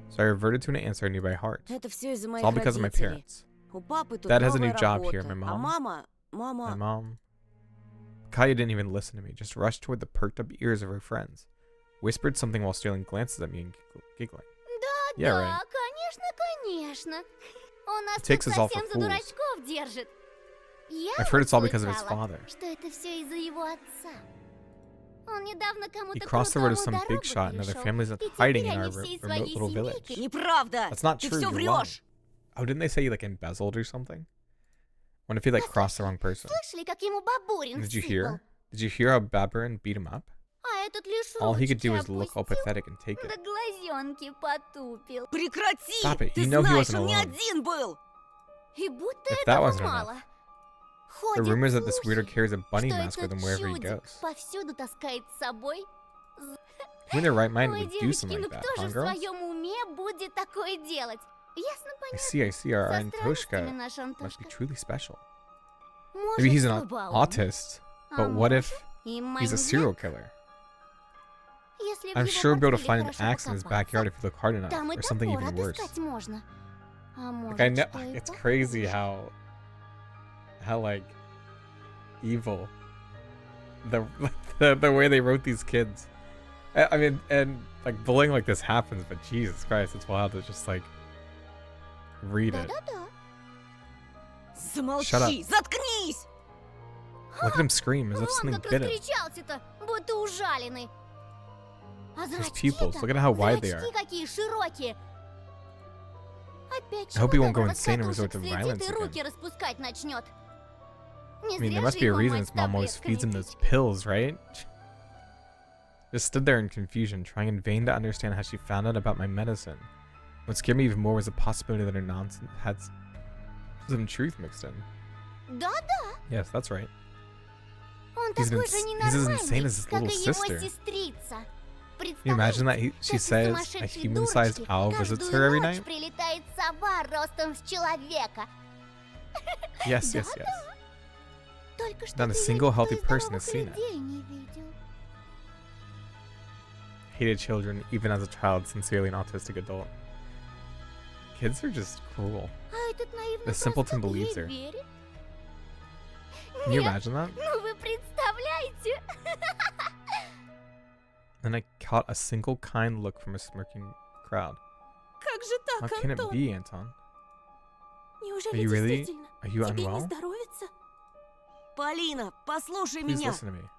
So I reverted to an answer I knew by heart. Это все из-за It's моих all because of my родителей. parents. У папы тут Dad has a новая new job работа, here, my а mom. мама... My mom. Katya didn't even listen to me, just rushed toward the perked up ears of her friends, whispered something while stealing glances at me and giggling. Yeah, Да, right. конечно. Он нас He takes тут us all for совсем за fools. дурачков держит. Я I've heard it's all вот because of his слыхала, father. что это все из-за его отца. Он недавно He кому-то crossed the road of крутому some big дорогу shot and other перешел, families и hiding теперь in our они всей remote своей little village. семейкой. Неправда! That's not Ты true. все You're lying. врешь! Oh, didn't they say he like embezzled or something? What if he like crossed the wrong person? Слышали, как ему бабурин Did you всыпал? hear? Did you hear how Babarin beat him up? А этот лишь All he could do ручки was look all опустил, pathetic and take да it. глазенки потупил. Прекрати! Stop it. Ты You know he знаешь, wasn't он не alone. один был! И будто If that этого wasn't мало. enough, Ходят The rumors that this weirdo слухи, carries a bunny что mask with этот him wherever he чудик goes. повсюду таскает с собой. Who in their right mind Ой, would do девочки, something ну like that, кто huh, же в girls? своем уме будет такое делать? Ясно, I понятно. see. Our Со странностями Antoshka наш must be Антошка. truly special. Может, Maybe he's an слабоум, autist, а but what if и he's a serial маньяк. killer? Если в I'm его sure we'll be able to портфеле find an хорошо axe in his покопаться, backyard if you look hard enough, там и or something топор even worse. отыскать можно. А может, Like I know, что и it's crazy похуже. how like evil the way they wrote these kids. I mean, and like bullying like this happens, but Jesus Christ, it's wild to just like read it. Да-да-да. Замолчи! Заткнись! Look at him scream as if Вон something как bit him. раскричался-то, будто ужаленный. А His зрачки-то, pupils, look at how wide they are. зрачки какие широкие. Опять I hope he won't go чего-то insane and раскатушек resort to следит violence и again. руки распускать начнет. Не I mean, зря there must же be a его reason мать his mom always таблетками feeds him those тычет. pills, right? Just stood there in confusion, trying in vain to understand how she found out about my medicine. What scared me even more was the possibility that her nonsense had some truth mixed in. Да-да. Yes, that's right. Он He's такой as же insane ненормальный, as his как little и его sister. сестрица. Can you imagine that she says a human-sized owl visits her every night? Прилетает сова ростом с человека. Yes, yes, yes. Только что Not a ты single никто healthy из person has здоровых seen it. людей не видел. Hated children, even as a child, sincerely an autistic adult. Kids are just cruel. А этот наивный The simpleton простак believes ей her. верит? Can you Нет, imagine that? ну вы представляете? Then I caught a single kind look from a smirking crowd. Как же How так, can it Антон? be, Anton? Неужели Are you really- действительно Are you тебе не unwell? здоровится? Полина, послушай Please меня. listen to me.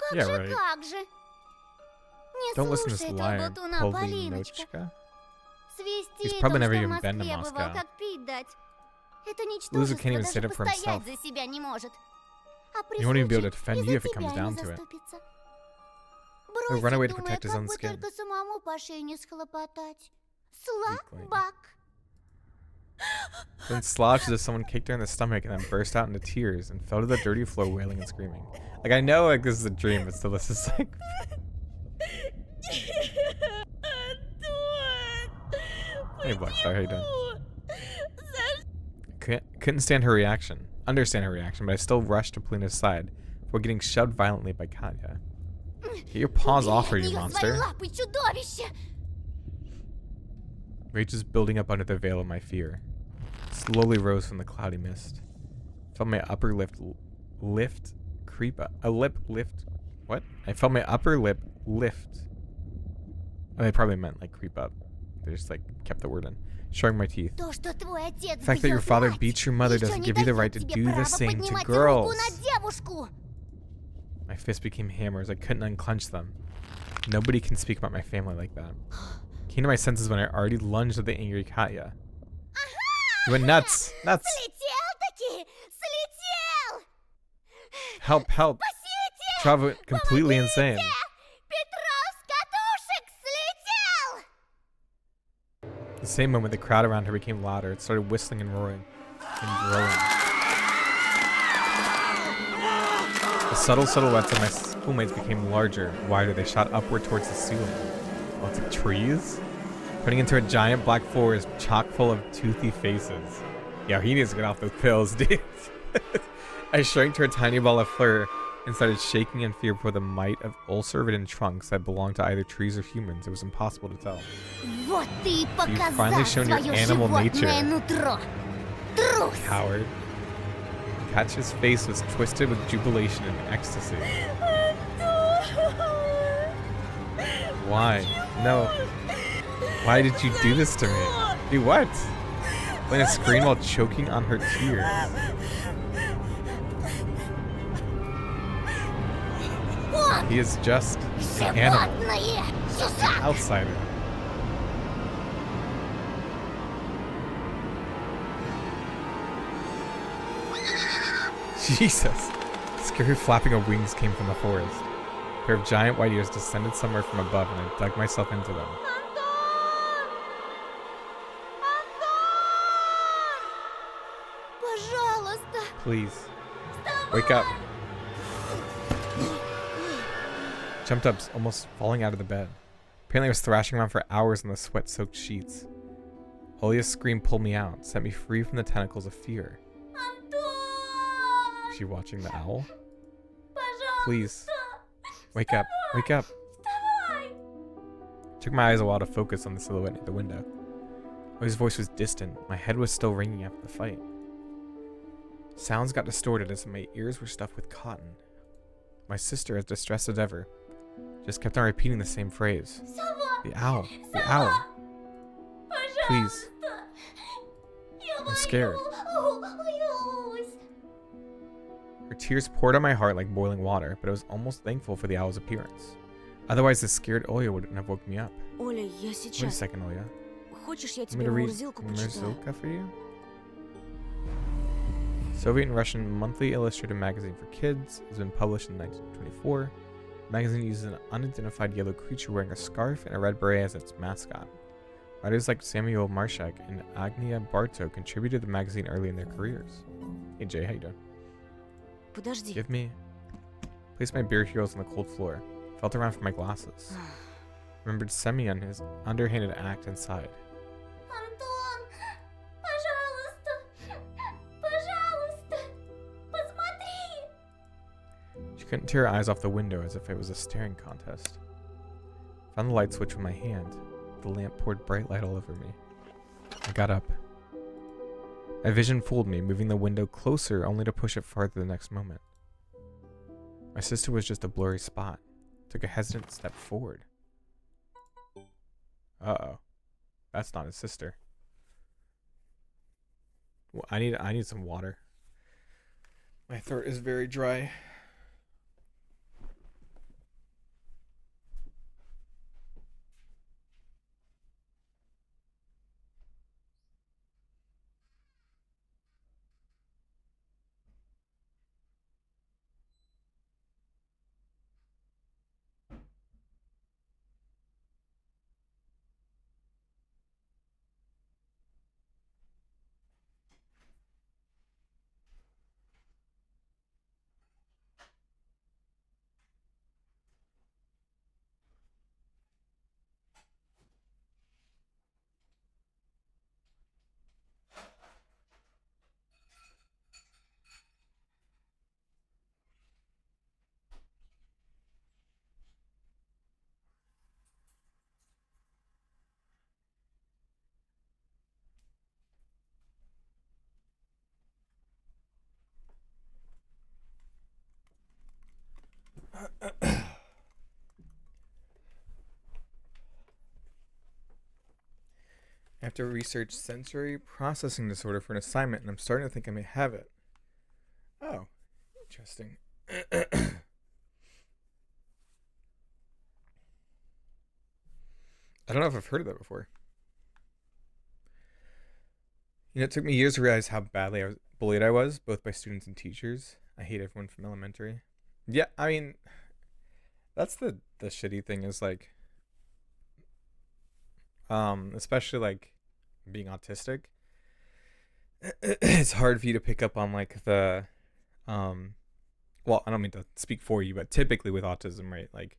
Как Yeah, же, right. как же? Не Don't listen to this слушай этого liar, болтуна, Полиночка. Свести He's probably там, never что в even been to Москве бывал, Moscow. как пить дать. Это Loser ничтожество can't even даже stand up for постоять himself. за себя не может. А при He won't even be able to случае defend и you за if it comes тебя down не to it. заступится. He'll run away to Бросит, protect his думая, own как бы skin. только самому по шее не схлопотать. Weakling. Слабак. Then slouched as if someone kicked her in the stomach and then burst out into tears and fell to the dirty floor wailing and screaming. Like, I know like this is a dream, but still this is like Hey Blackstar, how you doing? Couldn't stand her reaction. Understand her reaction, but I still rushed to Polina's side before getting shoved violently by Katya. Get your paws off her, you Убери от monster. неё свои лапы, чудовище! Rage is building up under the veil of my fear. Slowly rose from the cloudy mist. Felt my upper lift creep up. A lip lift. What? I felt my upper lip lift. Oh, they probably meant like creep up. They just like kept the word in. Showing my teeth. То, что твой отец The fact that your бьёт father мать, beats your mother ещё doesn't не give you the даёт right to тебе do the права same to поднимать girls. руку на девушку. My fists became hammers. I couldn't unclench them. Nobody can speak about my family like that. Came to my senses when I already lunged at the angry Katya. You went nuts! Nuts! Слетел-таки! Слетел! Help, help! Спасите! Trav went completely insane. Петров с катушек слетел! The same moment, the crowd around her became louder. It started whistling and roaring and growing. The subtle silhouettes of my schoolmates became larger, wider. They shot upward towards the ceiling. Lots of trees? Turning into a giant black forest chock full of toothy faces. Yo, he needs to get off those pills, dude. I shrank to a tiny ball of fur and started shaking in fear before the might of ulcer-ridden trunks that belonged to either trees or humans. It was impossible to tell. Вот ты и finally показал shown your своё animal животное nature. нутро. Трус! Coward. Katya's face was twisted with jubilation and ecstasy. Why? No. Why did you do this to me? Do what? Lena screamed while choking on her tears. Он! He is just an animal, Животное! an Чужак! outsider. Jesus. Scary flapping of wings came from the forest. A pair of giant white ears descended somewhere from above, and I dug myself into them. Пожалуйста! Please. Wake up. Jumped up, almost falling out of the bed. Apparently I was thrashing around for hours in the sweat-soaked sheets. Olia's scream pulled me out, set me free from the tentacles of fear. Is she watching the owl? Please. Wake up. Wake up. Took my eyes a while to focus on the silhouette at the window. Olia's voice was distant. My head was still ringing after the fight. Sounds got distorted as my ears were stuffed with cotton. My sister, as distressed as ever, just kept on repeating the same phrase. The owl. The owl. Please. I'm scared. Her tears poured on my heart like boiling water, but I was almost thankful for the owl's appearance. Otherwise, the scared Oya wouldn't have woke me up. Оля, я Wait a сейчас. second, Oya. Хочешь, я Want me тебе to read Мурзилку почитаю? Murzilka for you? Soviet and Russian monthly illustrated magazine for kids has been published in 1924. The magazine uses an unidentified yellow creature wearing a scarf and a red beret as its mascot. Writers like Samuel Marshak and Agnia Barto contributed to the magazine early in their careers. Hey Jay, how you doing? Подожди. Give me Placed my beer heels on the cold floor. Felt around for my glasses. Remembered Semi on his underhanded act inside. Антон, пожалуйста, пожалуйста, посмотри. She couldn't tear her eyes off the window as if it was a staring contest. Found the light switch with my hand. The lamp poured bright light all over me. I got up. My vision fooled me, moving the window closer only to push it farther the next moment. My sister was just a blurry spot. Took a hesitant step forward. Uh-oh. That's not his sister. Well, I need some water. My throat is very dry. I have to research sensory processing disorder for an assignment, and I'm starting to think I may have it. Oh, interesting. I don't know if I've heard of that before. You know, it took me years to realize how badly bullied I was, both by students and teachers. I hate everyone from elementary. Yeah, I mean, that's the shitty thing is like, especially like being autistic. It's hard for you to pick up on like the, well, I don't mean to speak for you, but typically with autism, right? Like,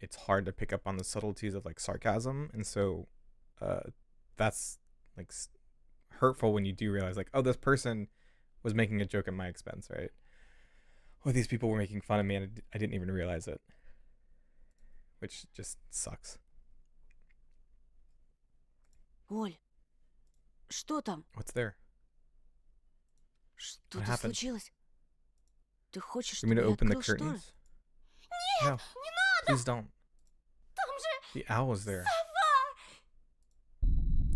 it's hard to pick up on the subtleties of like sarcasm, and so, that's like hurtful when you do realize like, oh, this person was making a joke at my expense, right? Or these people were making fun of me and I didn't even realize it, which just sucks. Оль, что там? What's there? Что-то happened? случилось? Ты хочешь, You mean чтобы to я open the открыл шторы? curtains? No, please don't. The owl was there.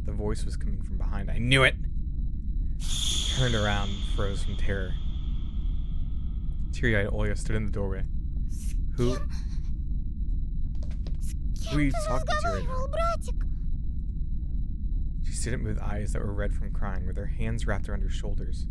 The voice was coming from behind. I knew it! Turned around and froze from terror. Teary-eyed Olya stood in the doorway. Who are you talking to right now? Братик. She stood at me with eyes that were red from crying, with her hands wrapped around her shoulders.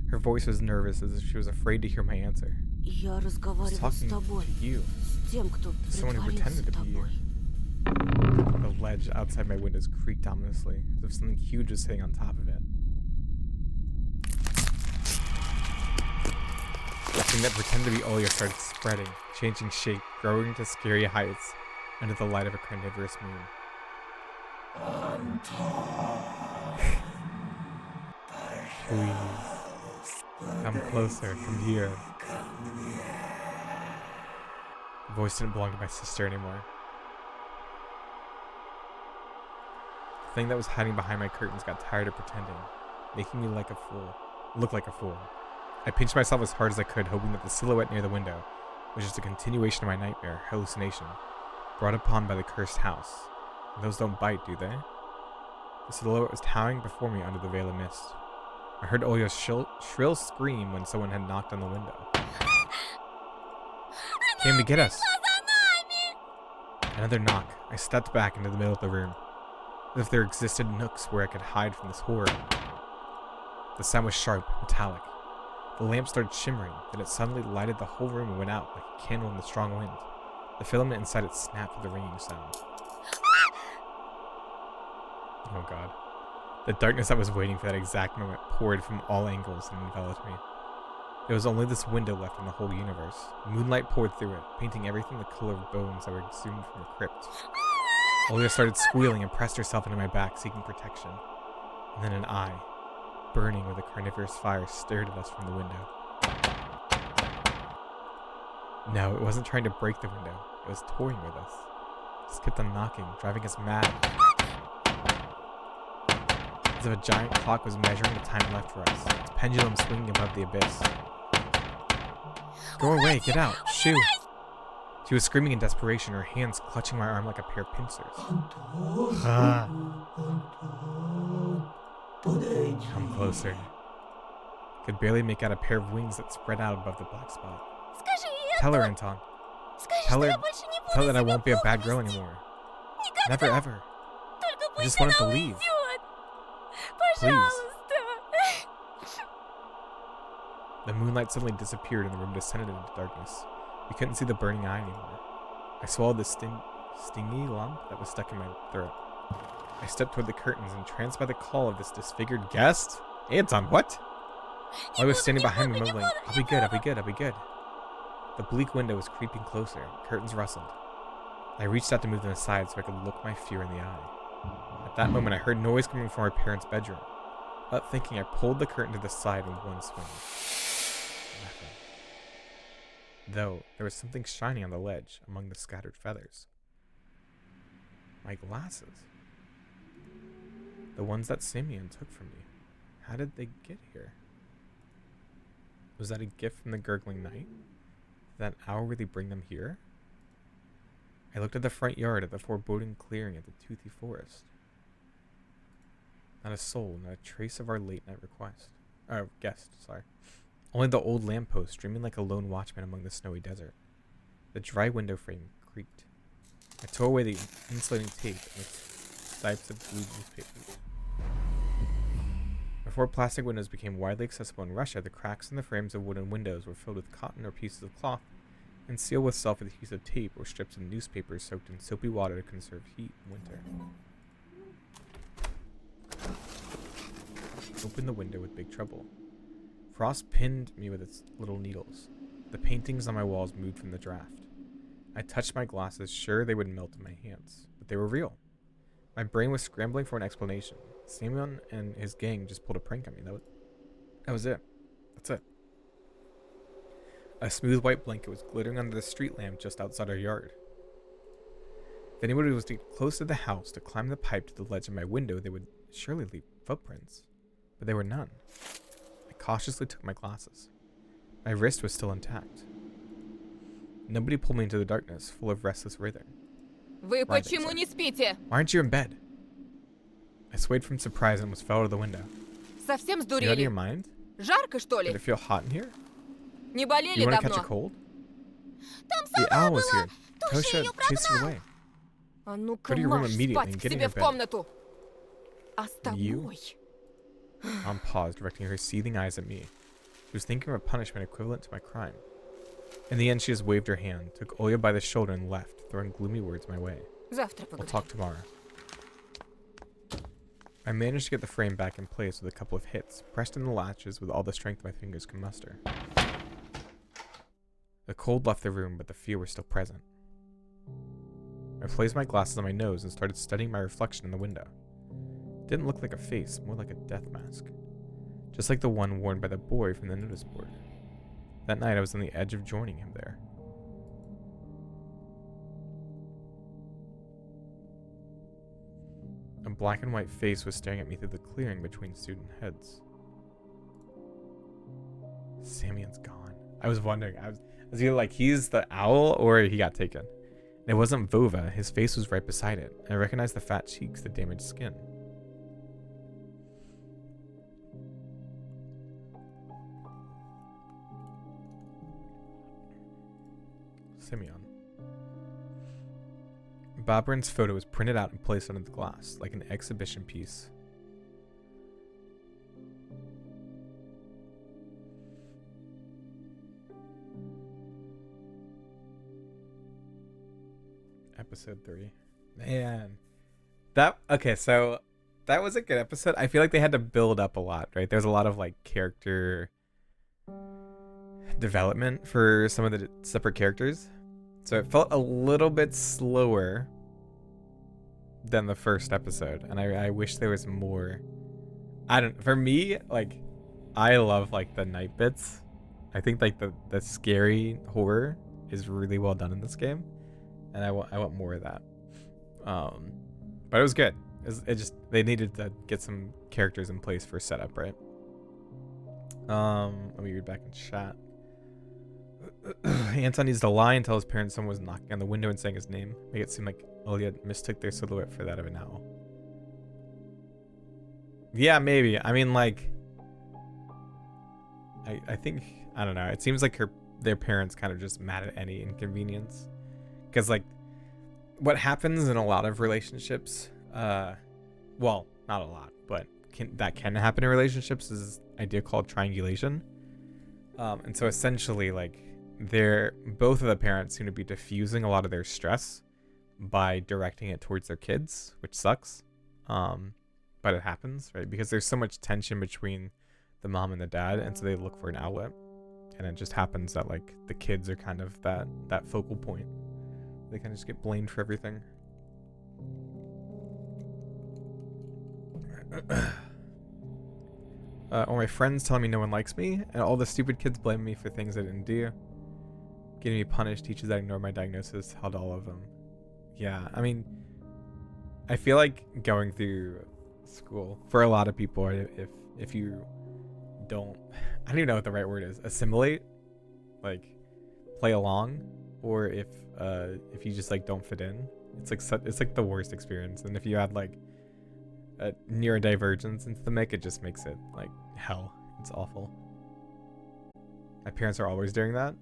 Her voice was nervous, as if she was afraid to hear my answer. Я I was разговаривал с talking тобой, to you, с тем, кто someone who притворился pretended to be you. тобой. The ledge outside my windows creaked ominously, as if something huge was sitting on top of it. The thing that pretended to be Olya started spreading, changing shape, growing to scary heights under the light of a carnivorous moon. Please, come closer, come here. The voice didn't belong to my sister anymore. The thing that was hiding behind my curtains got tired of pretending, making me look like a fool. I pinched myself as hard as I could, hoping that the silhouette near the window was just a continuation of my nightmare, hallucination, brought upon by the cursed house. And those don't bite, do they? The silhouette was towering before me under the veil of mist. I heard Olya's shrill scream when someone had knocked on the window. Came to get us. Another knock. I stepped back into the middle of the room, as if there existed nooks where I could hide from this horror. The sound was sharp, metallic. The lamp started shimmering, then it suddenly lighted the whole room and went out like a candle in the strong wind. The filament inside it snapped with the ringing sound. Oh god. The darkness that was waiting for that exact moment poured from all angles and enveloped me. There was only this window left in the whole universe. Moonlight poured through it, painting everything the color of bones that were exhumed from a crypt. Olga started squealing and pressed herself into my back, seeking protection. And then an eye, burning with a carnivorous fire, stared at us from the window. No, it wasn't trying to break the window. It was toying with us. It just kept on knocking, driving us mad. As if a giant clock was measuring the time left for us, its pendulum swinging above the abyss. Go away, get out, shoo! She was screaming in desperation, her hands clutching my arm like a pair of pincers. Come closer. Could barely make out a pair of wings that spread out above the black spot. Скажи ей, Tell her, Anton. скажи, Tell что her, я больше не буду tell her that I себя won't be a bad плохо girl вести. anymore. Никогда. Never ever. Только I пусть just wanted to она leave. уйдет. Please. Пожалуйста. The moonlight suddenly disappeared and the room descended into darkness. We couldn't see the burning eye anymore. I swallowed the stingy lump that was stuck in my throat. I stepped toward the curtains, entranced by the call of this disfigured guest. Anton, what? I was standing behind me, mumbling, I'll be good, I'll be good, I'll be good. The bleak window was creeping closer. Curtains rustled. I reached out to move them aside so I could look my fear in the eye. At that moment, I heard noise coming from our parents' bedroom. Without thinking, I pulled the curtain to the side in one swing. Nothing. Though, there was something shining on the ledge among the scattered feathers. My glasses. The ones that Simeon took from me. How did they get here? Was that a gift from the gurgling night? Did that owl really bring them here? I looked at the front yard, at the foreboding clearing, at the toothy forest. Not a soul, not a trace of our late night guest. Only the old lamppost streaming like a lone watchman among the snowy desert. The dry window frame creaked. I tore away the insulating tape and its stripes of blue newspapers. Before plastic windows became widely accessible in Russia, the cracks in the frames of wooden windows were filled with cotton or pieces of cloth and sealed with self-adhesive tape or strips of newspapers soaked in soapy water to conserve heat in winter. Opened the window with big trouble. Frost pinned me with its little needles. The paintings on my walls moved from the draft. I touched my glasses, sure they would melt in my hands, but they were real. My brain was scrambling for an explanation. Simeon and his gang just pulled a prank on me. That was it. That's it. A smooth white blanket was glittering under the street lamp just outside our yard. If anybody was to get close to the house to climb the pipe to the ledge of my window, they would surely leave footprints. But there were none. I cautiously took my glasses. My wrist was still intact. Nobody pulled me into the darkness, full of restless rhythm. Вы Right, почему sorry. не спите? Why aren't you in bed? I swayed from surprise and almost fell out of the window. Совсем You out of сдурели? your mind? Жарко, что Did ли? it feel hot in here? Не You болели want to catch a давно? cold? Там The сова owl was была. here. Туша Tosha ее chased it прогнал. away. А ну-ка Go to your room марш immediately спать and к get in себе your в bed. комнату. А с You? тобой? Mom paused, directing her seething eyes at me. She was thinking of a punishment equivalent to my crime. In the end, she just waved her hand, took Olya by the shoulder, and left, throwing gloomy words my way. Завтра We'll поговорим. talk tomorrow. I managed to get the frame back in place with a couple of hits, pressed in the latches with all the strength my fingers could muster. The cold left the room, but the fear was still present. I placed my glasses on my nose and started studying my reflection in the window. It didn't look like a face, more like a death mask. Just like the one worn by the boy from the notice board. That night I was on the edge of joining him there. A black and white face was staring at me through the clearing between student heads. Simeon's gone. I was wondering. I was either like he's the owl or he got taken. And it wasn't Vova. His face was right beside it. And I recognized the fat cheeks, the damaged skin. Simeon. Bobrin's photo was printed out and placed under the glass, like an exhibition piece. Episode 3. Man. So that was a good episode. I feel like they had to build up a lot, right? There's a lot of like character development for some of the separate characters. So it felt a little bit slower than the first episode, and I wish there was more. For me, like, I love like the night bits. I think like the scary horror is really well done in this game, and I want more of that. But it was good. It just, they needed to get some characters in place for setup, right? Let me read back in chat. Anton needs to lie and tell his parents someone was knocking on the window and saying his name. Make it seem like Olya mistook their silhouette for that of an owl. Yeah, maybe. I mean, like, I think, I don't know. It seems like their parents kind of just mad at any inconvenience. Because, like, what happens in a lot of relationships, well, not a lot, but that can happen in relationships, is this idea called triangulation. And so essentially, like, both of the parents seem to be diffusing a lot of their stress by directing it towards their kids, which sucks. But it happens, right? Because there's so much tension between the mom and the dad, and so they look for an outlet. And it just happens that, like, the kids are kind of that focal point. They kind of just get blamed for everything. Or my friends telling me no one likes me, and all the stupid kids blaming me for things I didn't do. Getting me punished, teachers that ignore my diagnosis, held all of them. Yeah, I mean, I feel like going through school, for a lot of people, if you don't, I don't even know what the right word is, assimilate, like, play along, or if you just, like, don't fit in, it's like the worst experience. And if you add, like, a neurodivergence into the mix, it just makes it like hell. It's awful. My parents are always doing that.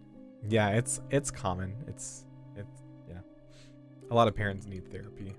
Yeah, it's common. It's yeah. A lot of parents need therapy.